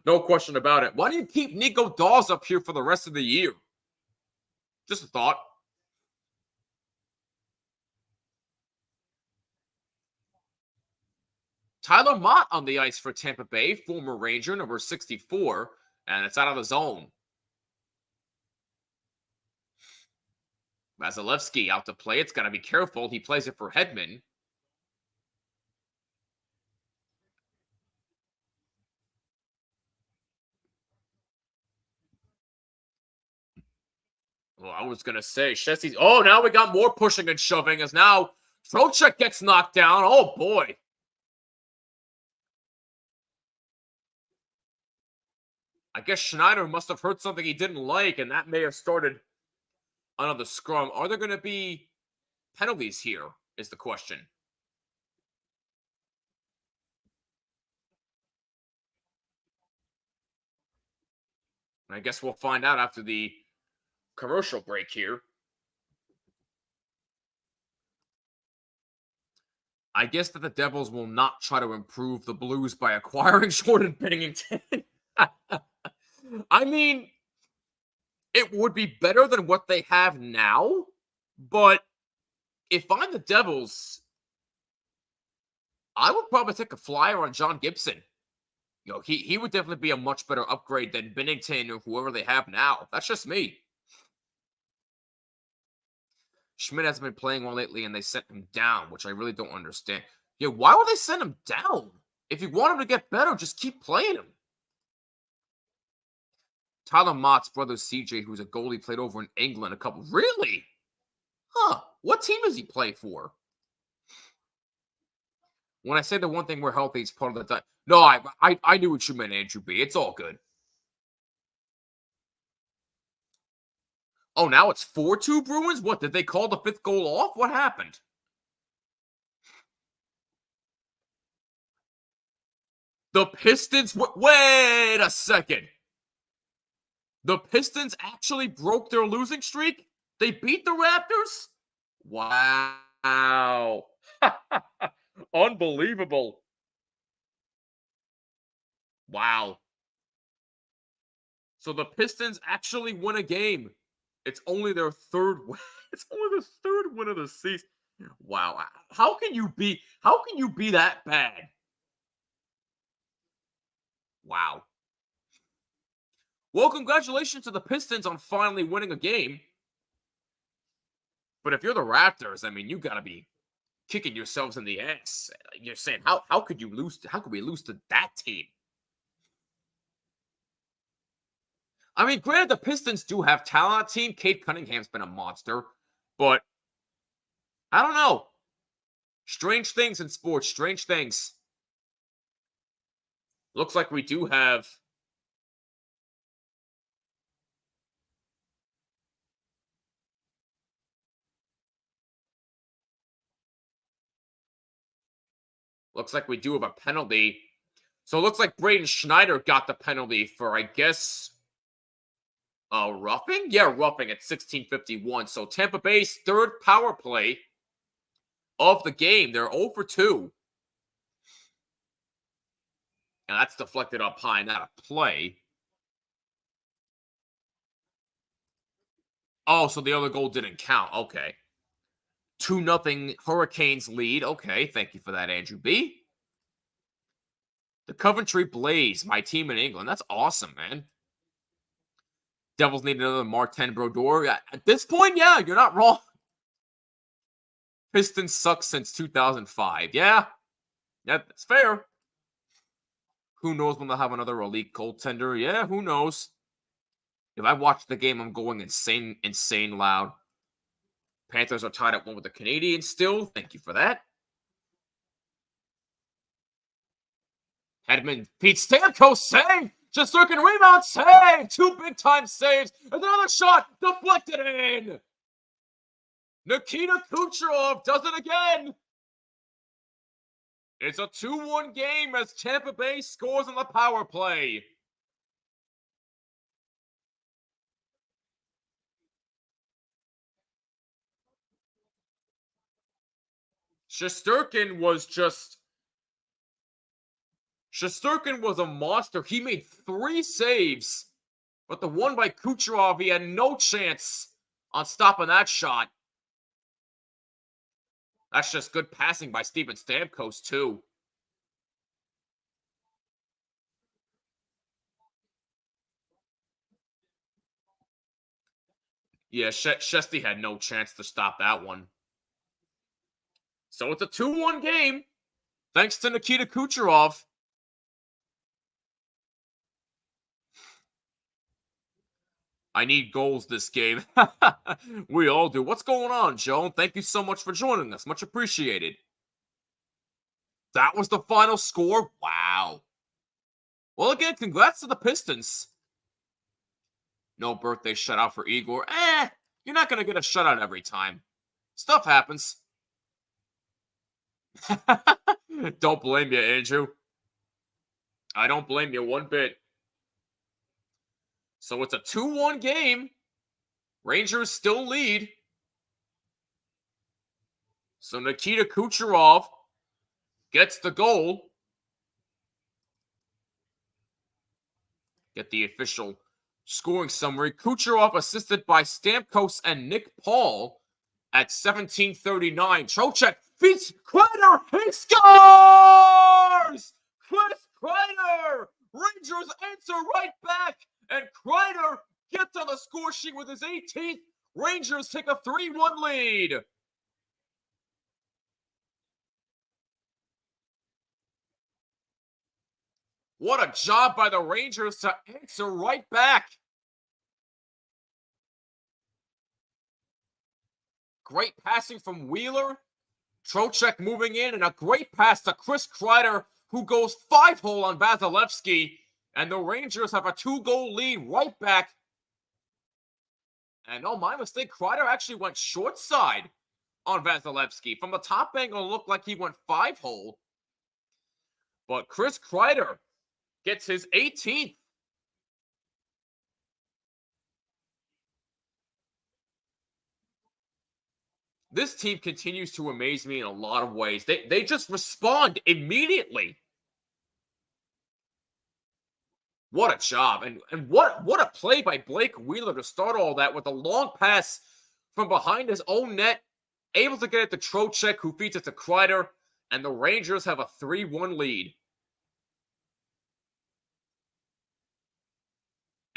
Speaker 1: No question about it. Why do you keep Nico Daws up here for the rest of the year? Just a thought. Tyler Mott on the ice for Tampa Bay, former Ranger, number 64, and it's out of the zone. Vasilevsky out to play. It's got to be careful. He plays it for Hedman. Well, I was going to say, Shesty's. Oh, now we got more pushing and shoving as now Trocheck gets knocked down. Oh, boy. I guess Schneider must have heard something he didn't like, and that may have started another scrum. Are there going to be penalties here, is the question. And I guess we'll find out after the commercial break here. I guess that the Devils will not try to improve the Blues by acquiring Jordan Binnington. I mean, it would be better than what they have now, but if I'm the Devils, I would probably take a flyer on John Gibson. You know, he would definitely be a much better upgrade than Binnington or whoever they have now. That's just me. Schmidt hasn't been playing well lately, and they sent him down, which I really don't understand. Yeah, why would they send him down? If you want him to get better, just keep playing him. Tyler Mott's brother CJ, who's a goalie, played over in England a couple. Really? Huh. What team does he play for? When I say the one thing we're healthy, it's part of the time. No, I knew what you meant, Andrew B. It's all good. Oh, now it's 4-2 Bruins? What, did they call the fifth goal off? What happened? The Pistons... Wait a second. The Pistons actually broke their losing streak? They beat the Raptors? Wow. Unbelievable. Wow. So the Pistons actually win a game. It's only their third win. It's only the third win of the season. Wow. How can you be that bad? Wow. Well, congratulations to the Pistons on finally winning a game. But if you're the Raptors, I mean, you got to be kicking yourselves in the ass. You're saying, how could you lose? How could we lose to that team? I mean, granted, the Pistons do have talent on the team. Cade Cunningham's been a monster. But I don't know. Strange things in sports. Strange things. Looks like we do have... Looks like we do have a penalty. So it looks like Braden Schneider got the penalty for, I guess... roughing? Yeah, roughing at 16:51. So Tampa Bay's third power play of the game. They're 0 for 2. And that's deflected up high, not a play. Oh, so the other goal didn't count. Okay. 2-0 Hurricanes lead. Okay, thank you for that, Andrew B. The Coventry Blaze, my team in England. That's awesome, man. Devils need another Martin Brodeur. At this point, yeah, you're not wrong. Pistons suck since 2005. Yeah, that's fair. Who knows when they'll have another elite goaltender? Yeah, who knows? If I watch the game, I'm going insane loud. Panthers are tied at 1 with the Canadiens still. Thank you for that. Hedman, Pete Stamkos, save! Shesterkin rebound, save! 2 big-time saves. And another shot, deflected in! Nikita Kucherov does it again! It's a 2-1 game as Tampa Bay scores on the power play. Shesterkin was a monster. He made 3 saves, but the one by Kucherov, he had no chance on stopping that shot. That's just good passing by Steven Stamkos, too. Yeah, Shesty had no chance to stop that one. So it's a 2-1 game, thanks to Nikita Kucherov. I need goals this game. We all do. What's going on, Joan? Thank you so much for joining us. Much appreciated. That was the final score? Wow. Well, again, congrats to the Pistons. No birthday shutout for Igor. You're not going to get a shutout every time. Stuff happens. Don't blame you, Andrew. I don't blame you one bit. So it's a 2-1 game. Rangers still lead. So Nikita Kucherov gets the goal. Get the official scoring summary. Kucherov assisted by Stamkos and Nick Paul at 17:39. Trocheck feeds Kreider. He scores! Chris Kreider! Rangers answer right back, and Kreider gets on the score sheet with his 18th. Rangers take a 3-1 lead. What a job by the Rangers to answer right back. Great passing from Wheeler. Trocheck moving in, and a great pass to Chris Kreider, who goes 5-hole on Vasilevsky. And the Rangers have a 2-goal lead right back. And oh, my mistake, Kreider actually went short side on Vasilevsky. From the top angle, it looked like he went 5-hole. But Chris Kreider gets his 18th. This team continues to amaze me in a lot of ways. They just respond immediately. What a job. And what a play by Blake Wheeler to start all that with a long pass from behind his own net. Able to get it to Trocheck, who feeds it to Kreider. And the Rangers have a 3-1 lead.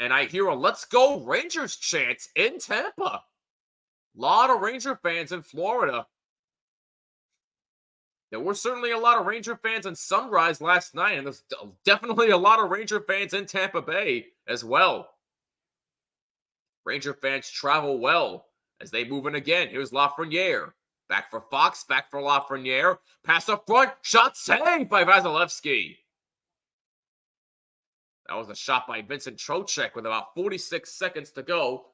Speaker 1: And I hear a "Let's go Rangers" chant in Tampa. A lot of Ranger fans in Florida. There were certainly a lot of Ranger fans in Sunrise last night, and there's definitely a lot of Ranger fans in Tampa Bay as well. Ranger fans travel well as they move in again. Here's Lafreniere. Back for Fox, back for Lafreniere. Pass up front, shot saved by Vasilevsky. That was a shot by Vincent Trocheck with about 46 seconds to go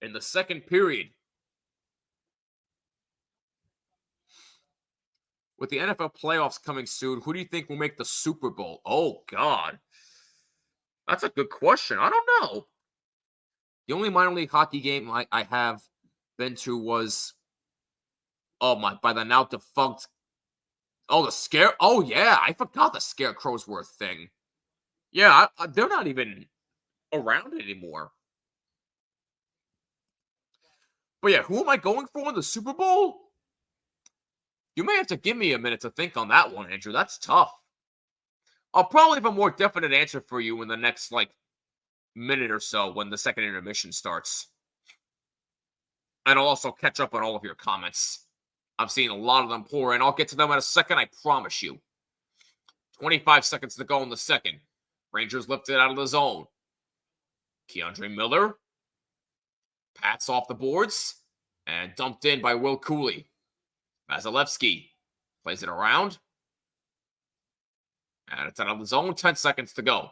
Speaker 1: in the second period. With the NFL playoffs coming soon, who do you think will make the Super Bowl? Oh, God. That's a good question. I don't know. The only minor league hockey game I have been to was, by the now defunct, yeah, I forgot the Scarecrows were a thing. Yeah, they're not even around anymore. But yeah, who am I going for in the Super Bowl? You may have to give me a minute to think on that one, Andrew. That's tough. I'll probably have a more definite answer for you in the next, minute or so when the second intermission starts. And I'll also catch up on all of your comments. I'm seeing a lot of them pour in. I'll get to them in a second, I promise you. 25 seconds to go in the second. Rangers lifted out of the zone. Keandre Miller pats off the boards and dumped in by Will Cooley. Vasilevsky plays it around. And it's out of the zone. 10 seconds to go.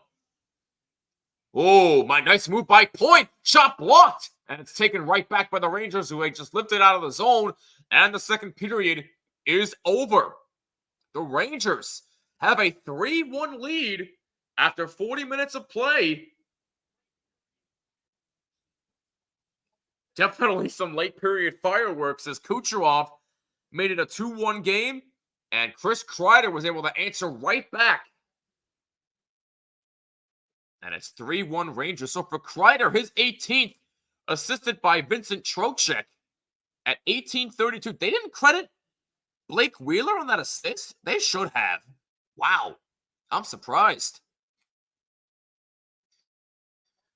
Speaker 1: Oh, my nice move by Point. Shot blocked. And it's taken right back by the Rangers, who had just lifted out of the zone. And the second period is over. The Rangers have a 3-1 lead after 40 minutes of play. Definitely some late period fireworks as Kucherov made it a 2-1 game, and Chris Kreider was able to answer right back. And it's 3-1 Rangers. So for Kreider, his 18th, assisted by Vincent Trocheck at 18:32. They didn't credit Blake Wheeler on that assist? They should have. Wow. I'm surprised.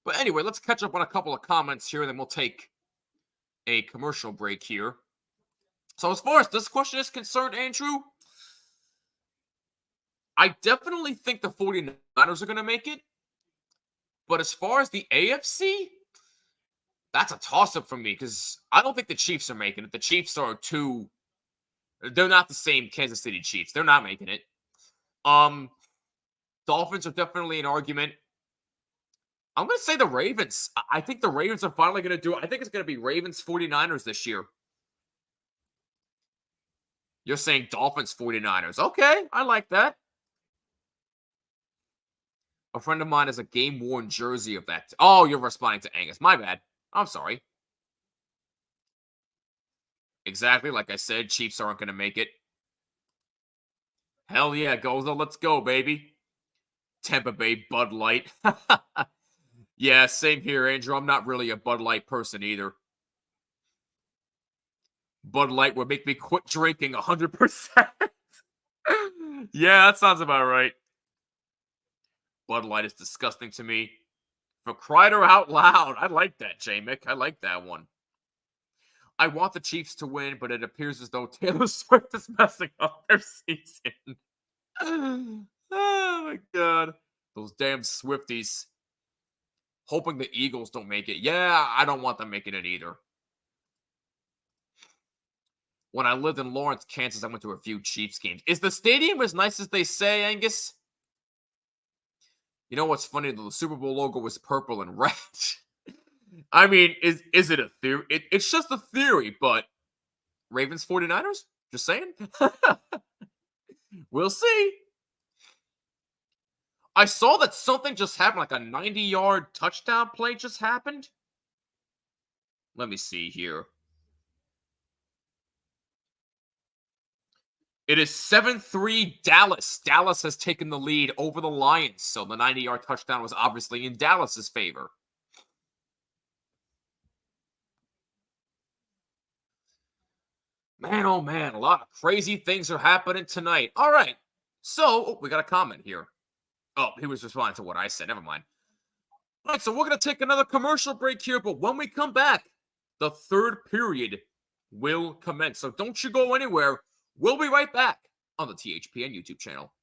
Speaker 1: But anyway, let's catch up on a couple of comments here, and then we'll take a commercial break here. So as far as this question is concerned, Andrew, I definitely think the 49ers are going to make it. But as far as the AFC, That's a toss-up for me because I don't think the Chiefs are making it. The Chiefs are they're not the same Kansas City Chiefs. They're not making it. Dolphins are definitely an argument. I'm going to say the Ravens. I think the Ravens are finally going to do it. I think it's going to be Ravens 49ers this year. You're saying Dolphins 49ers. Okay, I like that. A friend of mine has a game-worn jersey of that. Oh, you're responding to Angus. My bad. I'm sorry. Exactly, like I said, Chiefs aren't going to make it. Hell yeah, Goza, let's go, baby. Tampa Bay Bud Light. Yeah, same here, Andrew. I'm not really a Bud Light person either. Bud Light would make me quit drinking 100%. Yeah, that sounds about right. Bud Light is disgusting to me. For crying out loud. I like that, J-Mick. I like that one. I want the Chiefs to win, but it appears as though Taylor Swift is messing up their season. Oh, my God. Those damn Swifties. Hoping the Eagles don't make it. Yeah, I don't want them making it either. When I lived in Lawrence, Kansas, I went to a few Chiefs games. Is the stadium as nice as they say, Angus? You know what's funny? The Super Bowl logo was purple and red. I mean, is it a theory? It's just a theory, but Ravens 49ers? Just saying. We'll see. I saw that something just happened, like a 90-yard touchdown play just happened. Let me see here. It is 7-3 Dallas. Dallas has taken the lead over the Lions, so the 90-yard touchdown was obviously in Dallas's favor. Man, oh man, a lot of crazy things are happening tonight. All right, so we got a comment here. Oh, he was responding to what I said. Never mind. All right, so we're going to take another commercial break here, but when we come back, the third period will commence. So don't you go anywhere. We'll be right back on the THPN YouTube channel.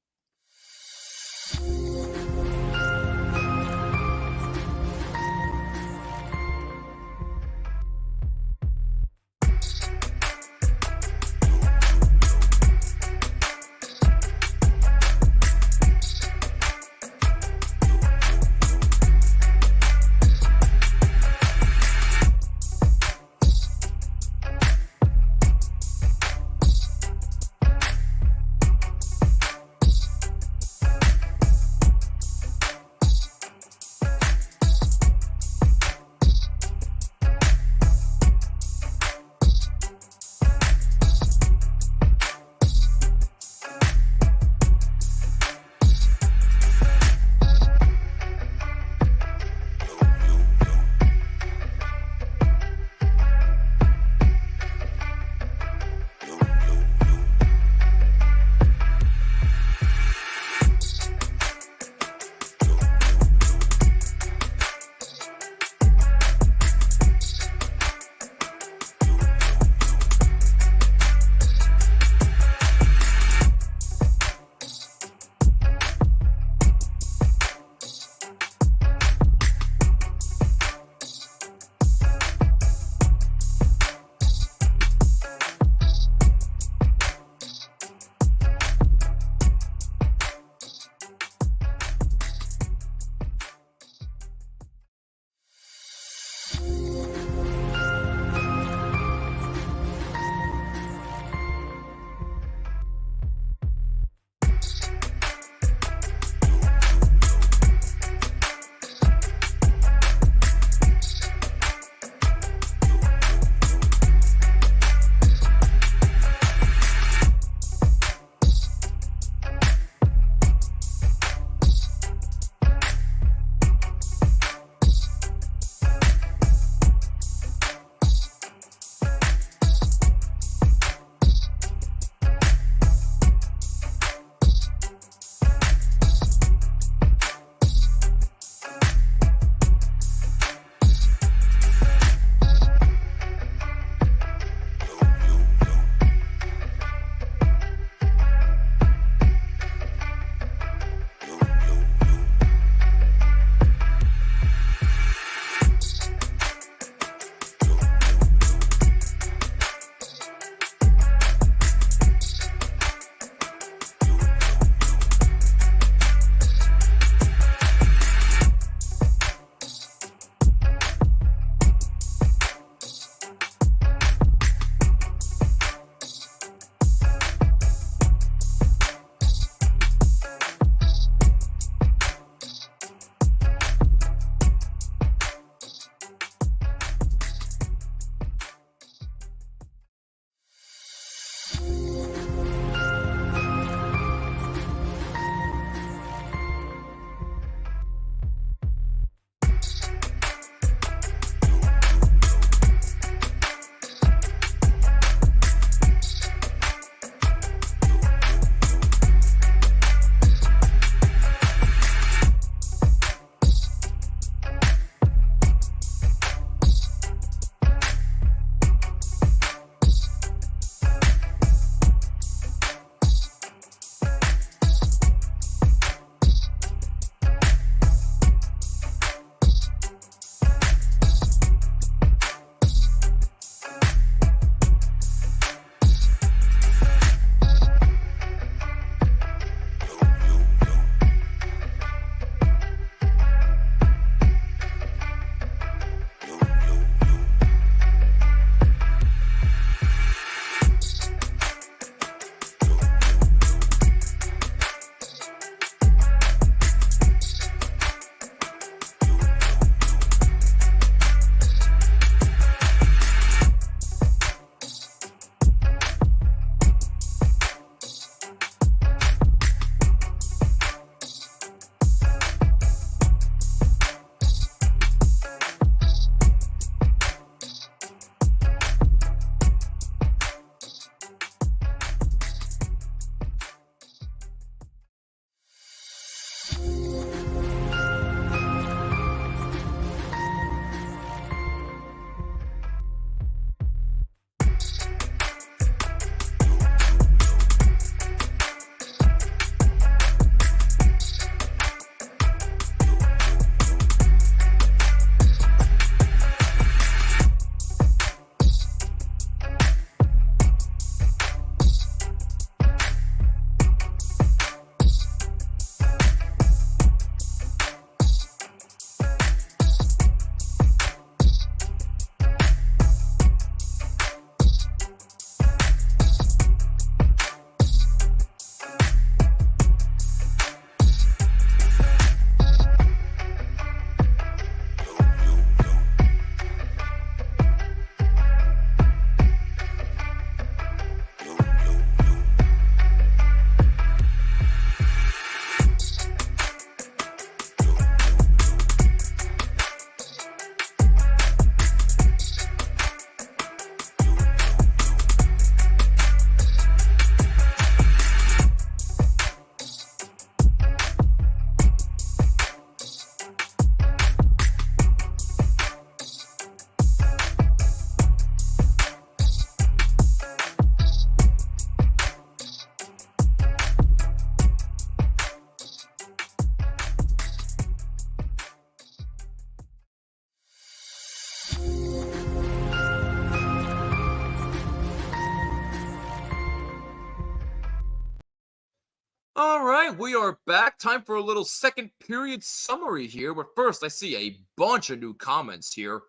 Speaker 1: All right, we are back. Time for a little second period summary here. But first, I see a bunch of new comments here.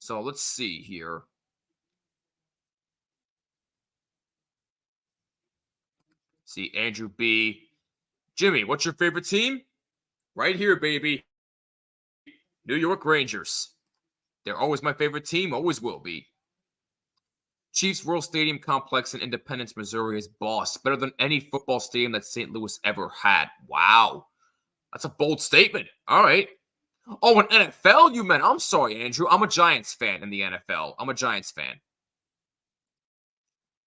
Speaker 1: So let's see here. See Andrew B. Jimmy, what's your favorite team? Right here, baby. New York Rangers. They're always my favorite team, always will be. Chiefs World Stadium Complex in Independence, Missouri is boss. Better than any football stadium that St. Louis ever had. Wow. That's a bold statement. All right. Oh, an NFL you meant. I'm sorry, Andrew. I'm a Giants fan in the NFL. I'm a Giants fan.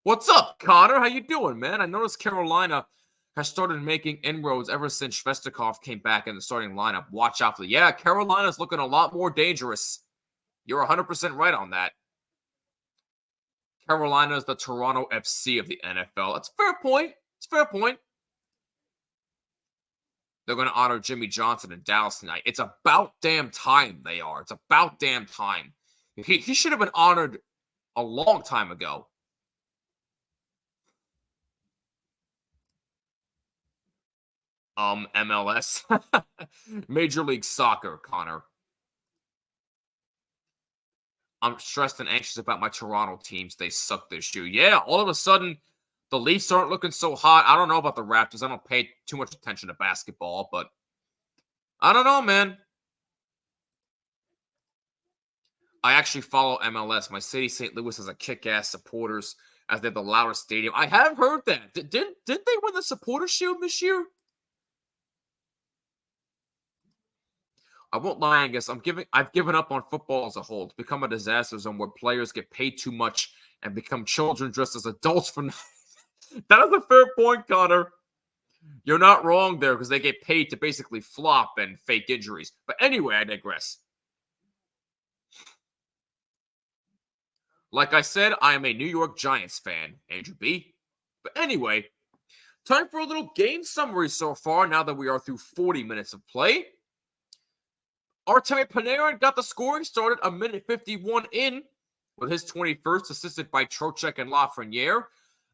Speaker 1: What's up, Connor? How you doing, man? I noticed Carolina has started making inroads ever since Svestikov came back in the starting lineup. Watch out for the... Yeah, Carolina's looking a lot more dangerous. You're 100% right on that. Carolina is the Toronto FC of the NFL. That's a fair point. It's a fair point. They're going to honor Jimmy Johnson in Dallas tonight. It's about damn time they are. It's about damn time. He should have been honored a long time ago. MLS. Major League Soccer, Connor. I'm stressed and anxious about my Toronto teams. They suck this year. Yeah, all of a sudden, the Leafs aren't looking so hot. I don't know about the Raptors. I don't pay too much attention to basketball, but I don't know, man. I actually follow MLS. My city, St. Louis, has a kick-ass supporters as they're the loudest stadium. I have heard that. Didn't they win the Supporters Shield this year? I won't lie, Angus. I've given up on football as a whole. It's become a disaster zone where players get paid too much and become children dressed as adults for That is a fair point, Connor. You're not wrong there because they get paid to basically flop and fake injuries. But anyway, I digress. Like I said, I am a New York Giants fan, Andrew B. But anyway, time for a little game summary so far now that we are through 40 minutes of play. Artemi Panarin got the scoring started a minute 51 in with his 21st, assisted by Trocheck and Lafreniere.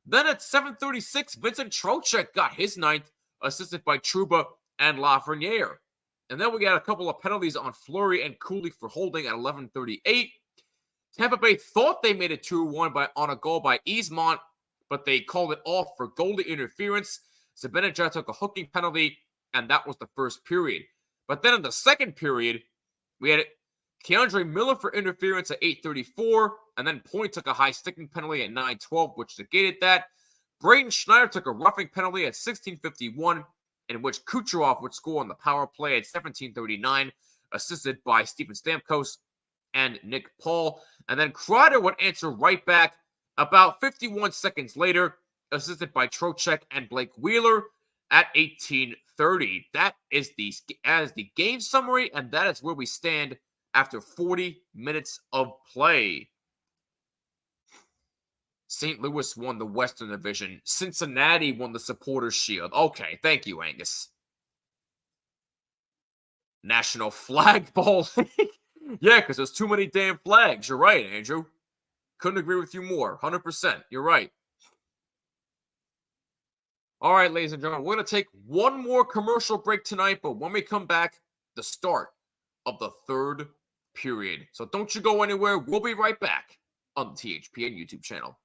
Speaker 1: Then at 7:36, Vincent Trocheck got his 9th, assisted by Trouba and Lafreniere. And then we got a couple of penalties on Fleury and Cooley for holding at 11:38. Tampa Bay thought they made it 2-1 on a goal by Easmont, but they called it off for goalie interference. Zibanejad took a hooking penalty, and that was the first period. But then in the second period, we had Keandre Miller for interference at 8:34, and then Point took a high sticking penalty at 9:12, which negated that. Braden Schneider took a roughing penalty at 16:51, in which Kucherov would score on the power play at 17:39, assisted by Steven Stamkos and Nick Paul. And then Kreider would answer right back about 51 seconds later, assisted by Trocheck and Blake Wheeler at 18:30. That is the game summary, and that is where we stand after 40 minutes of play. St. Louis won the Western Division. Cincinnati won the Supporters Shield. Okay, thank you, Angus. National Flag Ball League. Yeah, because there's too many damn flags. You're right, Andrew. Couldn't agree with you more. 100%. You're right. All right, ladies and gentlemen, we're going to take one more commercial break tonight, but when we come back, the start of the third period. So don't you go anywhere. We'll be right back on the THPN YouTube channel.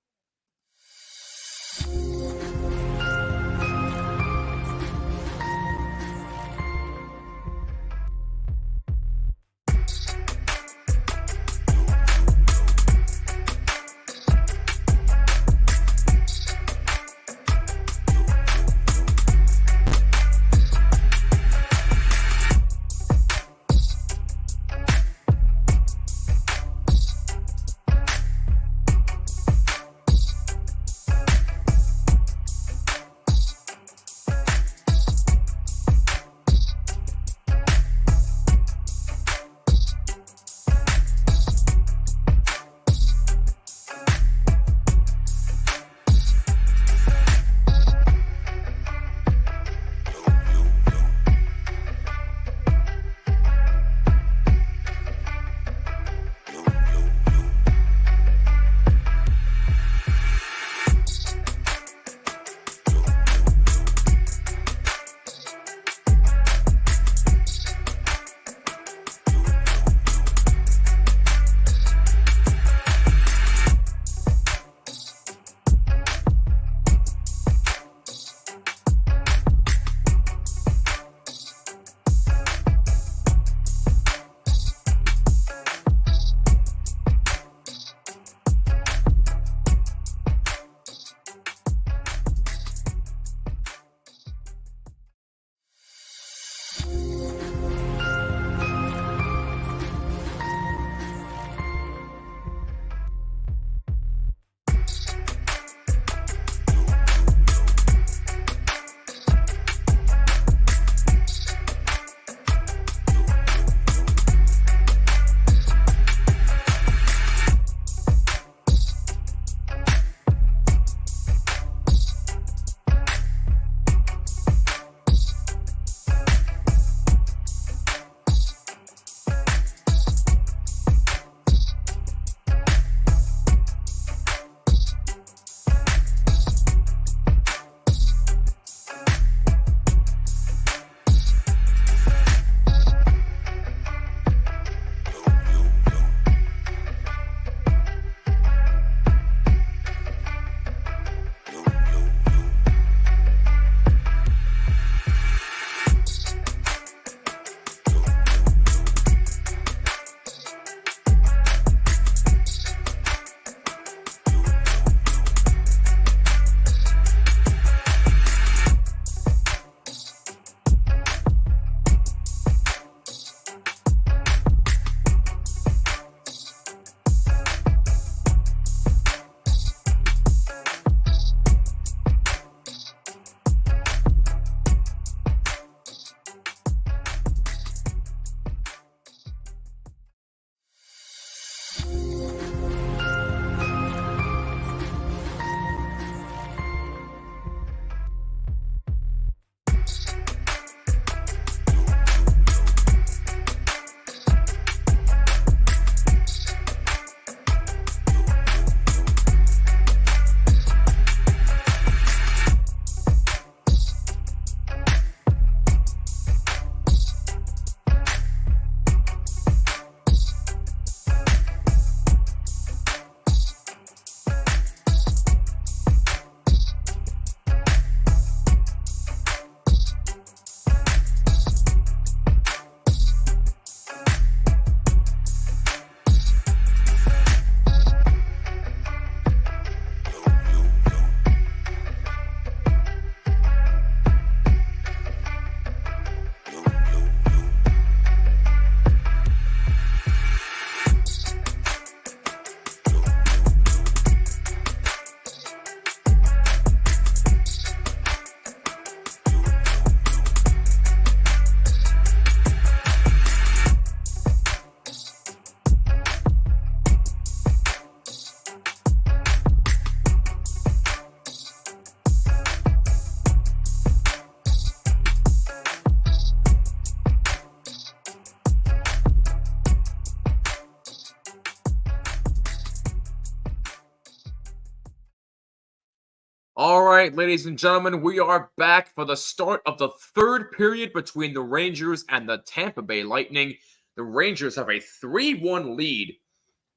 Speaker 1: right, ladies and gentlemen, we are back for the start of the third period between the Rangers and the Tampa Bay Lightning. The Rangers have a 3-1 lead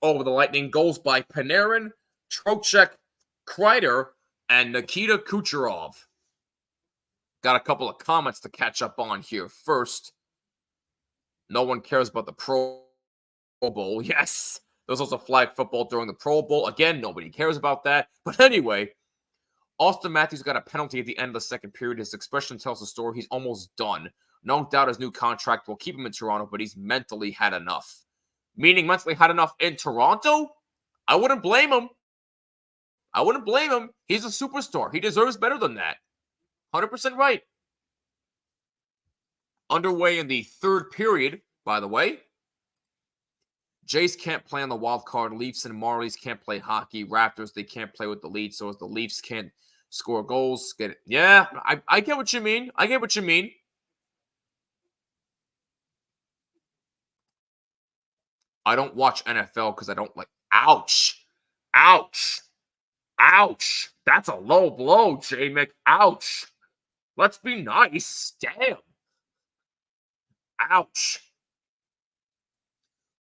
Speaker 1: over the Lightning. Goals by Panarin, Trocheck, Kreider, and Nikita Kucherov. Got a couple of comments to catch up on here. First, no one cares about the Pro Bowl. Yes, there was also flag football during the Pro Bowl. Again, nobody cares about that. But anyway, Austin Matthews got a penalty at the end of the second period. His expression tells the story. He's almost done. No doubt his new contract will keep him in Toronto, but he's mentally had enough. Meaning mentally had enough in Toronto? I wouldn't blame him. I wouldn't blame him. He's a superstar. He deserves better than that. 100% right. Underway in the third period, by the way. Jays can't play on the wild card. Leafs and Marlies can't play hockey. Raptors, they can't play with the lead. So as the Leafs can't score goals, yeah, I get what you mean. I get what you mean. I don't watch NFL because I don't like. Ouch. Ouch. Ouch. That's a low blow, J-Mick. Ouch. Let's be nice. Damn. Ouch.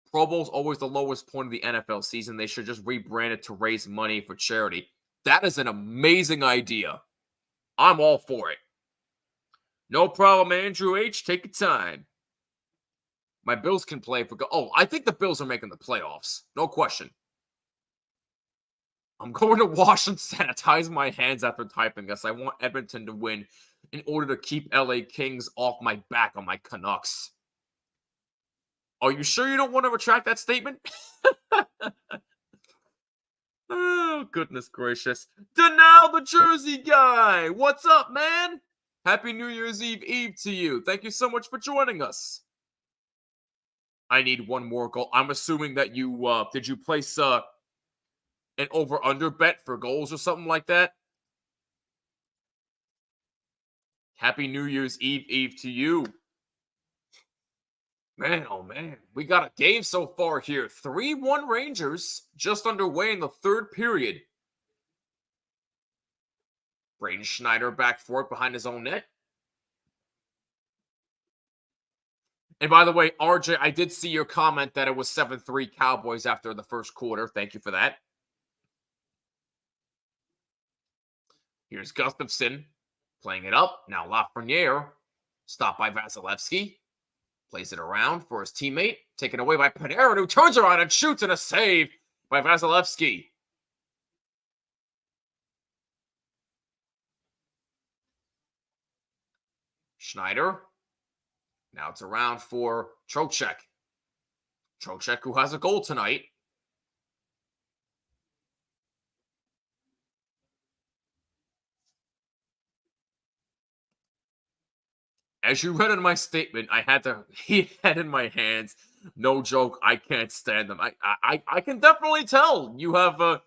Speaker 1: Pro Bowl's always the lowest point of the NFL season. They should just rebrand it to raise money for charity. That is an amazing idea. I'm all for it. No problem, Andrew H. Take your time. My Bills can play for... I think the Bills are making the playoffs. No question. I'm going to wash and sanitize my hands after typing this. I want Edmonton to win in order to keep LA Kings off my back on my Canucks. Are you sure you don't want to retract that statement? Oh, goodness gracious. Denal the Jersey guy. What's up, man? Happy New Year's Eve to you. Thank you so much for joining us. I need one more goal. I'm assuming that you, did you place an over-under bet for goals or something like that? Happy New Year's Eve to you. Man, oh man, we got a game so far here. 3-1 Rangers, just underway in the third period. Braden Schneider back for it behind his own net. And by the way, RJ, I did see your comment that it was 7-3 Cowboys after the first quarter. Thank you for that. Here's Gustafsson playing it up. Now Lafreniere, stopped by Vasilevsky. Plays it around for his teammate. Taken away by Panarin, who turns around and shoots, and a save by Vasilevsky. Schneider. Now it's around for Trocheck. Trocheck, who has a goal tonight. As you read in my statement, he had in my hands. No joke, I can't stand them. I can definitely tell you have a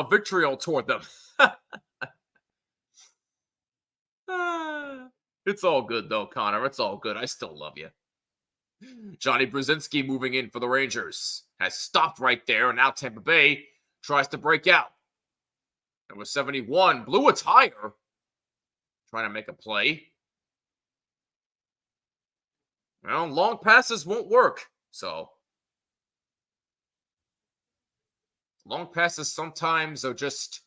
Speaker 1: vitriol toward them. It's all good, though, Connor. It's all good. I still love you. Johnny Brzezinski moving in for the Rangers. Has stopped right there, and now Tampa Bay tries to break out. Number 71 blew a tire. Trying to make a play. Well, long passes won't work, so. Long passes sometimes are just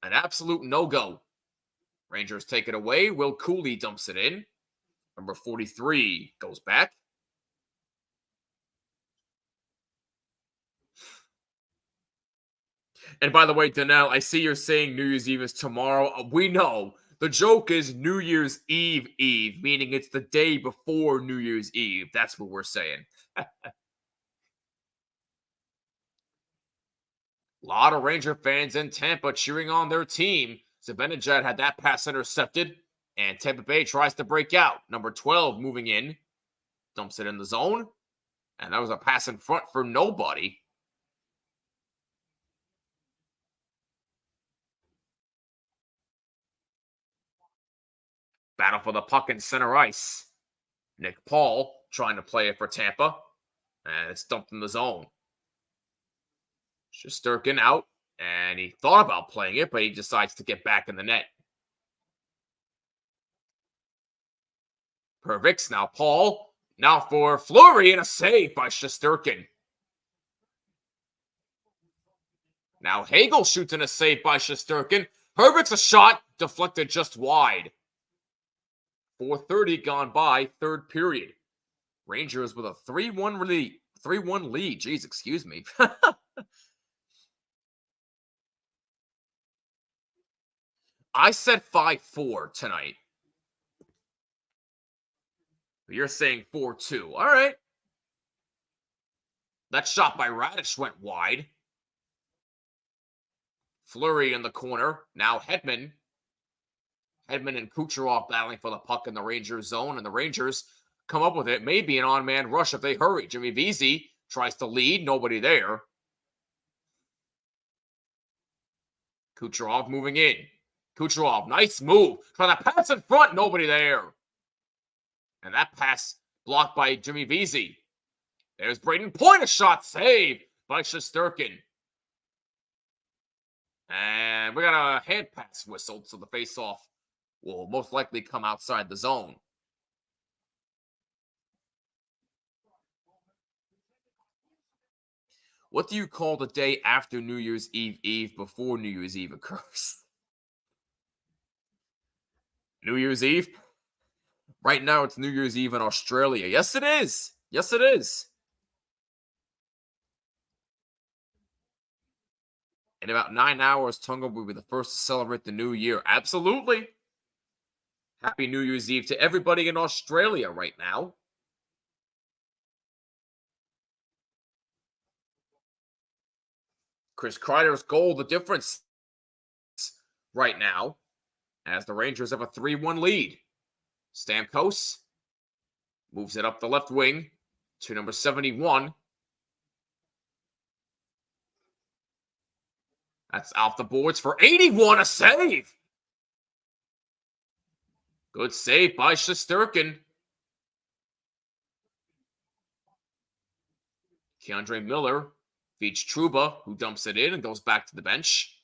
Speaker 1: an absolute no-go. Rangers take it away. Will Cooley dumps it in. Number 43 goes back. And by the way, Danelle, I see you're saying New Year's Eve is tomorrow. We know. The joke is New Year's Eve, meaning it's the day before New Year's Eve. That's what we're saying. A lot of Ranger fans in Tampa cheering on their team. Zibanejad had that pass intercepted, and Tampa Bay tries to break out. Number 12 moving in, dumps it in the zone, and that was a pass in front for nobody. Battle for the puck in center ice. Nick Paul trying to play it for Tampa, and it's dumped in the zone. Shesterkin out, and he thought about playing it, but he decides to get back in the net. Perfect. Now Paul. Now for Fleury and a save by Shesterkin. Now Hagel shoots in a save by Shesterkin. Herbeck's a shot deflected just wide. 4:30 gone by, third period. Rangers with a 3-1 lead. 3-1 lead. Jeez, excuse me. I said 5-4 tonight. You're saying 4-2. All right. That shot by Radish went wide. Fleury in the corner. Now Hedman. Hedman and Kucherov battling for the puck in the Rangers zone, and the Rangers come up with it. Maybe an on-man rush if they hurry. Jimmy Vesey tries to lead. Nobody there. Kucherov moving in. Kucherov, nice move. Trying to pass in front. Nobody there. And that pass blocked by Jimmy Vesey. There's Braden Point, a shot saved by Shesterkin. And we got a hand pass whistled, so the face-off will most likely come outside the zone. What do you call the day after New Year's Eve before New Year's Eve occurs? New Year's Eve? Right now, it's New Year's Eve in Australia. Yes, it is. Yes, it is. In about 9 hours, Tonga will be the first to celebrate the new year. Absolutely. Happy New Year's Eve to everybody in Australia right now. Chris Kreider's goal, the difference right now, as the Rangers have a 3-1 lead. Stamkos moves it up the left wing to number 71. That's off the boards for 81, a save. Good save by Shesterkin. Keandre Miller feeds Trouba, who dumps it in and goes back to the bench.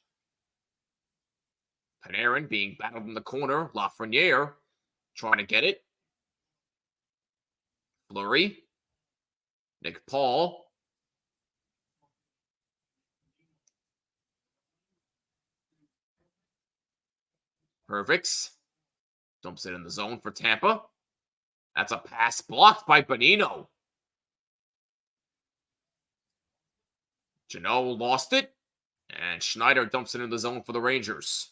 Speaker 1: Panarin being battled in the corner. Lafreniere trying to get it. Fleury. Nick Paul. Hervix dumps it in the zone for Tampa. That's a pass blocked by Bonino. Janot lost it. And Schneider dumps it in the zone for the Rangers.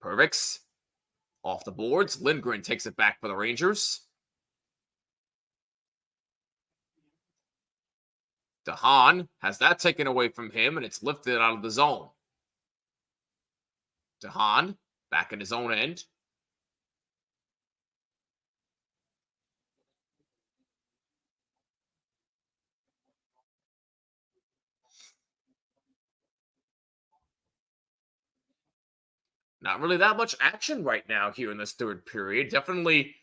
Speaker 1: Hervix off the boards. Lindgren takes it back for the Rangers. DeHaan has that taken away from him, and it's lifted out of the zone. DeHaan back in his own end. Not really that much action right now here in this third period. Definitely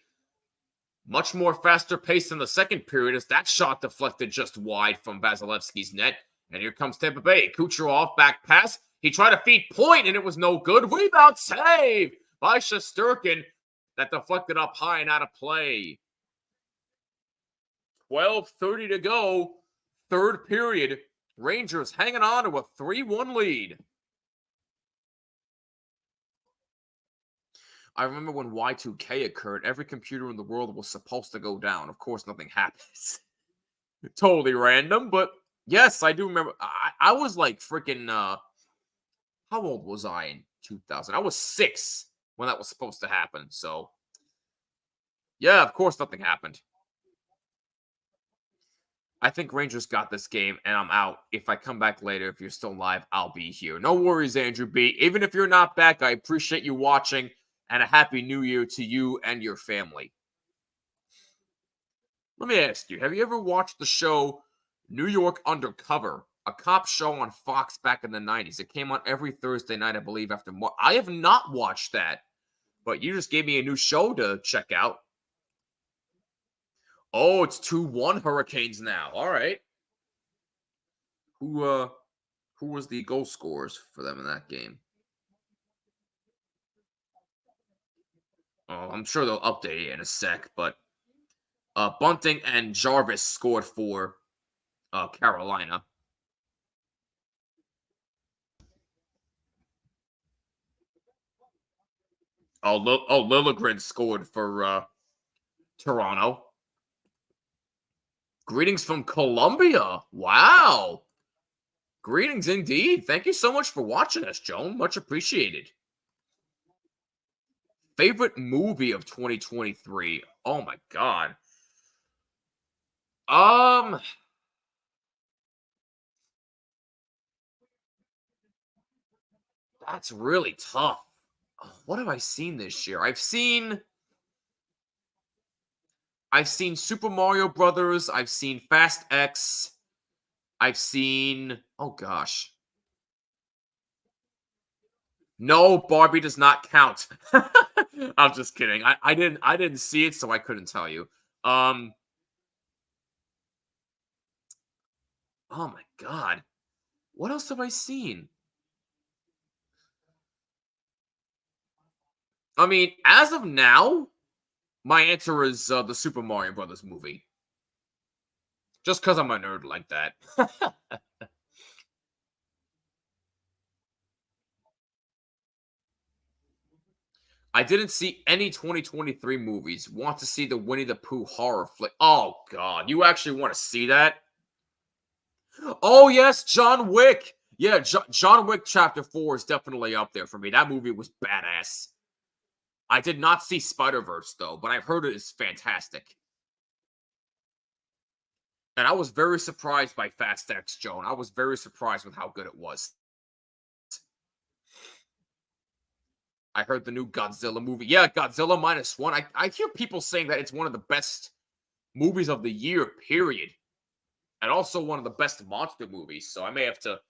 Speaker 1: much more faster pace than the second period as that shot deflected just wide from Vasilevsky's net. And here comes Tampa Bay. Kucherov back pass. He tried to feed Point, and it was no good. Rebound save by Shesterkin. That deflected up high and out of play. 12:30 to go. Third period. Rangers hanging on to a 3-1 lead. I remember when Y2K occurred, every computer in the world was supposed to go down. Of course, nothing happens. Totally random, but yes, I do remember. I was like freaking, how old was I in 2000? I was 6 when that was supposed to happen. So, yeah, of course, nothing happened. I think Rangers got this game, and I'm out. If I come back later, if you're still live, I'll be here. No worries, Andrew B. Even if you're not back, I appreciate you watching, and a happy new year to you and your family. Let me ask you, have you ever watched the show New York Undercover, a cop show on Fox back in the 90s? It came on every Thursday night, I believe, after I have not watched that, but you just gave me a new show to check out. Oh, it's 2-1 Hurricanes now. All right. Who was the goal scorers for them in that game? I'm sure they'll update it in a sec, but Bunting and Jarvis scored for Carolina. Liljegren scored for Toronto. Greetings from Colombia. Wow. Greetings indeed. Thank you so much for watching us, Joan. Much appreciated. Favorite movie of 2023? Oh my god. That's really tough. What have I seen this year? I've seen Super Mario Brothers, I've seen Fast X, I've seen oh gosh. No, Barbie does not count. I'm just kidding. I didn't see it, so I couldn't tell you. Um oh my god. What else have I seen? I mean, as of now, my answer is the Super Mario Brothers movie. Just because I'm a nerd like that. I didn't see any 2023 movies. Want to see the Winnie the Pooh horror flick. Oh, God. You actually want to see that? Oh, yes, John Wick. Yeah, John Wick Chapter 4 is definitely up there for me. That movie was badass. I did not see Spider-Verse, though, but I've heard it is fantastic. And I was very surprised by Fast X, Joan. I was very surprised with how good it was. I heard the new Godzilla movie. Yeah, Godzilla -1. I hear people saying that it's one of the best movies of the year, period. And also one of the best monster movies. So I may have to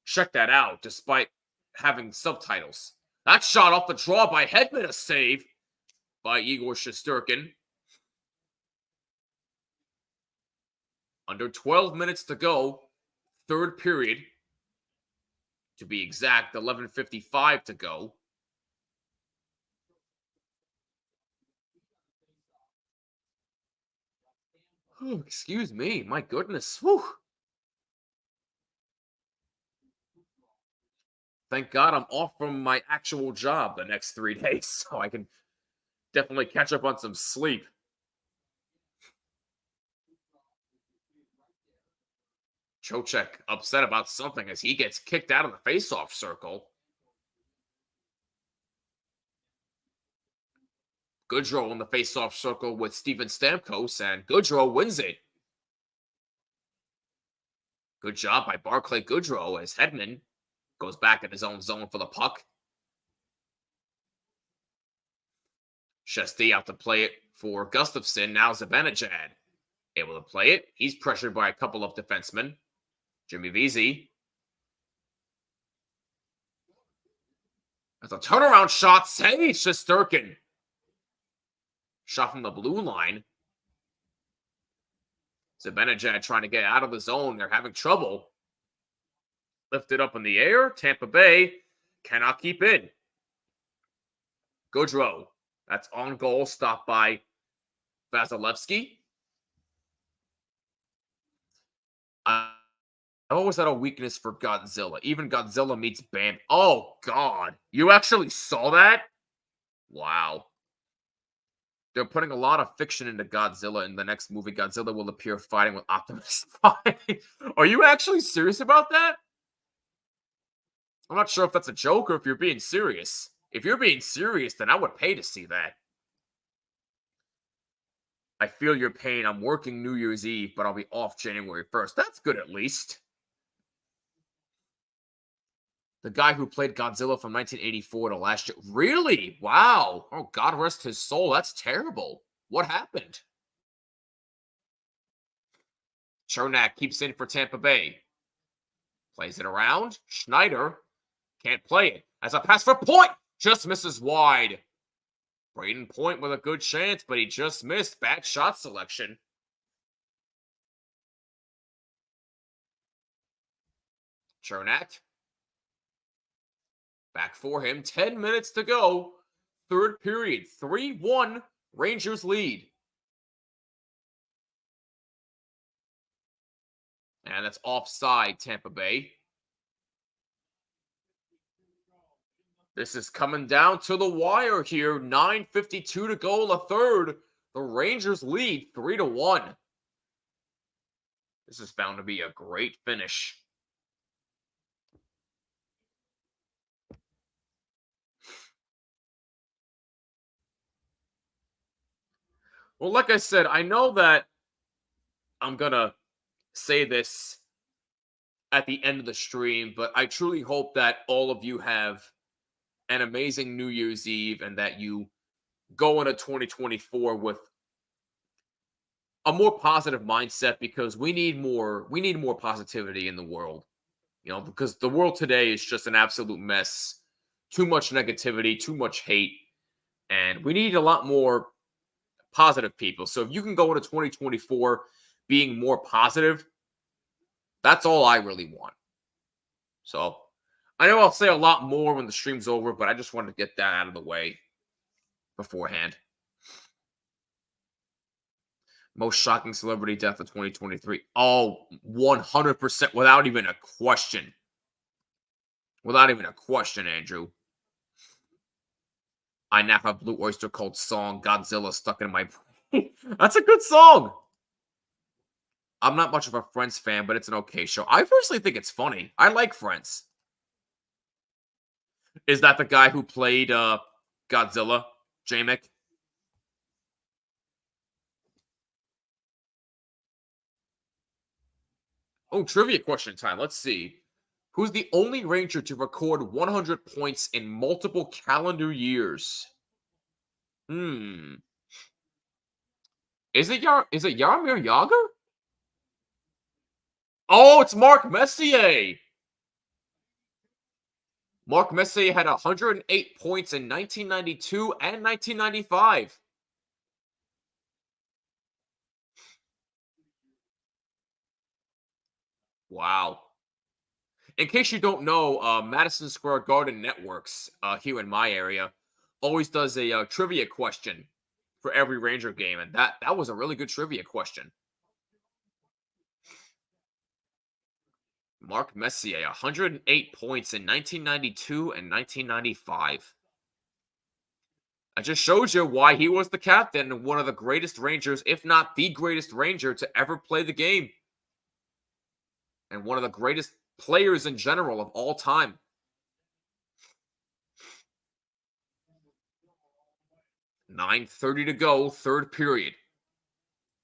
Speaker 1: check that out, despite having subtitles. That shot off the draw by Hedman, a save by Igor Shesterkin. Under 12 minutes to go, third period. To be exact, 11:55 to go. Oh, excuse me. My goodness. Whew. Thank God I'm off from my actual job the next 3 days, so I can definitely catch up on some sleep. Chocek upset about something as he gets kicked out of the faceoff circle. Goodrow in the faceoff circle with Steven Stamkos, and Goodrow wins it. Good job by Barclay Goodrow as Hedman goes back in his own zone for the puck. Shesty out to play it for Gustafsson. Now Zibanejad able to play it. He's pressured by a couple of defensemen. Jimmy Vesey. That's a turnaround shot. Save Shesterkin. Shot from the blue line. Zibanejad trying to get out of the zone. They're having trouble. Lifted up in the air. Tampa Bay cannot keep in. Goodrow. That's on goal. Stopped by Vasilevsky. I've always had a weakness for Godzilla. Even Godzilla meets Bam. Oh, God. You actually saw that? Wow. They're putting a lot of fiction into Godzilla. In the next movie, Godzilla will appear fighting with Optimus Prime. Are you actually serious about that? I'm not sure if that's a joke or if you're being serious. If you're being serious, then I would pay to see that. I feel your pain. I'm working New Year's Eve, but I'll be off January 1st. That's good at least. The guy who played Godzilla from 1984 to last year. Really? Wow. Oh, God rest his soul. That's terrible. What happened? Chernak keeps in for Tampa Bay. Plays it around. Schneider can't play it. As a pass for Point. Just misses wide. Braden Point with a good chance, but he just missed. Bad shot selection. Chernak. Back for him. 10 minutes to go. third period. 3-1, Rangers lead. And that's offside, Tampa Bay. This is coming down to the wire here. 9:52 to go in the third. The Rangers lead 3-1. This is bound to be a great finish. Well, like I said, I know that I'm going to say this at the end of the stream, but I truly hope that all of you have an amazing New Year's Eve and that you go into 2024 with a more positive mindset, because we need more positivity in the world. You know, because the world today is just an absolute mess. Too much negativity, too much hate, and we need a lot more positive people. So if you can go into 2024 being more positive, that's all I really want. So I know I'll say a lot more when the stream's over, but I just wanted to get that out of the way beforehand. Most shocking celebrity death of 2023. Oh, 100%, without even a question. Without even a question, Andrew. I now have Blue Oyster Cult song, Godzilla, stuck in my brain. That's a good song. I'm not much of a Friends fan, but it's an okay show. I personally think it's funny. I like Friends. Is that the guy who played Godzilla, J-Mick? Oh, trivia question time. Let's see. Who's the only Ranger to record 100 points in multiple calendar years? Is it Jaromir Jagr? Oh, it's Mark Messier. Mark Messier had 108 points in 1992 and 1995. Wow. In case you don't know, Madison Square Garden Networks here in my area always does a trivia question for every Ranger game, and that was a really good trivia question. Mark Messier, 108 points in 1992 and 1995. That just shows you why he was the captain and one of the greatest Rangers, if not the greatest Ranger to ever play the game. And one of the greatest players in general of all time. $9:30 to go, third period.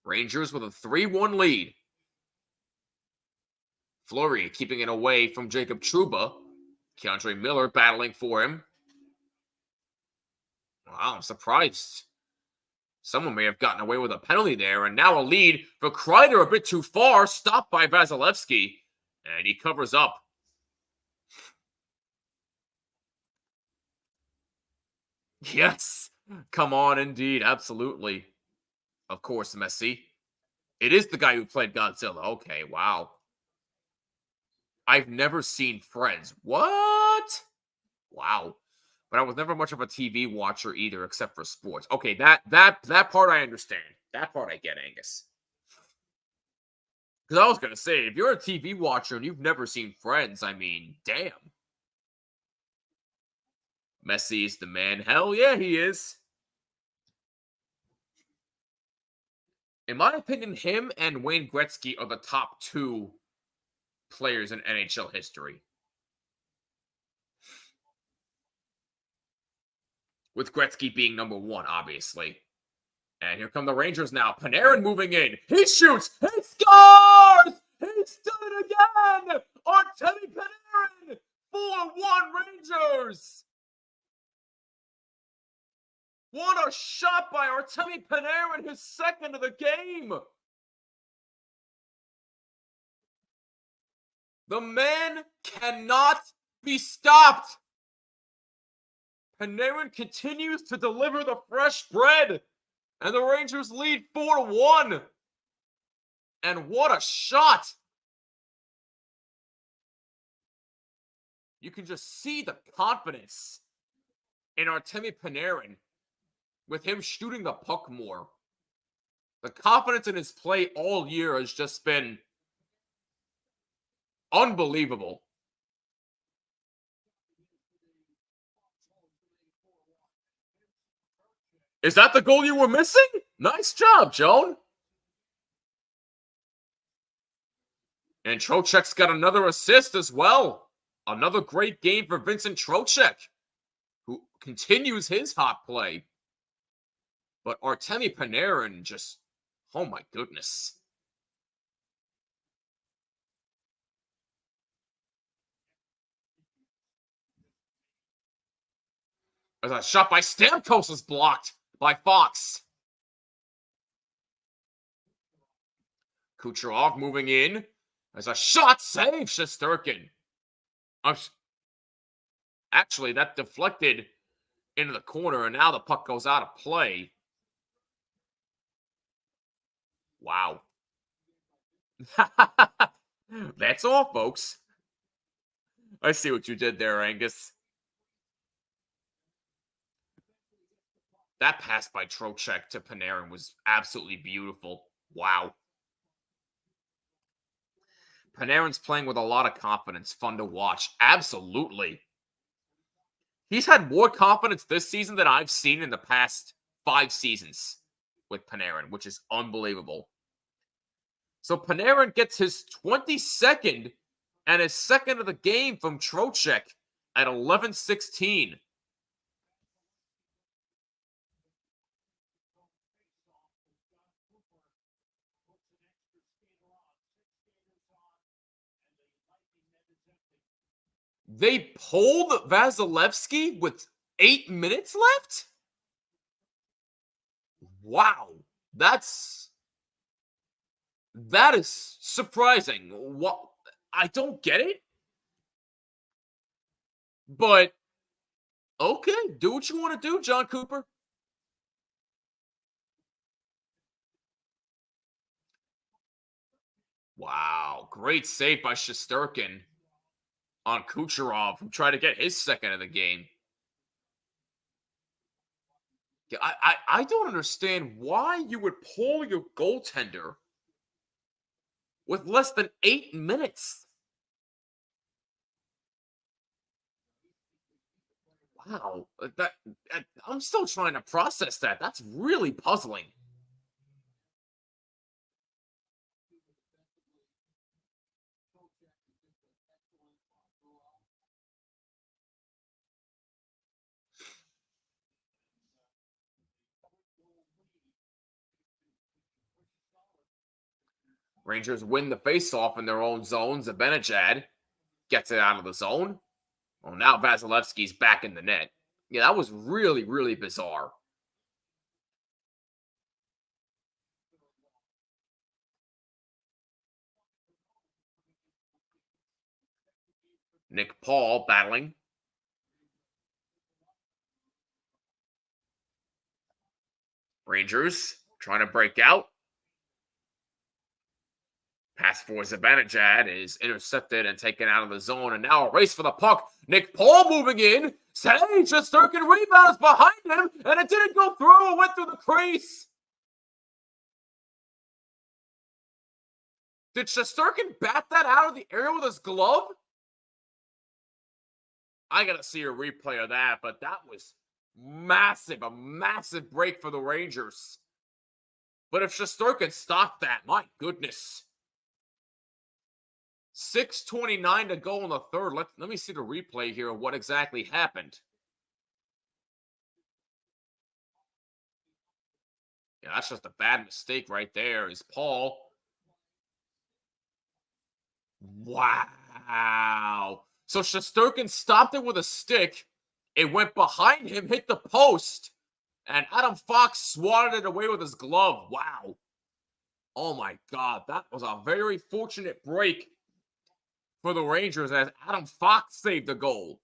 Speaker 1: Rangers with a 3-1 lead. Fleury keeping it away from Jacob Trouba. Keandre Miller battling for him. Wow, I'm surprised. Someone may have gotten away with a penalty there, and now a lead for Kreider a bit too far, stopped by Vasilevsky, and he covers up. Yes, come on, indeed, absolutely. Of course, Messi. It is the guy who played Godzilla. Okay, wow. I've never seen Friends. What? Wow. But I was never much of a TV watcher either, except for sports. Okay, that part I understand. That part I get, Angus. Because I was going to say, if you're a TV watcher and you've never seen Friends, I mean, damn. Messi is the man. Hell yeah, he is. In my opinion, him and Wayne Gretzky are the top two players in NHL history. With Gretzky being number one, obviously. And here come the Rangers now. Panarin moving in. He shoots. He scores! He's done it again! Artemi Panarin! 4-1 Rangers! What a shot by Artemi Panarin, his second of the game! The man cannot be stopped! Panarin continues to deliver the fresh bread, and the Rangers lead 4-1. And what a shot! You can just see the confidence in Artemi Panarin, with him shooting the puck more. The confidence in his play all year has just been unbelievable. Is that the goal you were missing? Nice job, Joan. And Trocheck's got another assist as well. Another great game for Vincent Trocheck, who continues his hot play. But Artemi Panarin just, oh my goodness. As a shot by Stamkos is blocked by Fox. Kucherov moving in. As a shot saves Shesterkin. Actually, that deflected into the corner, and now the puck goes out of play. Wow. That's all, folks. I see what you did there, Angus. That pass by Trocheck to Panarin was absolutely beautiful. Wow. Panarin's playing with a lot of confidence. Fun to watch. Absolutely. He's had more confidence this season than I've seen in the past 5 seasons with Panarin, which is unbelievable. So Panarin gets his 22nd and his second of the game from Trocheck at 11:16. They pulled Vasilevsky with 8 minutes left? Wow. That is surprising. What? I don't get it. But okay, do what you want to do, John Cooper. Wow, great save by Shesterkin on Kucherov, who tried to get his second of the game. I don't understand why you would pull your goaltender with less than 8 minutes. Wow, I'm still trying to process that. That's really puzzling. Rangers win the faceoff in their own zones. Zibanejad gets it out of the zone. Well, now Vasilevsky's back in the net. Yeah, that was really, really bizarre. Nick Paul battling. Rangers trying to break out. Pass for Zibanejad is intercepted and taken out of the zone. And now a race for the puck. Nick Paul moving in. Shesterkin rebounds behind him. And it didn't go through. It went through the crease. Did Shesterkin bat that out of the air with his glove? I got to see a replay of that. But that was massive. A massive break for the Rangers. But if Shesterkin stopped that, my goodness. 6:29 to go in the third. Let me see the replay here of what exactly happened. Yeah, that's just a bad mistake right there. Is Paul. Wow. So Shesterkin stopped it with a stick. It went behind him, hit the post, and Adam Fox swatted it away with his glove. Wow. Oh my God. That was a very fortunate break for the Rangers as Adam Fox saved the goal.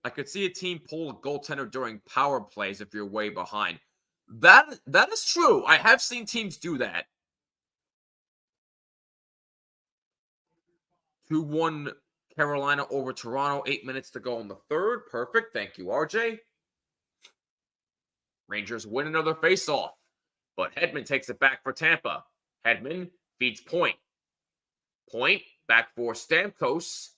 Speaker 1: I could see a team pull a goaltender during power plays if you're way behind. That is true. I have seen teams do that. 2-1 Carolina over Toronto, 8 minutes to go in the third. Perfect. Thank you, RJ. Rangers win another faceoff, but Hedman takes it back for Tampa. Hedman feeds Point. Point back for Stamkos.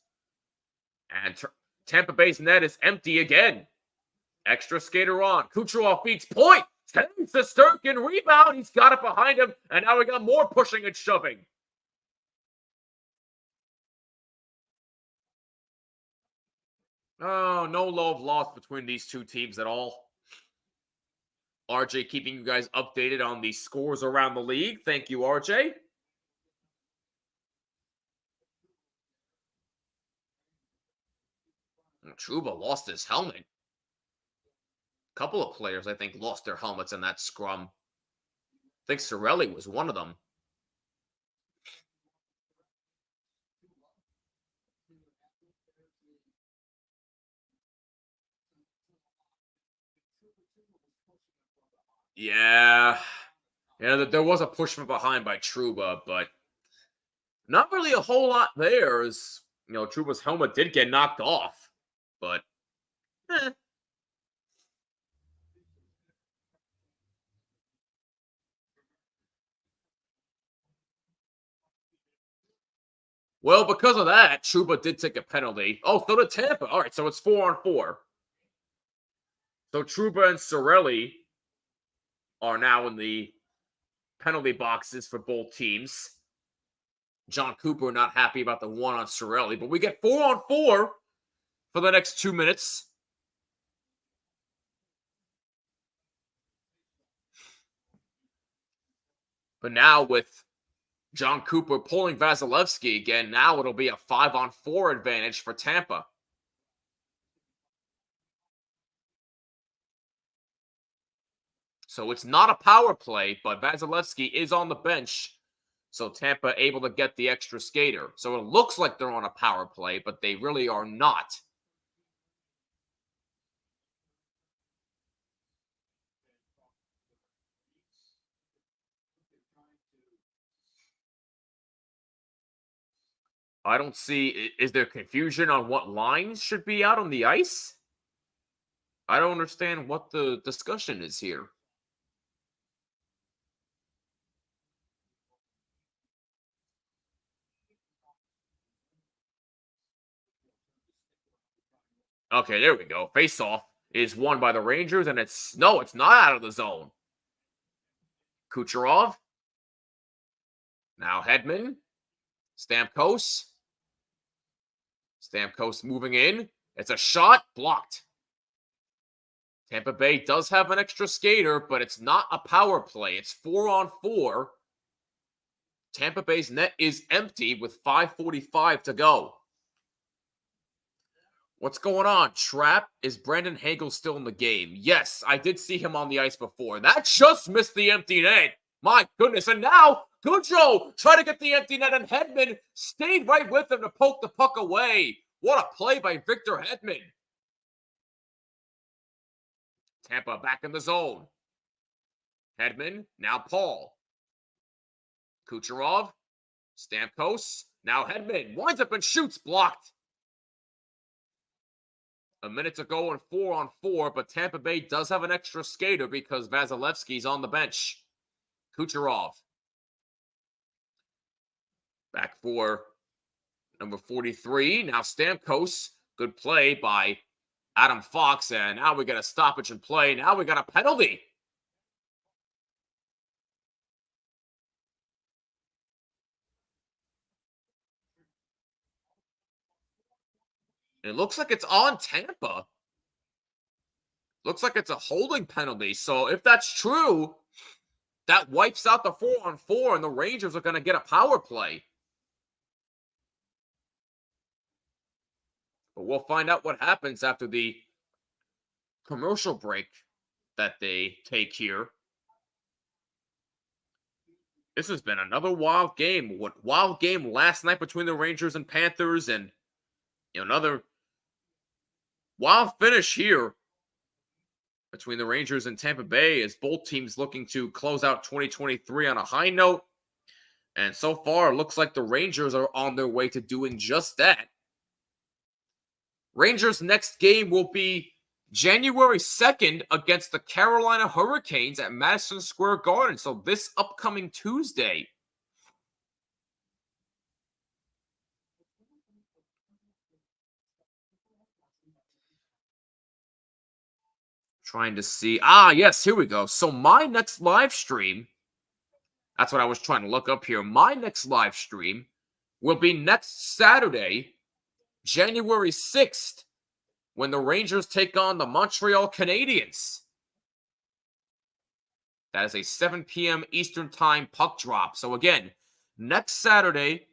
Speaker 1: And Tampa Bay's net is empty again. Extra skater on. Kucherov beats Point. Saves the Sturkin rebound. He's got it behind him. And now we got more pushing and shoving. Oh, no love lost between these two teams at all. RJ keeping you guys updated on the scores around the league. Thank you, RJ. Trouba lost his helmet. A couple of players, I think, lost their helmets in that scrum. I think Cirelli was one of them. Yeah, there was a push from behind by Trouba, but not really a whole lot there. As Trouba's helmet did get knocked off, but Well, because of that, Trouba did take a penalty. Oh, so did Tampa. All right, so it's 4-on-4. So Trouba and Cirelli are now in the penalty boxes for both teams. John Cooper not happy about the one on Cirelli, but we get 4-on-4 for the next 2 minutes. But now with John Cooper pulling Vasilevsky again, now it'll be a 5-on-4 advantage for Tampa. So it's not a power play, but Vasilevsky is on the bench. So Tampa able to get the extra skater. So it looks like they're on a power play, but they really are not. I don't see, is there confusion on what lines should be out on the ice? I don't understand what the discussion is here. Okay, there we go. Face-off is won by the Rangers, and it's not out of the zone. Kucherov. Now Hedman. Stamkos. Stamkos moving in. It's a shot blocked. Tampa Bay does have an extra skater, but it's not a power play. It's 4-on-4. Tampa Bay's net is empty with 5:45 to go. What's going on, Trap? Is Brandon Hagel still in the game? Yes, I did see him on the ice before. That just missed the empty net. My goodness. And now, Goudreau tried to get the empty net, and Hedman stayed right with him to poke the puck away. What a play by Victor Hedman. Tampa back in the zone. Hedman, now Paul. Kucherov, Stamkos, now Hedman. Winds up and shoots, blocked. A minute to go in 4-on-4, but Tampa Bay does have an extra skater because Vasilevsky's on the bench. Kucherov. Back for number 43. Now Stamkos. Good play by Adam Fox. And now we got a stoppage in play. Now we got a penalty. It looks like it's on Tampa. Looks like it's a holding penalty. So if that's true, that wipes out the 4-on-4, and the Rangers are going to get a power play. But we'll find out what happens after the commercial break that they take here. This has been another wild game. What wild game last night between the Rangers and Panthers, and another wild finish here between the Rangers and Tampa Bay, as both teams looking to close out 2023 on a high note. And so far, it looks like the Rangers are on their way to doing just that. Rangers' next game will be January 2nd against the Carolina Hurricanes at Madison Square Garden. So this upcoming Tuesday. Trying to see. Yes, here we go. So my next live stream, that's what I was trying to look up here. My next live stream will be next Saturday, January 6th, when the Rangers take on the Montreal Canadiens. That is a 7 p.m. Eastern Time puck drop. So again, next Saturday,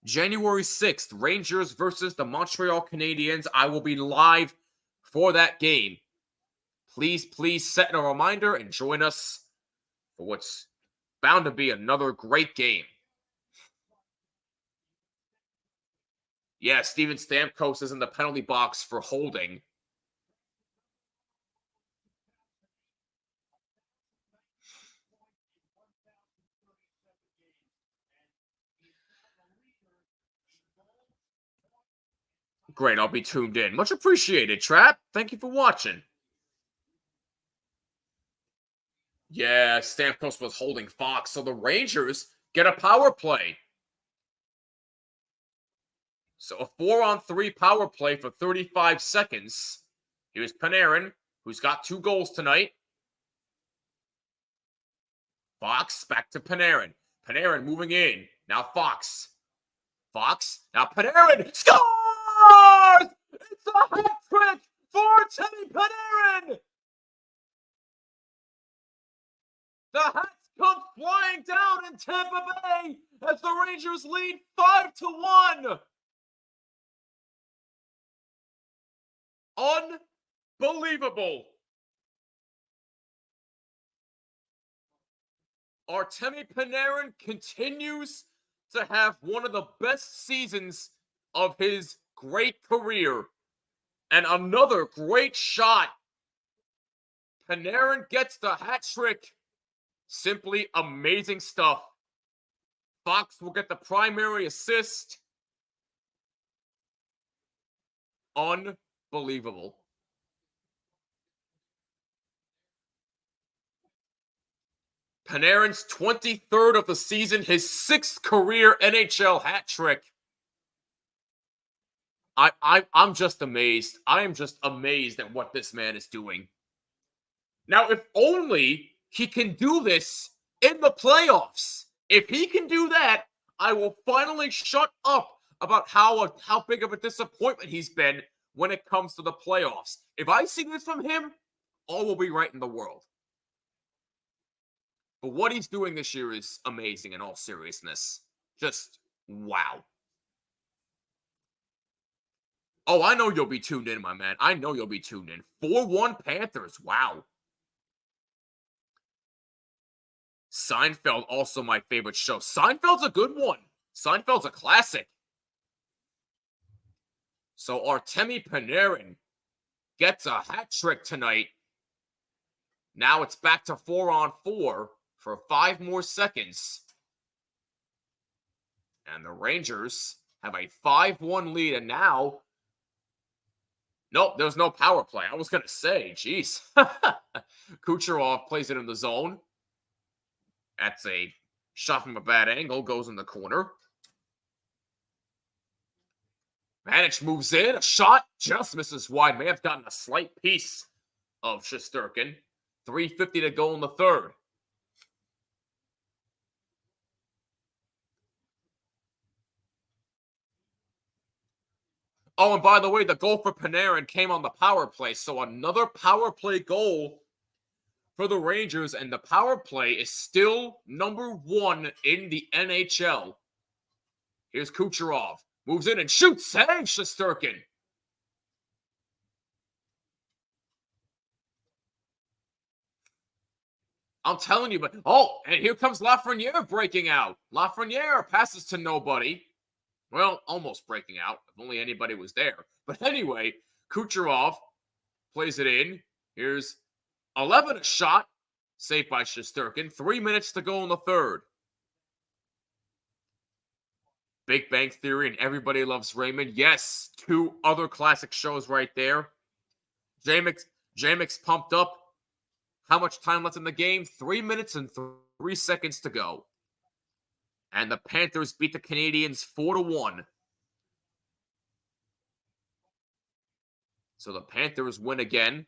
Speaker 1: January 6th, Rangers versus the Montreal Canadiens. I will be live for that game. Please set a reminder and join us for what's bound to be another great game. Yeah, Steven Stamkos is in the penalty box for holding. Great, I'll be tuned in. Much appreciated, Trap. Thank you for watching. Yeah, Stamkos was holding Fox, so the Rangers get a power play. So a 4-on-3 power play for 35 seconds. Here's Panarin, who's got 2 goals tonight. Fox back to Panarin. Panarin moving in. Now Fox. Fox. Now Panarin scores! It's a hat trick for Timmy Panarin! The Hats come flying down in Tampa Bay as the Rangers lead 5-1. Unbelievable. Artemi Panarin continues to have one of the best seasons of his great career. And another great shot. Panarin gets the hat trick. Simply amazing stuff. Fox will get the primary assist. Unbelievable. Panarin's 23rd of the season, his 6th career NHL hat trick. I'm just amazed. I am just amazed at what this man is doing. Now, if only he can do this in the playoffs. If he can do that, I will finally shut up about how big of a disappointment he's been when it comes to the playoffs. If I see this from him, all will be right in the world. But what he's doing this year is amazing in all seriousness. Just wow. Oh, I know you'll be tuned in, my man. I know you'll be tuned in. 4-1 Panthers. Wow. Seinfeld, also my favorite show. Seinfeld's a good one. Seinfeld's a classic. So Artemi Panarin gets a hat trick tonight. Now it's back to 4-on-4 for 5 more seconds. And the Rangers have a 5-1 lead. And now, nope, there's no power play. I was going to say, geez. Kucherov plays it in the zone. That's a shot from a bad angle, goes in the corner. Manich moves in, a shot just misses wide. May have gotten a slight piece of Shesterkin. 3:50 to go in the third. Oh, and by the way, the goal for Panarin came on the power play. So another power play goal for the Rangers, and the power play is still number 1 in the NHL. Here's Kucherov. Moves in and shoots. Saves Shesterkin. I'm telling you, but oh, and here comes Lafreniere breaking out. Lafreniere passes to nobody. Well, almost breaking out. If only anybody was there. But anyway, Kucherov plays it in. Here's 11, a shot. Saved by Shesterkin. 3 minutes to go in the third. Big Bang Theory and Everybody Loves Raymond. Yes, two other classic shows right there. J-Mix pumped up. How much time left in the game? 3 minutes and 3 seconds to go. And the Panthers beat the Canadiens 4-1. So the Panthers win again.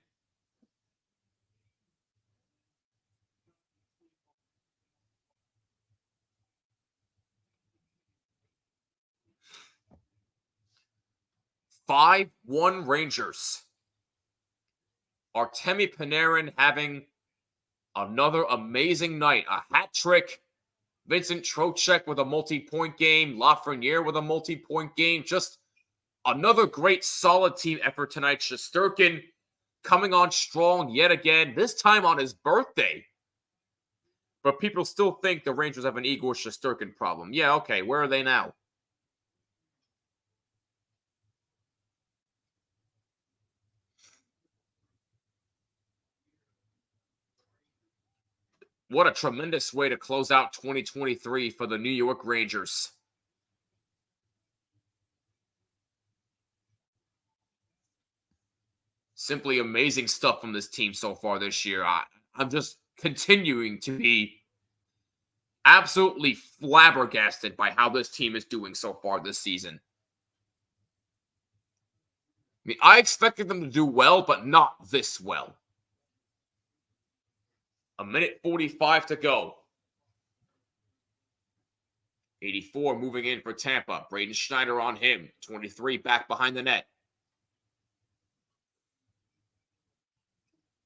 Speaker 1: Five 5-1 Rangers. Artemi Panarin having another amazing night. A hat trick. Vincent Trocheck with a multi-point game. Lafreniere with a multi-point game. Just another great solid team effort tonight. Shesterkin coming on strong yet again. This time on his birthday. But people still think the Rangers have an Igor Shesterkin problem. Yeah, okay. Where are they now? What a tremendous way to close out 2023 for the New York Rangers. Simply amazing stuff from this team so far this year. I'm just continuing to be absolutely flabbergasted by how this team is doing so far this season. I mean, I expected them to do well, but not this well. 1:45 to go. 84 moving in for Tampa. Braden Schneider on him. 23 back behind the net.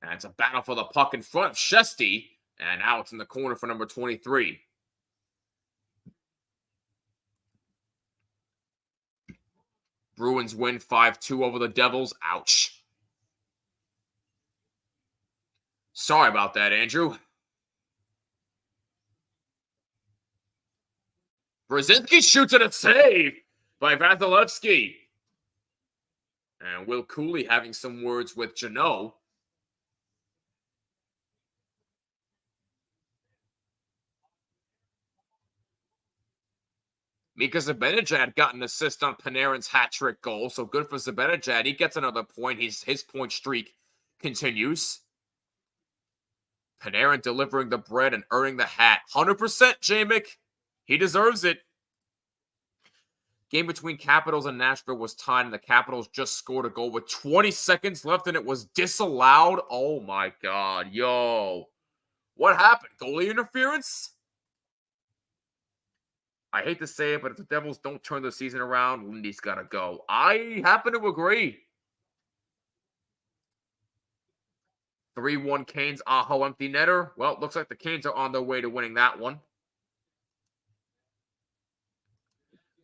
Speaker 1: And it's a battle for the puck in front of Shesty. And now it's in the corner for number 23. Bruins win 5-2 over the Devils. Ouch. Sorry about that, Andrew. Brzezinski shoots at a save by Vasilevsky. And Will Cooley having some words with Janot. Mika Zibanejad got an assist on Panarin's hat-trick goal, so good for Zibanejad. He gets another point. His point streak continues. Panarin delivering the bread and earning the hat. 100% J-Mick. He deserves it. Game between Capitals and Nashville was tied, and the Capitals just scored a goal with 20 seconds left, and it was disallowed. Oh, my God. Yo. What happened? Goalie interference? I hate to say it, but if the Devils don't turn the season around, Lindy's got to go. I happen to agree. 3-1 Canes, Aho empty netter. Well, it looks like the Canes are on their way to winning that one.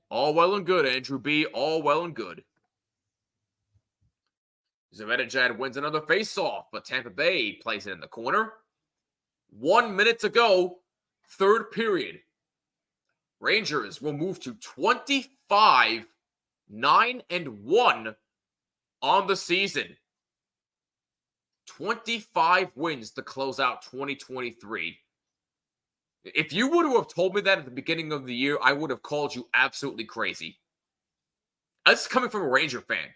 Speaker 1: All well and good, Andrew B. All well and good. Zibanejad wins another faceoff, but Tampa Bay plays it in the corner. 1 minute to go, third period. Rangers will move to 25-9-1 on the season. 25 wins to close out 2023. If you were to have told me that at the beginning of the year, I would have called you absolutely crazy. That's coming from a Ranger fan.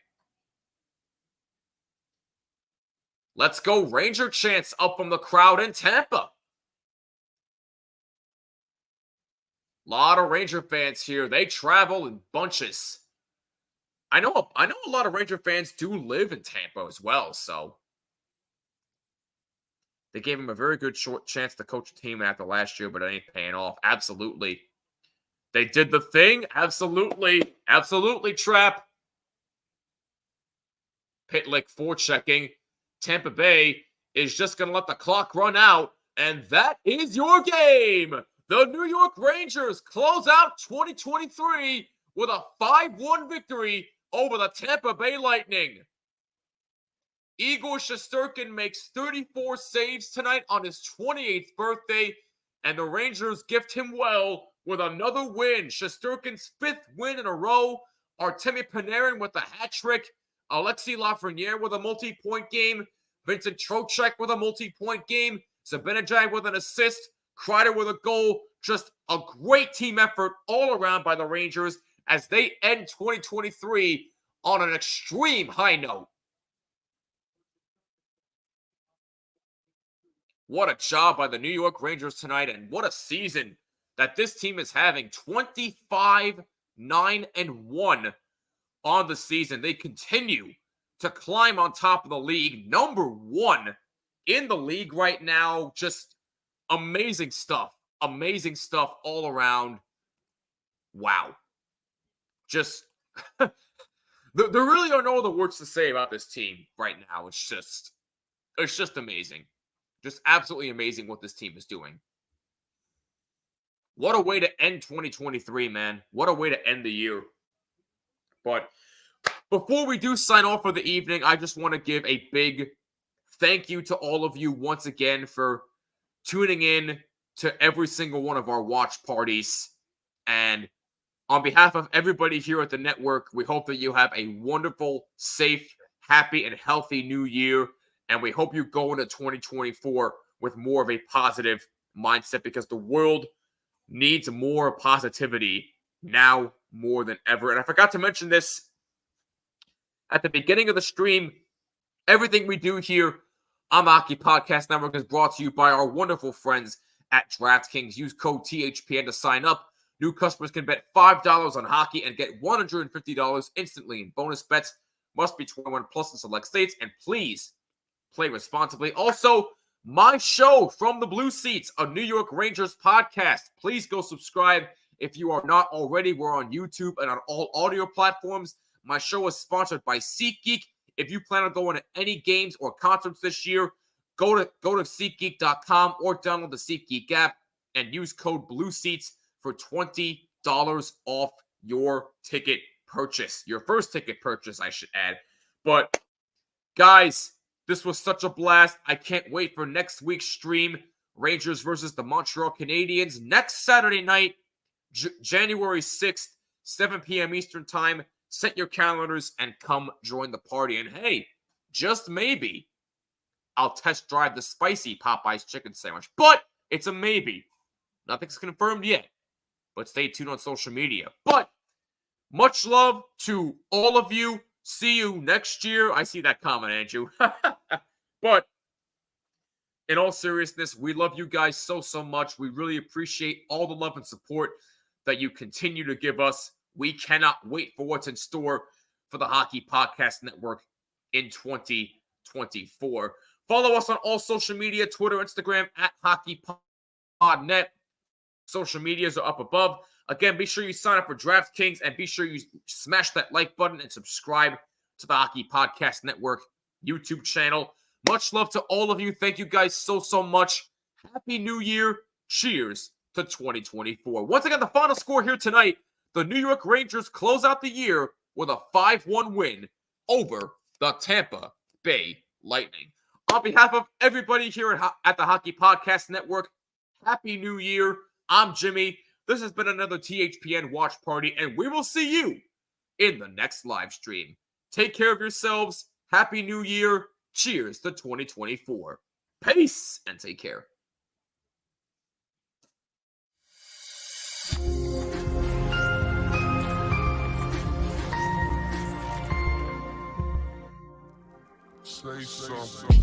Speaker 1: Let's go Ranger chants up from the crowd in Tampa. A lot of Ranger fans here. They travel in bunches. I know a lot of Ranger fans do live in Tampa as well, so they gave him a very good short chance to coach a team after last year, but it ain't paying off. Absolutely. They did the thing. Absolutely. Absolutely, Trap. Pitlick forechecking. Tampa Bay is just going to let the clock run out, and that is your game. The New York Rangers close out 2023 with a 5-1 victory over the Tampa Bay Lightning. Igor Shesterkin makes 34 saves tonight on his 28th birthday, and the Rangers gift him well with another win. Shesterkin's 5th win in a row. Artemi Panarin with a hat trick. Alexis Lafreniere with a multi-point game. Vincent Trocheck with a multi-point game. Zibanejad with an assist. Kreider with a goal. Just A great team effort all around by the Rangers as they end 2023 on an extreme high note. What a job by the New York Rangers tonight, and what a season that this team is having. 25-9-1 on the season. They continue to climb on top of the league. Number 1 in the league right now. Just amazing stuff. Amazing stuff all around. Wow. Just, there really are no other words to say about this team right now. It's just amazing. Just absolutely amazing what this team is doing. What a way to end 2023, man. What a way to end the year. But before we do sign off for the evening, I just want to give a big thank you to all of you once again for tuning in to every single one of our watch parties. And on behalf of everybody here at the network, we hope that you have a wonderful, safe, happy, and healthy new year. And we hope you go into 2024 with more of a positive mindset, because the world needs more positivity now more than ever. And I forgot to mention this at the beginning of the stream. Everything we do here on the Hockey Podcast Network is brought to you by our wonderful friends at DraftKings. Use code THPN to sign up. New customers can bet $5 on hockey and get $150 instantly in bonus bets. Must be 21 plus in select states. And please play responsibly. Also, my show From the Blue Seats, a New York Rangers podcast. Please go subscribe if you are not already. We're on YouTube and on all audio platforms. My show is sponsored by SeatGeek. If you plan on going to any games or concerts this year, go to SeatGeek.com or download the SeatGeek app and use code BLUESEATS for $20 off your ticket purchase. Your first ticket purchase, I should add. But, guys, this was such a blast. I can't wait for next week's stream. Rangers versus the Montreal Canadiens. Next Saturday night, January 6th, 7 p.m. Eastern Time. Set your calendars and come join the party. And hey, just maybe, I'll test drive the spicy Popeyes chicken sandwich. But it's a maybe. Nothing's confirmed yet. But stay tuned on social media. But much love to all of you. See you next year. I see that comment, Andrew. But in all seriousness, we love you guys so much. We really appreciate all the love and support that you continue to give us. We cannot wait for what's in store for the Hockey Podcast Network in 2024. Follow us on all social media, Twitter, Instagram, at HockeyPodNet. Social medias are up above. Again, be sure you sign up for DraftKings and be sure you smash that like button and subscribe to the Hockey Podcast Network YouTube channel. Much love to all of you. Thank you guys so much. Happy New Year. Cheers to 2024. Once again, the final score here tonight, the New York Rangers close out the year with a 5-1 win over the Tampa Bay Lightning. On behalf of everybody here at the Hockey Podcast Network, Happy New Year. I'm Jimmy. This has been another THPN Watch Party, and we will see you in the next live stream. Take care of yourselves. Happy New Year. Cheers to 2024. Peace, and take care.
Speaker 2: Say something.